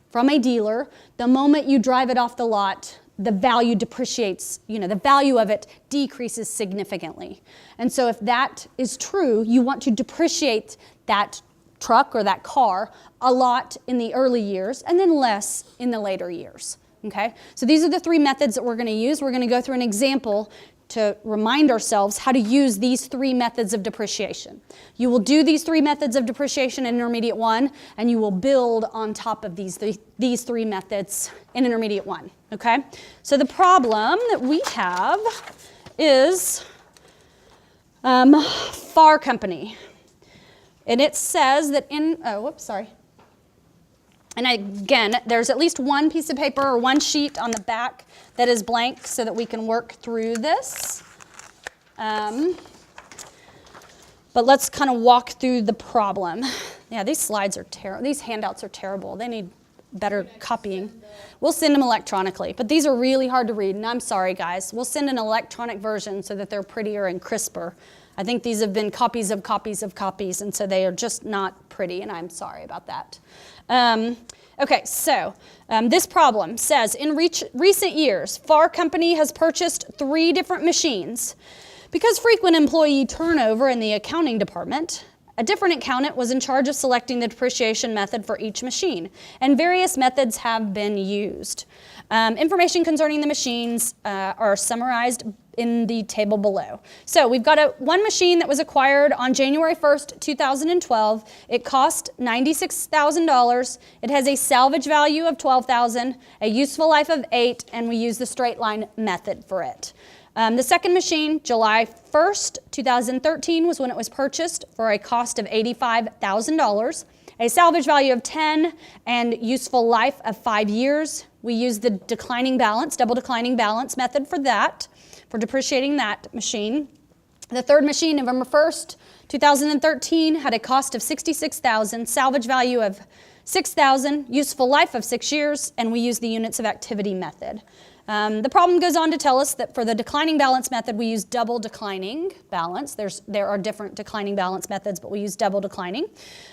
from a dealer, the moment you drive it off the lot, the value depreciates, the value of it decreases significantly. And so if that is true, you want to depreciate that truck or that car a lot in the early years and then less in the later years. Okay? So these are the three methods that we're going to use. We're going to go through an example to remind ourselves how to use these three methods of depreciation. You will do these three methods of depreciation in Intermediate 1, and you will build on top of these three methods in Intermediate 1, okay? So the problem that we have is FAR Company. And it says that and again, there's at least one piece of paper or one sheet on the back that is blank so that we can work through this. But let's kind of walk through the problem. Yeah, these slides are terrible. These handouts are terrible. They need better copying. We'll send them electronically, but these are really hard to read, and I'm sorry, guys. We'll send an electronic version so that they're prettier and crisper. I think these have been copies of copies of copies, and so they are just not pretty, and I'm sorry about that. Okay, so this problem says, in recent years, FAR Company has purchased 3 different machines. Because frequent employee turnover in the accounting department, a different accountant was in charge of selecting the depreciation method for each machine, and various methods have been used. Information concerning the machines are summarized in the table below. So we've got one machine that was acquired on January 1st, 2012. It cost $96,000. It has a salvage value of $12,000, a useful life of 8, and we use the straight line method for it. The second machine, July 1st, 2013 was when it was purchased for a cost of $85,000, a salvage value of 10, and useful life of 5 years. We use the declining balance, double declining balance method for that, for depreciating that machine. The third machine, November 1st, 2013, had a cost of $66,000, salvage value of $6,000, useful life of 6 years, and we use the units of activity method. The problem goes on to tell us that for the declining balance method, we use double declining balance. There are different declining balance methods, but we use double declining.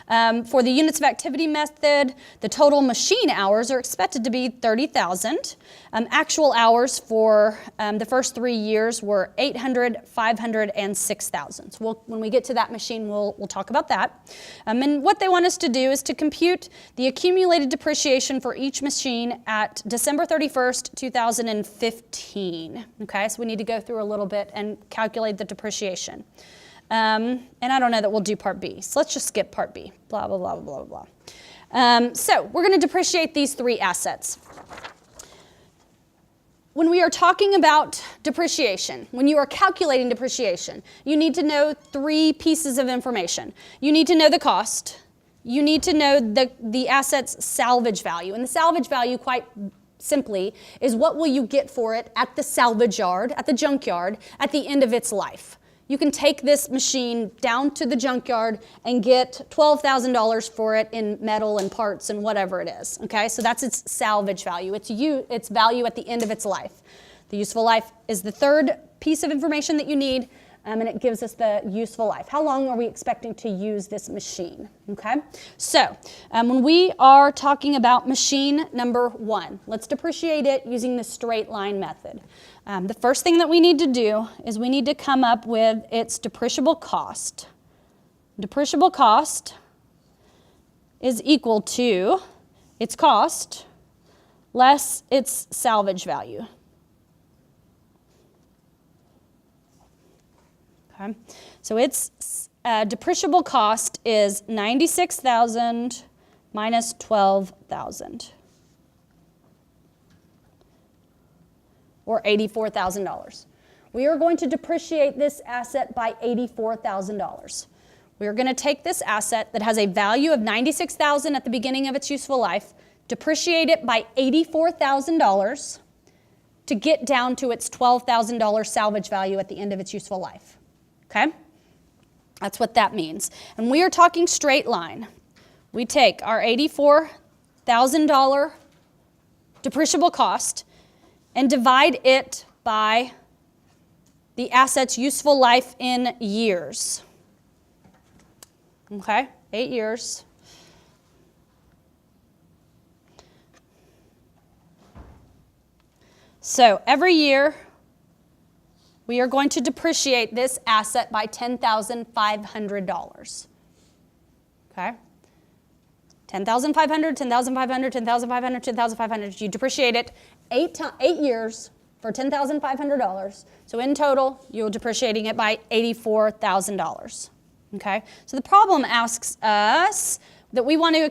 For the units of activity method, the total machine hours are expected to be 30,000. Actual hours for the first 3 years were 800, 500, and 6,000. So when we get to that machine, we'll talk about that. And what they want us to do is to compute the accumulated depreciation for each machine at December 31st, 2015. Okay, so we need to go through a little bit and calculate the depreciation. And I don't know that we'll do part B, so let's just skip part B. Blah, blah, blah, blah, blah, blah. So we're going to depreciate these 3 assets. When we are talking about depreciation, when you are calculating depreciation, you need to know 3 pieces of information. You need to know the cost. You need to know the asset's salvage value. And the salvage value, quite simply, is what will you get for it at the salvage yard, at the junkyard, at the end of its life. You can take this machine down to the junkyard and get $12,000 for it in metal and parts and whatever it is, okay? So that's its salvage value. Its value at the end of its life. The useful life is the third piece of information that you need, and it gives us the useful life. How long are we expecting to use this machine, okay? So when we are talking about machine number 1, let's depreciate it using the straight line method. The first thing that we need to do is we need to come up with its depreciable cost. Depreciable cost is equal to its cost less its salvage value. Okay. So its depreciable cost is $96,000 minus $12,000, or $84,000. We are going to depreciate this asset by $84,000. We are going to take this asset that has a value of $96,000 at the beginning of its useful life, depreciate it by $84,000 to get down to its $12,000 salvage value at the end of its useful life. Okay? That's what that means. And we are talking straight line. We take our $84,000 depreciable cost and divide it by the asset's useful life in years. Okay? 8 years. So every year, we are going to depreciate this asset by $10,500. Okay? 10,500, 10,500, 10,500, 10,500. You depreciate it 8 years for $10,500. So in total, you're depreciating it by $84,000. Okay? So the problem asks us that we want to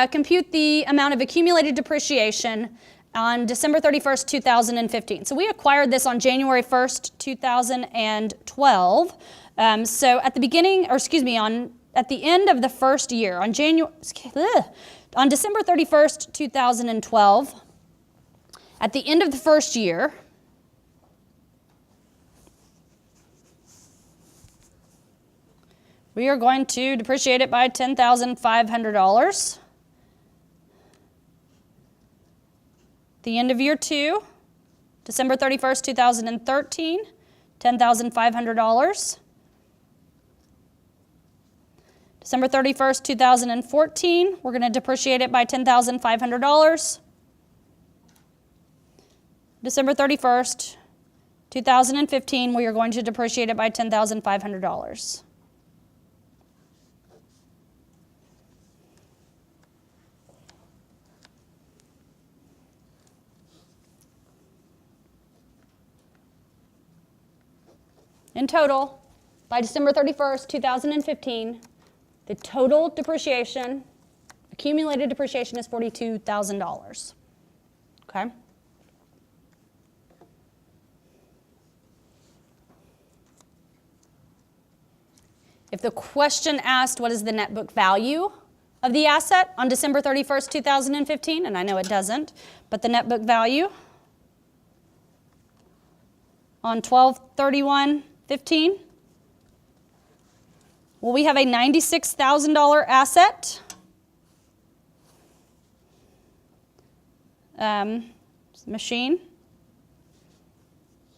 compute the amount of accumulated depreciation on December 31st, 2015. So we acquired this on January 1st, 2012. So at the beginning, or excuse me, at the end of the first year, on December 31st, 2012, at the end of the first year, we are going to depreciate it by $10,500. The end of year 2, December 31st, 2013, $10,500. December 31st, 2014, we're going to depreciate it by $10,500. December 31st, 2015, we are going to depreciate it by $10,500. In total, by December 31st, 2015, the total depreciation, accumulated depreciation, is $42,000. Okay? If the question asked what is the net book value of the asset on December 31st, 2015, and I know it doesn't, but the net book value on 12/31/15, well, we have a $96,000 asset. Machine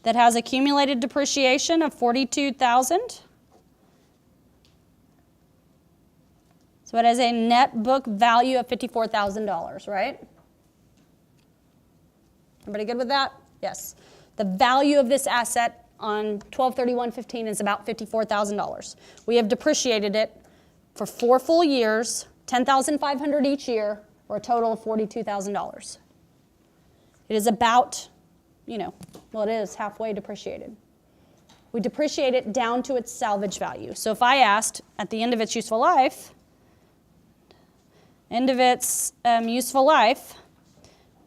that has accumulated depreciation of $42,000. So it has a net book value of $54,000, right? Everybody good with that? Yes. The value of this asset on 12/31/15 is about $54,000. We have depreciated it for 4 full years, $10,500 each year, or a total of $42,000. It is about, well, it is halfway depreciated. We depreciate it down to its salvage value. So if I asked at the end of its useful life,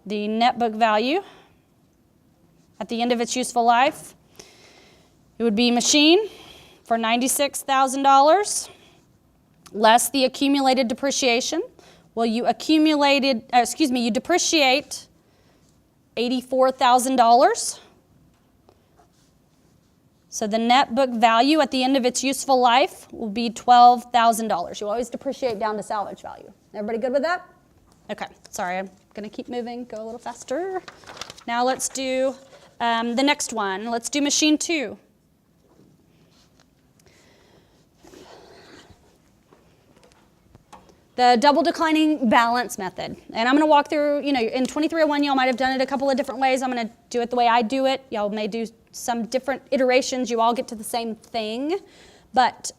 the net book value at the end of its useful life, it would be machine for $96,000 less the accumulated depreciation. Well, you depreciate $84,000. So the net book value at the end of its useful life will be $12,000. You always depreciate down to salvage value. Everybody good with that? Okay, sorry, I'm going to keep moving, go a little faster. Now let's do the next one. Let's do machine 2. The double declining balance method. And I'm going to walk through, in 2301, y'all might have done it a couple of different ways. I'm going to do it the way I do it. Y'all may do some different iterations. You all get to the same thing. But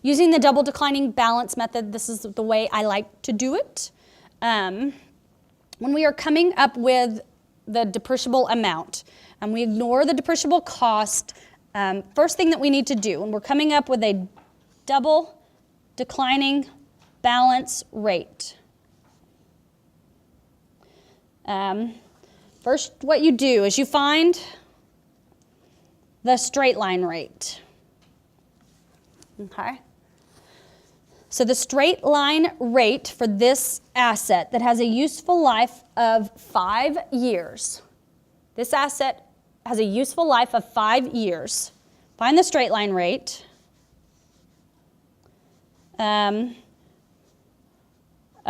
using the double declining balance method, this is the way I like to do it. When we are coming up with the depreciable amount, and we ignore the depreciable cost, first thing that we need to do when we're coming up with a double declining balance rate. First, what you do is you find the straight line rate. Okay? So the straight line rate for this asset that has a useful life of 5 years. This asset has a useful life of 5 years. Find the straight line rate.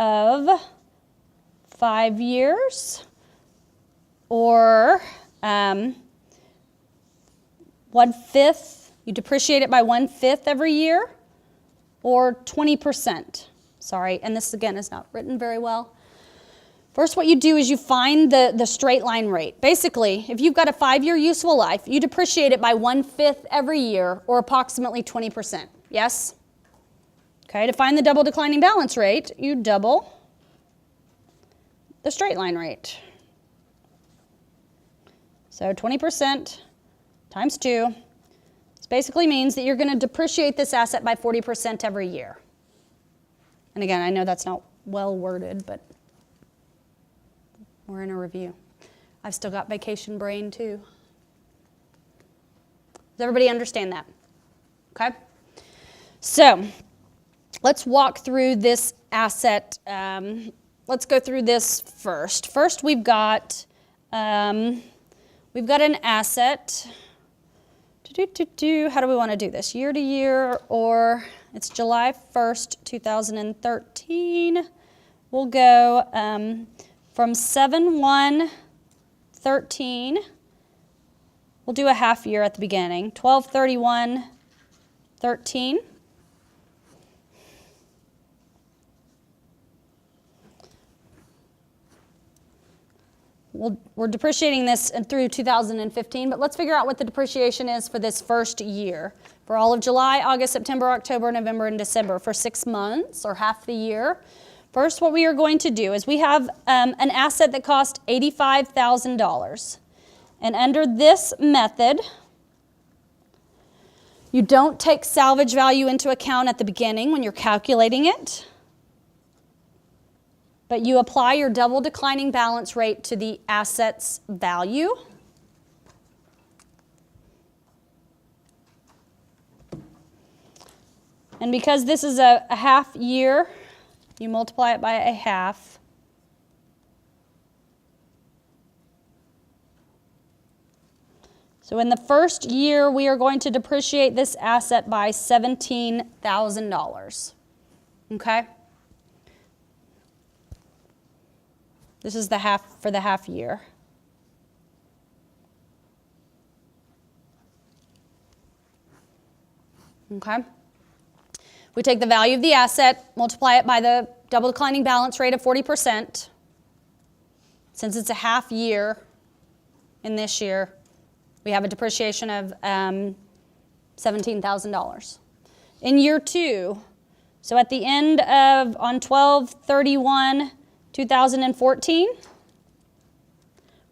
Of 5 years, or 1/5, you depreciate it by 1/5 every year, or 20%. Sorry, and this again is not written very well. First, what you do is you find the straight line rate. Basically, if you've got a 5-year useful life, you depreciate it by 1/5 every year, or approximately 20%. Yes? Okay, to find the double declining balance rate, you double the straight line rate. So 20% times 2. This basically means that you're going to depreciate this asset by 40% every year. And again, I know that's not well worded, but we're in a review. I've still got vacation brain too. Does everybody understand that? Okay? So let's walk through this asset. Let's go through this first. First, we've got an asset. How do we want to do this? Year to year, or it's July 1st, 2013. We'll go from 7/1/13. We'll do a half year at the beginning. 12/31/13. We're depreciating this through 2015, but let's figure out what the depreciation is for this first year. For all of July, August, September, October, November, and December, for 6 months or half the year. First, what we are going to do is we have an asset that cost $85,000. And under this method, you don't take salvage value into account at the beginning when you're calculating it, but you apply your double declining balance rate to the asset's value. And because this is a half year, you multiply it by a half. So in the first year, we are going to depreciate this asset by $17,000. Okay? This is the half for the half year. Okay? We take the value of the asset, multiply it by the double declining balance rate of 40%. Since it's a half year in this year, we have a depreciation of $17,000. In year 2, so at the end of, on 12/31/2014,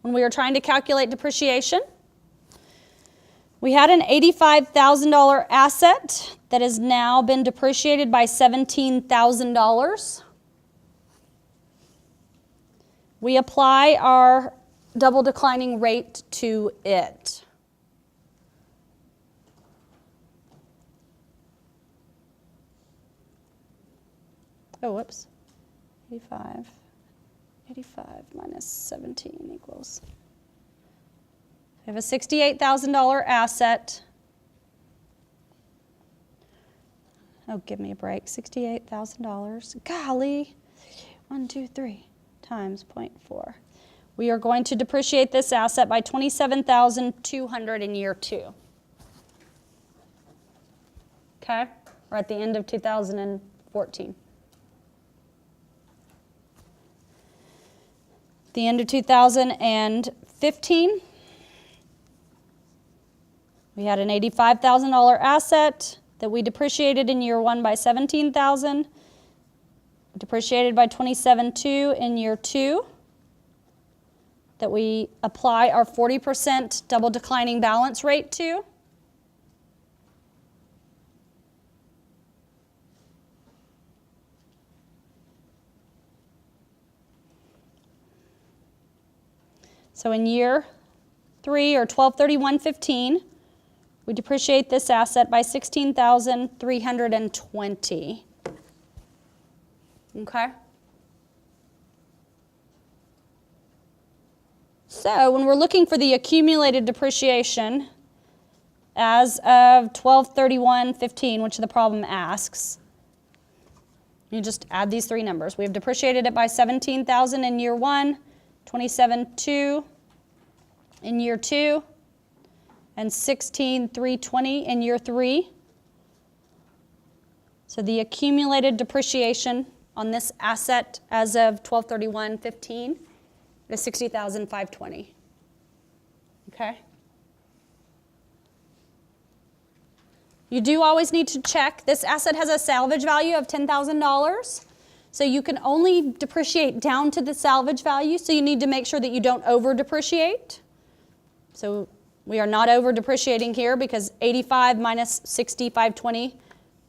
when we were trying to calculate depreciation, we had an $85,000 asset that has now been depreciated by $17,000. We apply our double declining rate to it. Oh, whoops. 85 minus 17 equals. We have a $68,000 asset. Oh, give me a break. $68,000. Golly. 1, 2, 3 times 0.4. We are going to depreciate this asset by $27,200 in year 2. Okay? We're at the end of 2014. The end of 2015, we had an $85,000 asset that we depreciated in year 1 by $17,000, depreciated by $27,200 in year 2, that we apply our 40% double declining balance rate to. So in year 3, or 12/31/15, we depreciate this asset by $16,320. Okay? So when we're looking for the accumulated depreciation as of 12/31/15, which the problem asks, you just add these 3 numbers. We have depreciated it by $17,000 in year 1, $27,200 in year 2, and $16,320 in year 3. So the accumulated depreciation on this asset as of 12/31/15 is $60,520. Okay? You do always need to check. This asset has a salvage value of $10,000. So you can only depreciate down to the salvage value, so you need to make sure that you don't over depreciate. So we are not over depreciating here because 85 minus 6520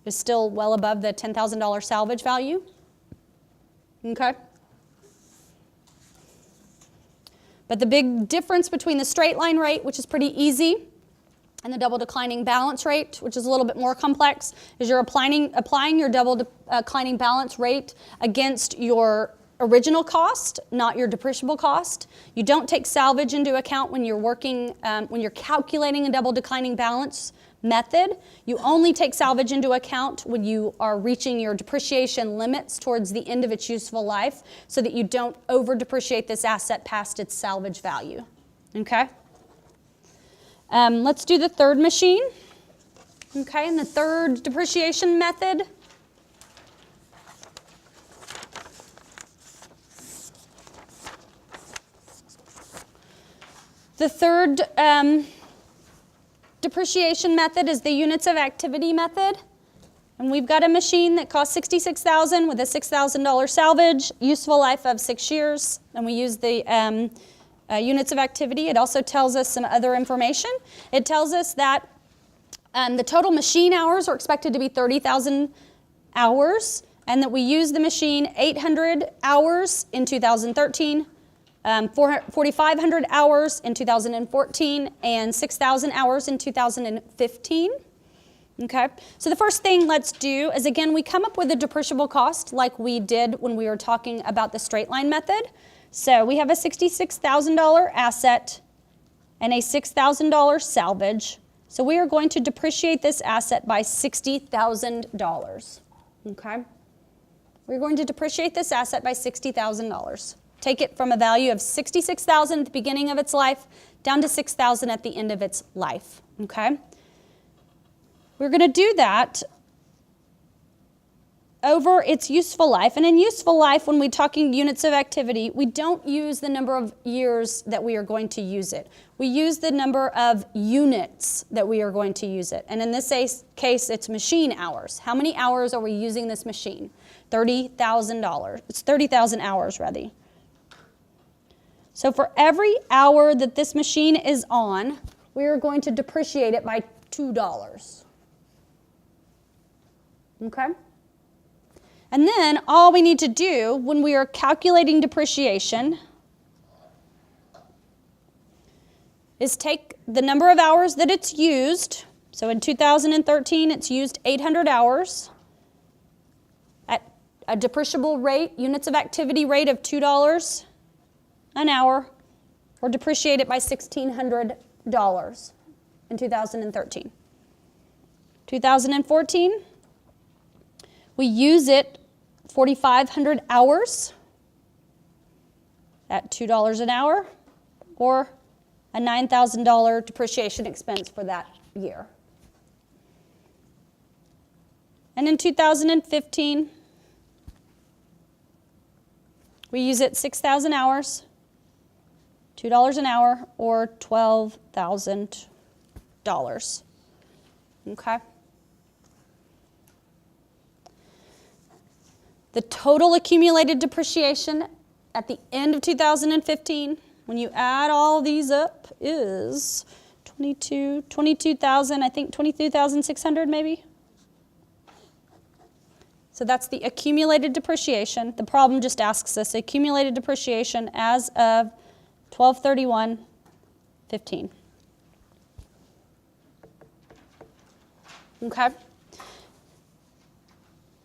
is still well above the $10,000 salvage value. Okay? But the big difference between the straight line rate, which is pretty easy, and the double declining balance rate, which is a little bit more complex, is you're applying your double declining balance rate against your original cost, not your depreciable cost. You don't take salvage into account when you're when you're calculating a double declining balance method. You only take salvage into account when you are reaching your depreciation limits towards the end of its useful life, so that you don't over depreciate this asset past its salvage value. Okay? Let's do the third machine. Okay, and the third depreciation method. The third depreciation method is the units of activity method. And we've got a machine that costs $66,000 with a $6,000 salvage, useful life of 6 years, and we use the units of activity. It also tells us some other information. It tells us that the total machine hours are expected to be 30,000 hours, and that we use the machine 800 hours in 2013, 4,500 hours in 2014, and 6,000 hours in 2015. Okay, so the first thing let's do is, again, we come up with a depreciable cost like we did when we were talking about the straight line method. So we have a $66,000 asset and a $6,000 salvage. So we are going to depreciate this asset by $60,000. Okay, we're going to depreciate this asset by $60,000. Take it from a value of $66,000 at the beginning of its life down to $6,000 at the end of its life. Okay. We're going to do that over its useful life. And in useful life, when we're talking units of activity, we don't use the number of years that we are going to use it. We use the number of units that we are going to use it. And in this case, it's machine hours. How many hours are we using this machine? $30,000. It's 30,000 hours, rather. So for every hour that this machine is on, we are going to depreciate it by $2. Okay? And then all we need to do when we are calculating depreciation is take the number of hours that it's used. So in 2013, it's used 800 hours at a depreciable rate, units of activity rate of $2 an hour, or depreciate it by $1,600 in 2013. 2014, we use it 4,500 hours at $2 an hour, or a $9,000 depreciation expense for that year. And in 2015, we use it 6,000 hours, $2 an hour, or $12,000. Okay? The total accumulated depreciation at the end of 2015, when you add all these up, is 22,000, I think 22,600 maybe. So that's the accumulated depreciation. The problem just asks us accumulated depreciation as of 12/31/15. Okay?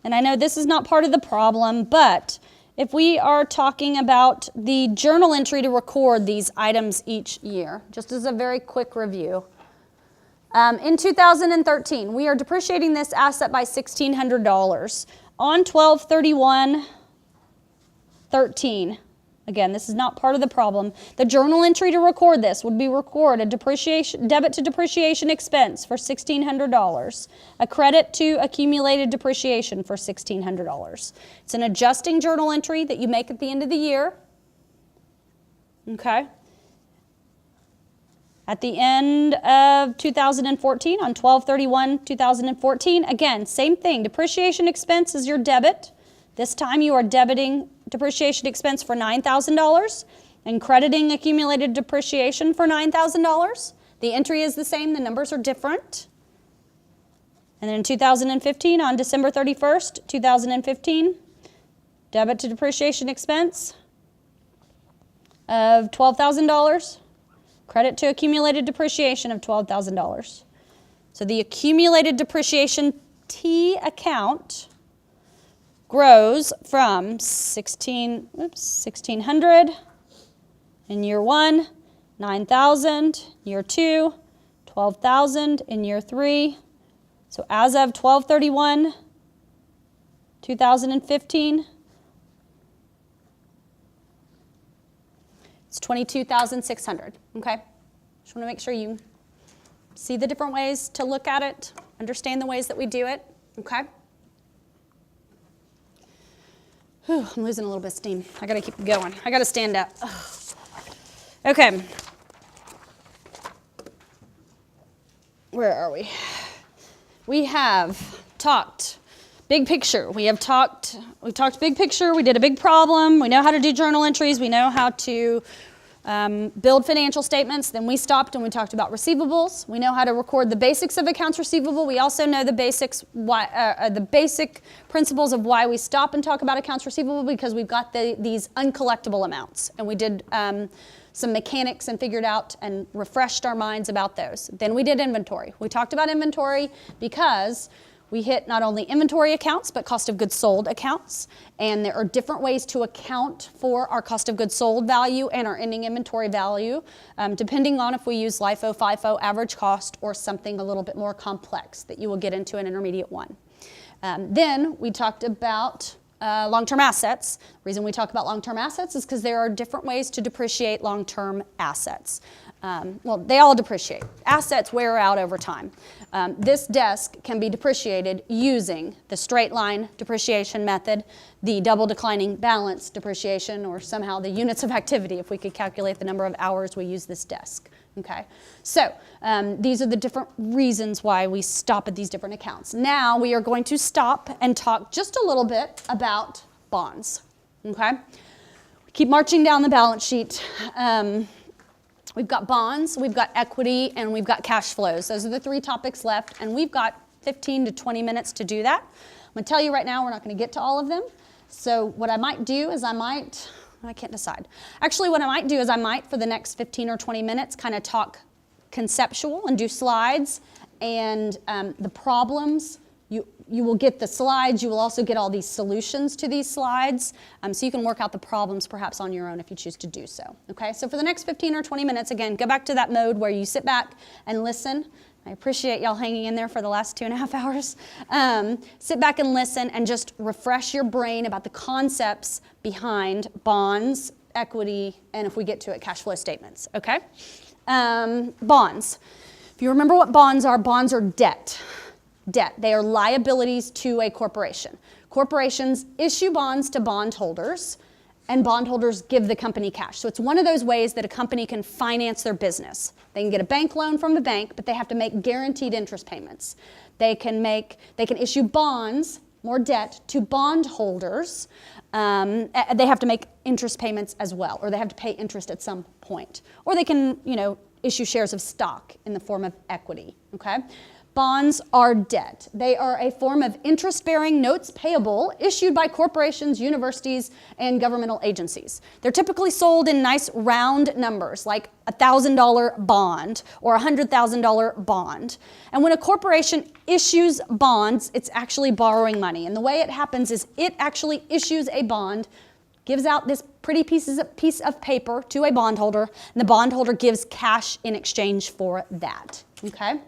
And I know this is not part of the problem, but if we are talking about the journal entry to record these items each year, just as a very quick review. In 2013, we are depreciating this asset by $1,600. On 12/31/13, again, this is not part of the problem, the journal entry to record this would be record a debit to depreciation expense for $1,600, a credit to accumulated depreciation for $1,600. It's an adjusting journal entry that you make at the end of the year. Okay? At the end of 2014, on 12/31/2014, again, same thing. Depreciation expense is your debit. This time you are debiting depreciation expense for $9,000. and crediting accumulated depreciation for $9,000. The entry is the same, the numbers are different. And then in 2015, on December 31st, 2015, debit to depreciation expense of $12,000, credit to accumulated depreciation of $12,000. So the accumulated depreciation T account grows from 1,600 in year 1, 9,000 year 2, 12,000 in year 3. So as of 12/31/2015, it's 22,600. Okay, just want to make sure you see the different ways to look at it, understand the ways that we do it. Okay. Whew, I'm losing a little bit of steam. I got to keep going. I got to stand up. Ugh. Okay. Where are we? We have talked big picture. We talked big picture. We did a big problem. We know how to do journal entries. We know how to build financial statements. Then we stopped and we talked about receivables. We know how to record the basics of accounts receivable. We also know the basic principles of why we stop and talk about accounts receivable, because we've got these uncollectible amounts. And we did some mechanics and figured out and refreshed our minds about those. Then we did inventory. We talked about inventory because we hit not only inventory accounts, but cost of goods sold accounts. And there are different ways to account for our cost of goods sold value and our ending inventory value, depending on if we use LIFO, FIFO, average cost, or something a little bit more complex that you will get into in Intermediate 1. Then we talked about long-term assets. The reason we talk about long-term assets is because there are different ways to depreciate long-term assets. Well, they all depreciate. Assets wear out over time. This desk can be depreciated using the straight line depreciation method, the double declining balance depreciation, or somehow the units of activity if we could calculate the number of hours we use this desk. Okay, so these are the different reasons why we stop at these different accounts. Now we are going to stop and talk just a little bit about bonds. Okay, keep marching down the balance sheet. We've got bonds, we've got equity, and we've got cash flows. Those are the 3 topics left, and we've got 15 to 20 minutes to do that. I'm going to tell you right now we're not going to get to all of them. So what I might do is I can't decide. Actually, what I might do is for the next 15 or 20 minutes, kind of talk conceptual and do slides, and the problems. You will get the slides. You will also get all these solutions to these slides, so you can work out the problems perhaps on your own if you choose to do so. Okay, so for the next 15 or 20 minutes, again, go back to that mode where you sit back and listen. I appreciate y'all hanging in there for the last 2.5 hours. Sit back and listen and just refresh your brain about the concepts behind bonds, equity, and if we get to it, cash flow statements, okay? Bonds. If you remember what bonds are debt. Debt. They are liabilities to a corporation. Corporations issue bonds to bondholders, and bondholders give the company cash. So it's one of those ways that a company can finance their business. They can get a bank loan from the bank, but they have to make guaranteed interest payments. They can issue bonds, more debt, to bondholders. They have to make interest payments as well, or they have to pay interest at some point. Or they can, issue shares of stock in the form of equity, okay? Bonds are debt. They are a form of interest-bearing notes payable issued by corporations, universities, and governmental agencies. They're typically sold in nice round numbers, like a $1,000 bond or a $100,000 bond. And when a corporation issues bonds, it's actually borrowing money. And the way it happens is it actually issues a bond, gives out this pretty piece of paper to a bondholder, and the bondholder gives cash in exchange for that, okay?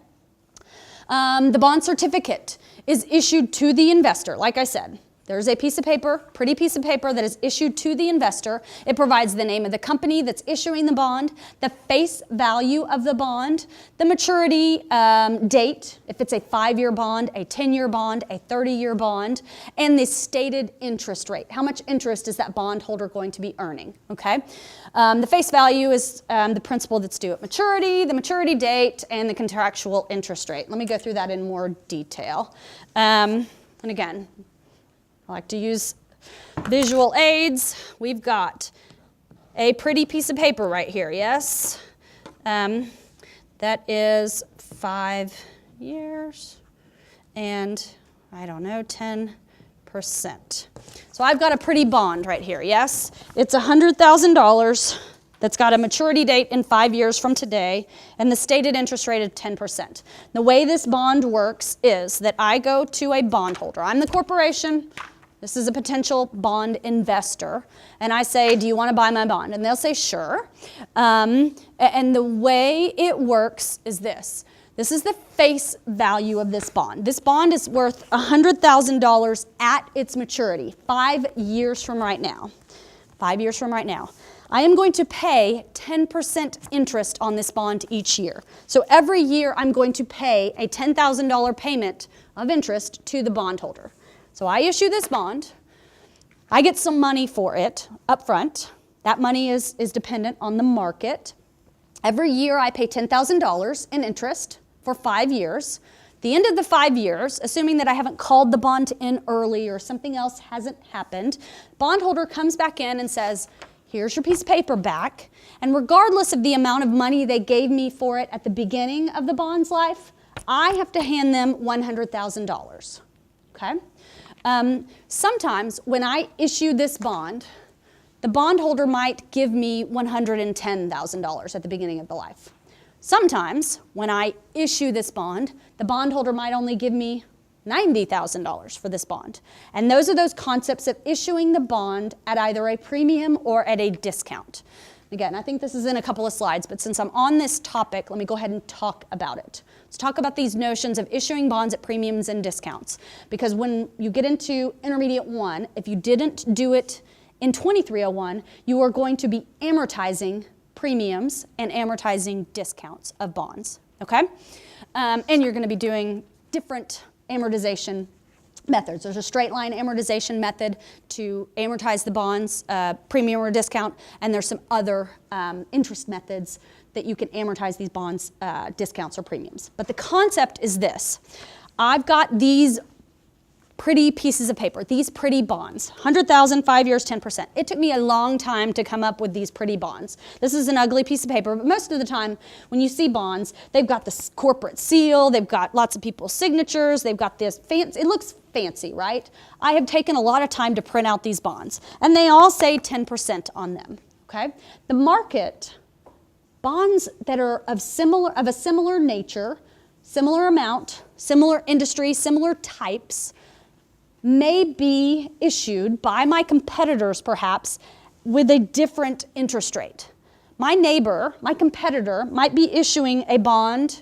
The bond certificate is issued to the investor. Like I said, there's a piece of paper, pretty piece of paper that is issued to the investor. It provides the name of the company that's issuing the bond, the face value of the bond, the maturity date, if it's a 5-year bond, a 10-year bond, a 30-year bond, and the stated interest rate. How much interest is that bondholder going to be earning, okay? The face value is the principal that's due at maturity, the maturity date, and the contractual interest rate. Let me go through that in more detail. And again, I like to use visual aids. We've got a pretty piece of paper right here, yes? That is 5 years and, I don't know, 10%. So I've got a pretty bond right here, yes? It's $100,000 that's got a maturity date in 5 years from today and the stated interest rate of 10%. The way this bond works is that I go to a bondholder. I'm the corporation. This is a potential bond investor. And I say, do you want to buy my bond? And they'll say, sure. And the way it works is this. This is the face value of this bond. This bond is worth $100,000 at its maturity, 5 years from right now. 5 years from right now. I am going to pay 10% interest on this bond each year. So every year I'm going to pay a $10,000 payment of interest to the bondholder. So I issue this bond. I get some money for it up front. That money is dependent on the market. Every year I pay $10,000 in interest for 5 years. The end of the 5 years, assuming that I haven't called the bond in early or something else hasn't happened, bondholder comes back in and says, here's your piece of paper back. And regardless of the amount of money they gave me for it at the beginning of the bond's life, I have to hand them $100,000, okay? Sometimes when I issue this bond, the bondholder might give me $110,000 at the beginning of the life. Sometimes when I issue this bond, the bondholder might only give me $90,000 for this bond. And those are those concepts of issuing the bond at either a premium or at a discount. Again, I think this is in a couple of slides, but since I'm on this topic, let me go ahead and talk about it. Let's talk about these notions of issuing bonds at premiums and discounts. Because when you get into Intermediate 1, if you didn't do it in 2301, you are going to be amortizing premiums and amortizing discounts of bonds, okay? And you're going to be doing different amortization methods. There's a straight line amortization method to amortize the bonds, premium or discount, and there's some other interest methods that you can amortize these bonds, discounts or premiums. But the concept is this. I've got these pretty pieces of paper, these pretty bonds, 100,000, 5 years, 10%. It took me a long time to come up with these pretty bonds. This is an ugly piece of paper, but most of the time when you see bonds, they've got this corporate seal, they've got lots of people's signatures, they've got this fancy, it looks fancy, right? I have taken a lot of time to print out these bonds, and they all say 10% on them, okay? The market, bonds that are of a similar nature, similar amount, similar industry, similar types, may be issued by my competitors perhaps with a different interest rate. My neighbor, my competitor, might be issuing a bond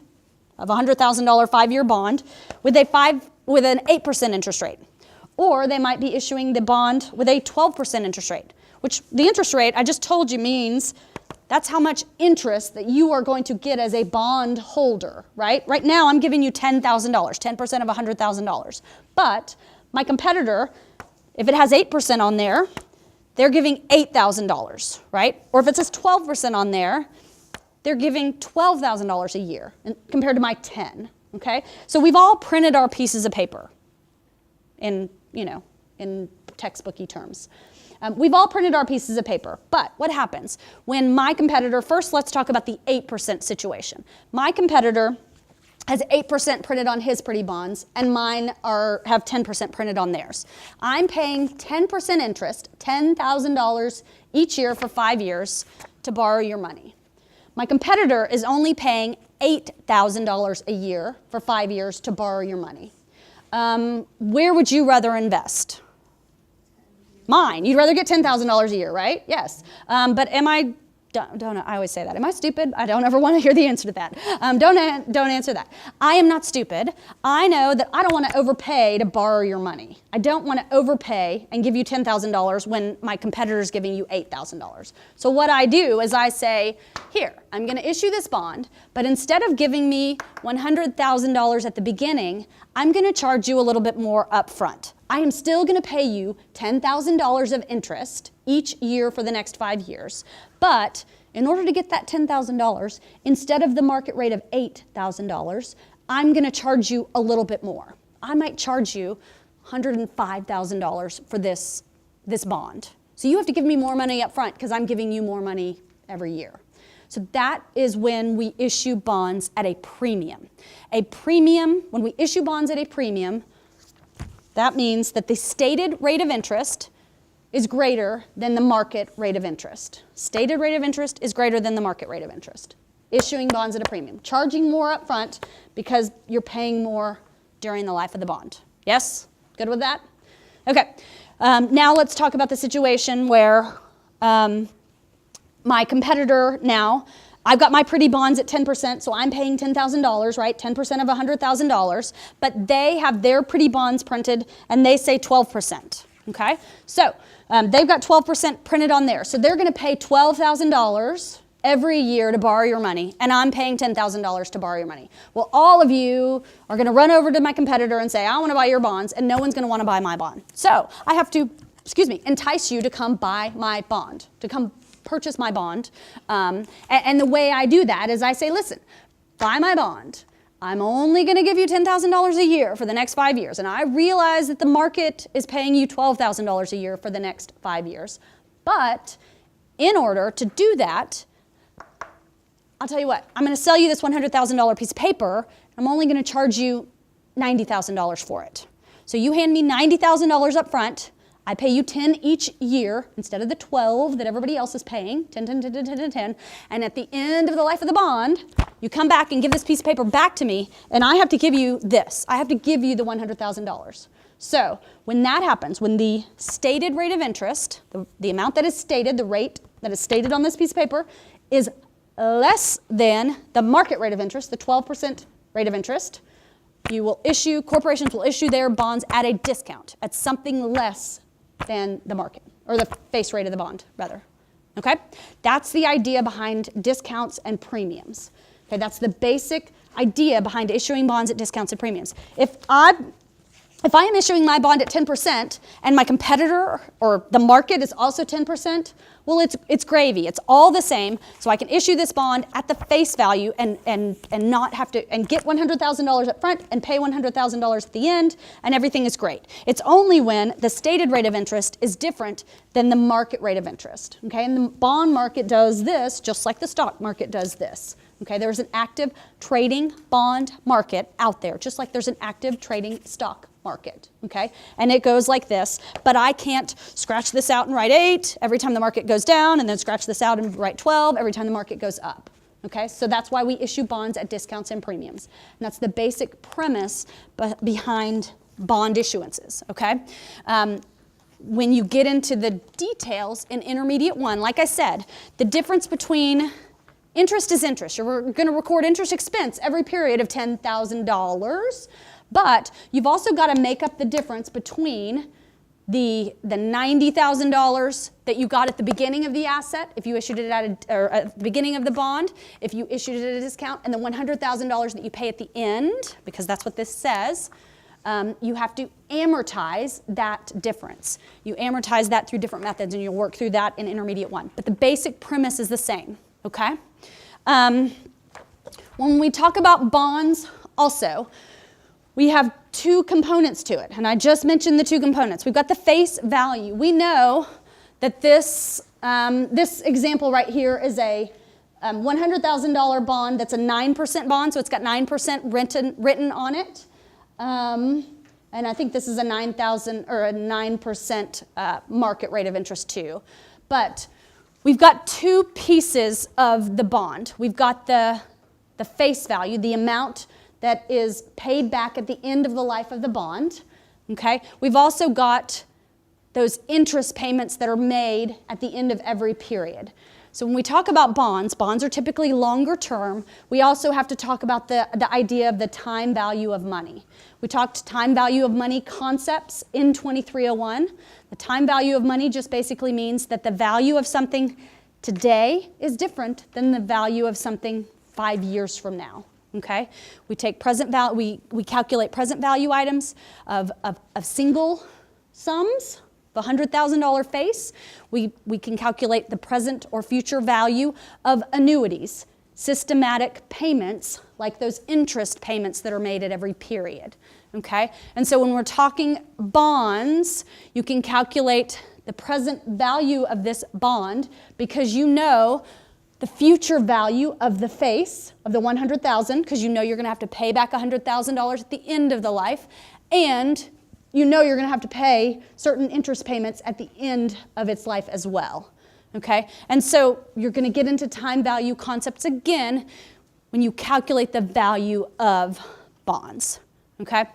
of a $100,000 5-year bond with an 8% interest rate. Or they might be issuing the bond with a 12% interest rate, which the interest rate I just told you means that's how much interest that you are going to get as a bond holder, right? Right now I'm giving you $10,000, 10% of $100,000. But my competitor, if it has 8% on there, they're giving $8,000, right? Or if it says 12% on there, they're giving $12,000 a year compared to my 10, okay? So we've all printed our pieces of paper in textbooky terms. We've all printed our pieces of paper, but what happens when my competitor, first let's talk about the 8% situation. My competitor has 8% printed on his pretty bonds, and mine have 10% printed on theirs. I'm paying 10% interest, $10,000 each year for 5 years to borrow your money. My competitor is only paying $8,000 a year for 5 years to borrow your money. Where would you rather invest? Mine. You'd rather get $10,000 a year, right? Yes. But I always say that. Am I stupid? I don't ever want to hear the answer to that. Don't answer that. I am not stupid. I know that I don't want to overpay to borrow your money. I don't want to overpay and give you $10,000 when my competitor is giving you $8,000. So what I do is I say, here, I'm going to issue this bond, but instead of giving me $100,000 at the beginning, I'm going to charge you a little bit more up front. I am still going to pay you $10,000 of interest each year for the next 5 years. But in order to get that $10,000, instead of the market rate of $8,000, I'm going to charge you a little bit more. I might charge you $105,000 for this bond. So you have to give me more money up front because I'm giving you more money every year. So that is when we issue bonds at a premium. A premium, when we issue bonds at a premium, that means that the stated rate of interest is greater than the market rate of interest. Stated rate of interest is greater than the market rate of interest. Issuing bonds at a premium. Charging more up front because you're paying more during the life of the bond. Yes? Good with that? Okay. Now let's talk about the situation where my competitor now, I've got my pretty bonds at 10%, so I'm paying $10,000, right? 10% of $100,000, but they have their pretty bonds printed and they say 12%, okay? So they've got 12% printed on there. So they're gonna pay $12,000 every year to borrow your money, and I'm paying $10,000 to borrow your money. Well, all of you are gonna run over to my competitor and say, I wanna buy your bonds, and no one's gonna wanna buy my bond. So I have to, entice you to come buy my bond, to come purchase my bond. And the way I do that is I say, listen, buy my bond. I'm only going to give you $10,000 a year for the next 5 years. And I realize that the market is paying you $12,000 a year for the next 5 years. But in order to do that, I'll tell you what, I'm going to sell you this $100,000 piece of paper. I'm only going to charge you $90,000 for it. So you hand me $90,000 up front. I pay you 10 each year instead of the 12 that everybody else is paying, 10, 10, 10, 10, 10, 10, 10. And at the end of the life of the bond, you come back and give this piece of paper back to me, and I have to give you this. I have to give you the $100,000. So when that happens, when the stated rate of interest, the amount that is stated, the rate that is stated on this piece of paper, is less than the market rate of interest, the 12% rate of interest, corporations will issue their bonds at a discount, at something less than the market, or the face rate of the bond, rather. Okay? That's the idea behind discounts and premiums. Okay, that's the basic idea behind issuing bonds at discounts and premiums. If I am issuing my bond at 10% and my competitor or the market is also 10%, well, it's gravy. It's all the same. So I can issue this bond at the face value and not have to, and get $100,000 up front and pay $100,000 at the end, and everything is great. It's only when the stated rate of interest is different than the market rate of interest. Okay, and the bond market does this just like the stock market does this. Okay, there's an active trading bond market out there, just like there's an active trading stock market, okay? And it goes like this, but I can't scratch this out and write 8 every time the market goes down, and then scratch this out and write 12 every time the market goes up, okay? So that's why we issue bonds at discounts and premiums. And that's the basic premise behind bond issuances, okay? When you get into the details in Intermediate 1, like I said, the difference between interest is interest. You're going to record interest expense every period of $10,000, but you've also got to make up the difference between the $90,000 that you got at the beginning of the asset, if you issued it at the beginning of the bond, if you issued it at a discount, and the $100,000 that you pay at the end, because that's what this says. You have to amortize that difference. You amortize that through different methods, and you'll work through that in Intermediate 1. But the basic premise is the same, okay? When we talk about bonds also, we have 2 components to it, and I just mentioned the 2 components. We've got the face value. We know that this example right here is a $100,000 bond that's a 9% bond, so it's got 9% written on it. And I think this is a 9% market rate of interest too. But we've got 2 pieces of the bond. We've got the face value, the amount that is paid back at the end of the life of the bond, okay? We've also got those interest payments that are made at the end of every period. So when we talk about bonds, bonds are typically longer term. We also have to talk about the idea of the time value of money. We talked time value of money concepts in 2301. The time value of money just basically means that the value of something today is different than the value of something 5 years from now. Okay, we take present value. We calculate present value items of single sums. The $100,000 face. We can calculate the present or future value of annuities, systematic payments like those interest payments that are made at every period. Okay, and so when we're talking bonds, you can calculate the present value of this bond, because you know the future value of the face of the $100,000, because you know you're going to have to pay back $100,000 at the end of the life, and you know you're going to have to pay certain interest payments at the end of its life as well. Okay? And so you're going to get into time value concepts again when you calculate the value of bonds. Okay?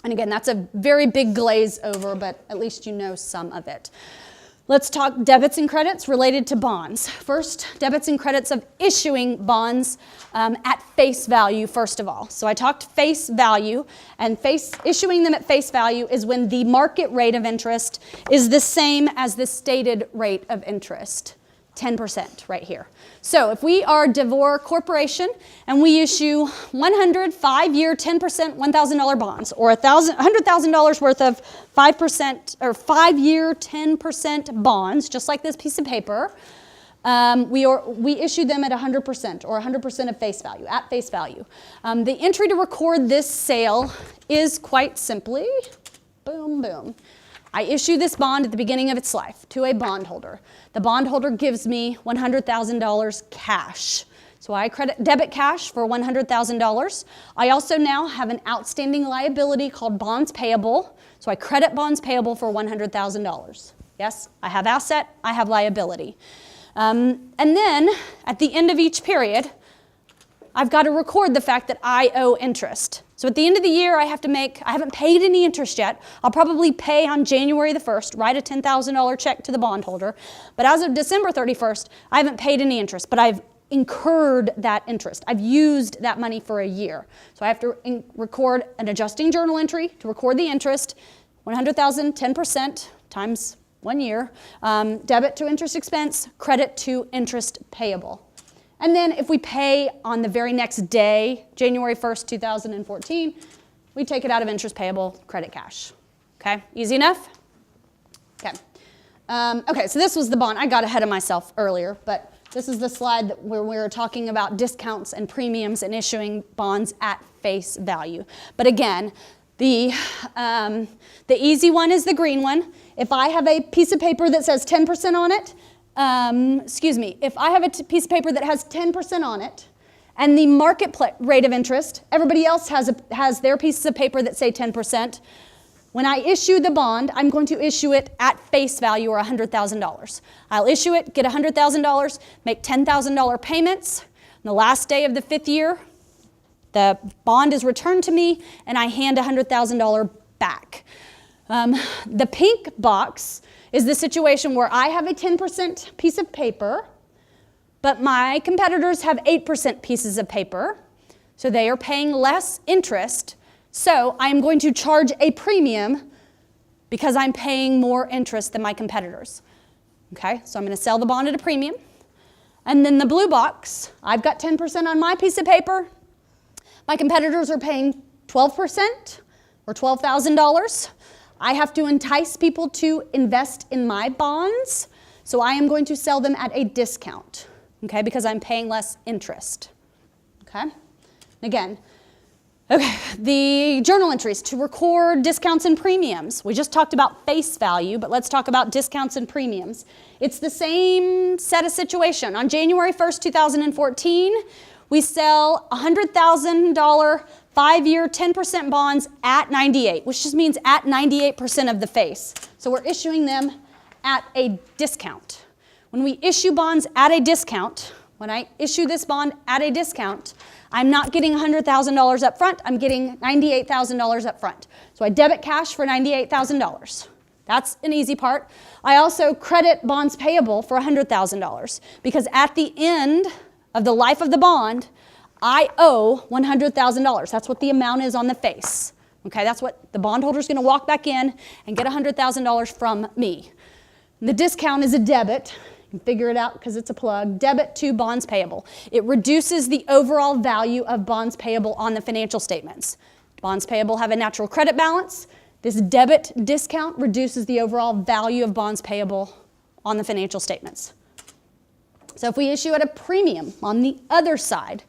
And again, that's a very big glaze over, but at least you know some of it. Let's talk debits and credits related to bonds. First, debits and credits of issuing bonds at face value, first of all. So I talked face value, and issuing them at face value is when the market rate of interest is the same as the stated rate of interest, 10% right here. So if we are Devore Corporation and we issue 100 5-year 10% $1,000 bonds, or $100,000 worth of 5% or 5-year 10% bonds, just like this piece of paper, we issue them at 100% or 100% of face value, at face value. The entry to record this sale is quite simply, boom, boom. I issue this bond at the beginning of its life to a bondholder. The bondholder gives me $100,000 cash. So I debit cash for $100,000. I also now have an outstanding liability called bonds payable. So I credit bonds payable for $100,000. Yes, I have asset, I have liability. And then at the end of each period, I've got to record the fact that I owe interest. So at the end of the year, I haven't paid any interest yet. I'll probably pay on January the 1st, write a $10,000 check to the bondholder. But as of December 31st, I haven't paid any interest, but I've incurred that interest. I've used that money for a year. So I have to record an adjusting journal entry to record the interest, $100,000, 10% times 1 year, debit to interest expense, credit to interest payable. And then if we pay on the very next day, January 1st, 2014, we take it out of interest payable, credit cash. Okay, easy enough? Okay. Okay, so this was the bond. I got ahead of myself earlier, but this is the slide where we were talking about discounts and premiums and issuing bonds at face value. But again, the easy one is the green one. If I have a piece of paper that says 10% on it, if I have a piece of paper that has 10% on it, and the market rate of interest, everybody else has their pieces of paper that say 10%. When I issue the bond, I'm going to issue it at face value, or $100,000. I'll issue it, get $100,000, make $10,000 payments. On the last day of the 5th year, the bond is returned to me, and I hand $100,000 back. The pink box is the situation where I have a 10% piece of paper, but my competitors have 8% pieces of paper, so they are paying less interest. So I am going to charge a premium because I'm paying more interest than my competitors. Okay, so I'm going to sell the bond at a premium. And then the blue box, I've got 10% on my piece of paper. My competitors are paying 12% or $12,000. I have to entice people to invest in my bonds, so I am going to sell them at a discount, okay, because I'm paying less interest, okay? Again, okay, the journal entries to record discounts and premiums. We just talked about face value, but let's talk about discounts and premiums. It's the same set of situation. On January 1st, 2014, we sell $100,000 5-year 10% bonds at 98, which just means at 98% of the face. So we're issuing them at a discount. When we issue bonds at a discount, when I issue this bond at a discount, I'm not getting $100,000 up front, I'm getting $98,000 up front. So I debit cash for $98,000. That's an easy part. I also credit bonds payable for $100,000 because at the end of the life of the bond, I owe $100,000. That's what the amount is on the face. Okay, that's what the bondholder's going to walk back in and get $100,000 from me. And the discount is a debit. You can figure it out because it's a plug. Debit to bonds payable. It reduces the overall value of bonds payable on the financial statements. Bonds payable have a natural credit balance. This debit discount reduces the overall value of bonds payable on the financial statements. So if we issue at a premium on the other side,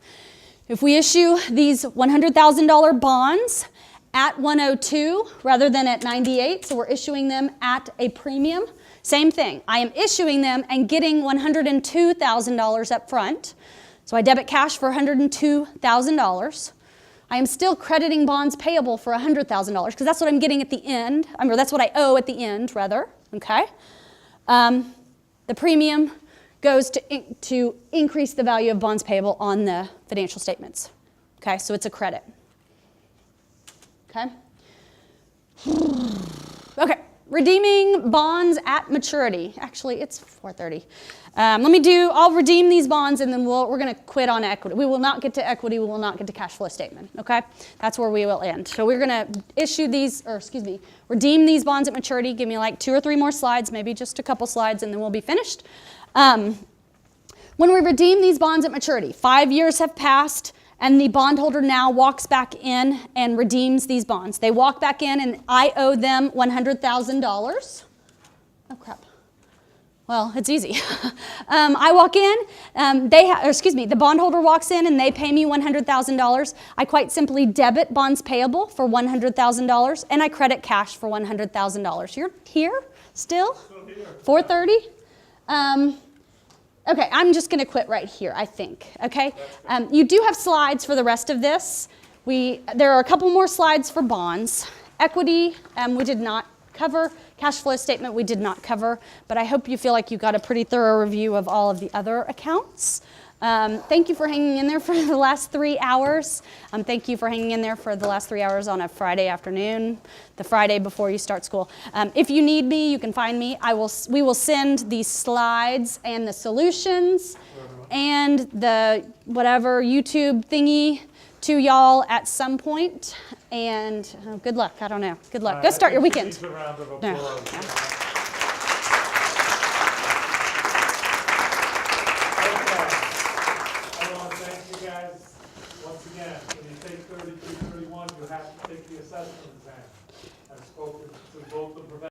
if we issue these $100,000 bonds at 102 rather than at 98, so we're issuing them at a premium, Same thing. I am issuing them and getting $102,000 up front. So I debit cash for $102,000. I am still crediting bonds payable for $100,000 because that's what I'm getting at the end. Or that's what I owe at the end, rather. Okay. The premium goes to increase the value of bonds payable on the financial statements. Okay, so it's a credit. Okay. Okay, redeeming bonds at maturity. Actually, it's 4:30. I'll redeem these bonds and then we're going to quit on equity. We will not get to equity. We will not get to cash flow statement. Okay, that's where we will end. So we're going to redeem these bonds at maturity. Give me like 2 or 3 more slides, maybe just a couple slides, and then we'll be finished. When we redeem these bonds at maturity, 5 years have passed, and the bondholder now walks back in and redeems these bonds. They walk back in, and I owe them $100,000. Oh, crap. Well, it's easy. I walk in, the bondholder walks in and they pay me $100,000. I quite simply debit bonds payable for $100,000 and I credit cash for $100,000. You're here still? 4:30? Okay, I'm just going to quit right here, I think. Okay? You do have slides for the rest of this. There are a couple more slides for bonds. Equity, we did not cover. Cash flow statement, we did not cover. But I hope you feel like you got a pretty thorough review of all of the other accounts. Thank you for hanging in there for the last 3 hours. Thank you for hanging in there for the last 3 hours on a Friday afternoon, the Friday before you start school. If you need me, you can find me. We will send the slides and the solutions and the whatever YouTube thingy to y'all at some point. And good luck. I don't know. Good luck. Go start your weekend. A round of No. applause. Yeah. I want to thank you guys once again. When you take 32, 31, you have to take the assessment exam. I've spoken to both the professors.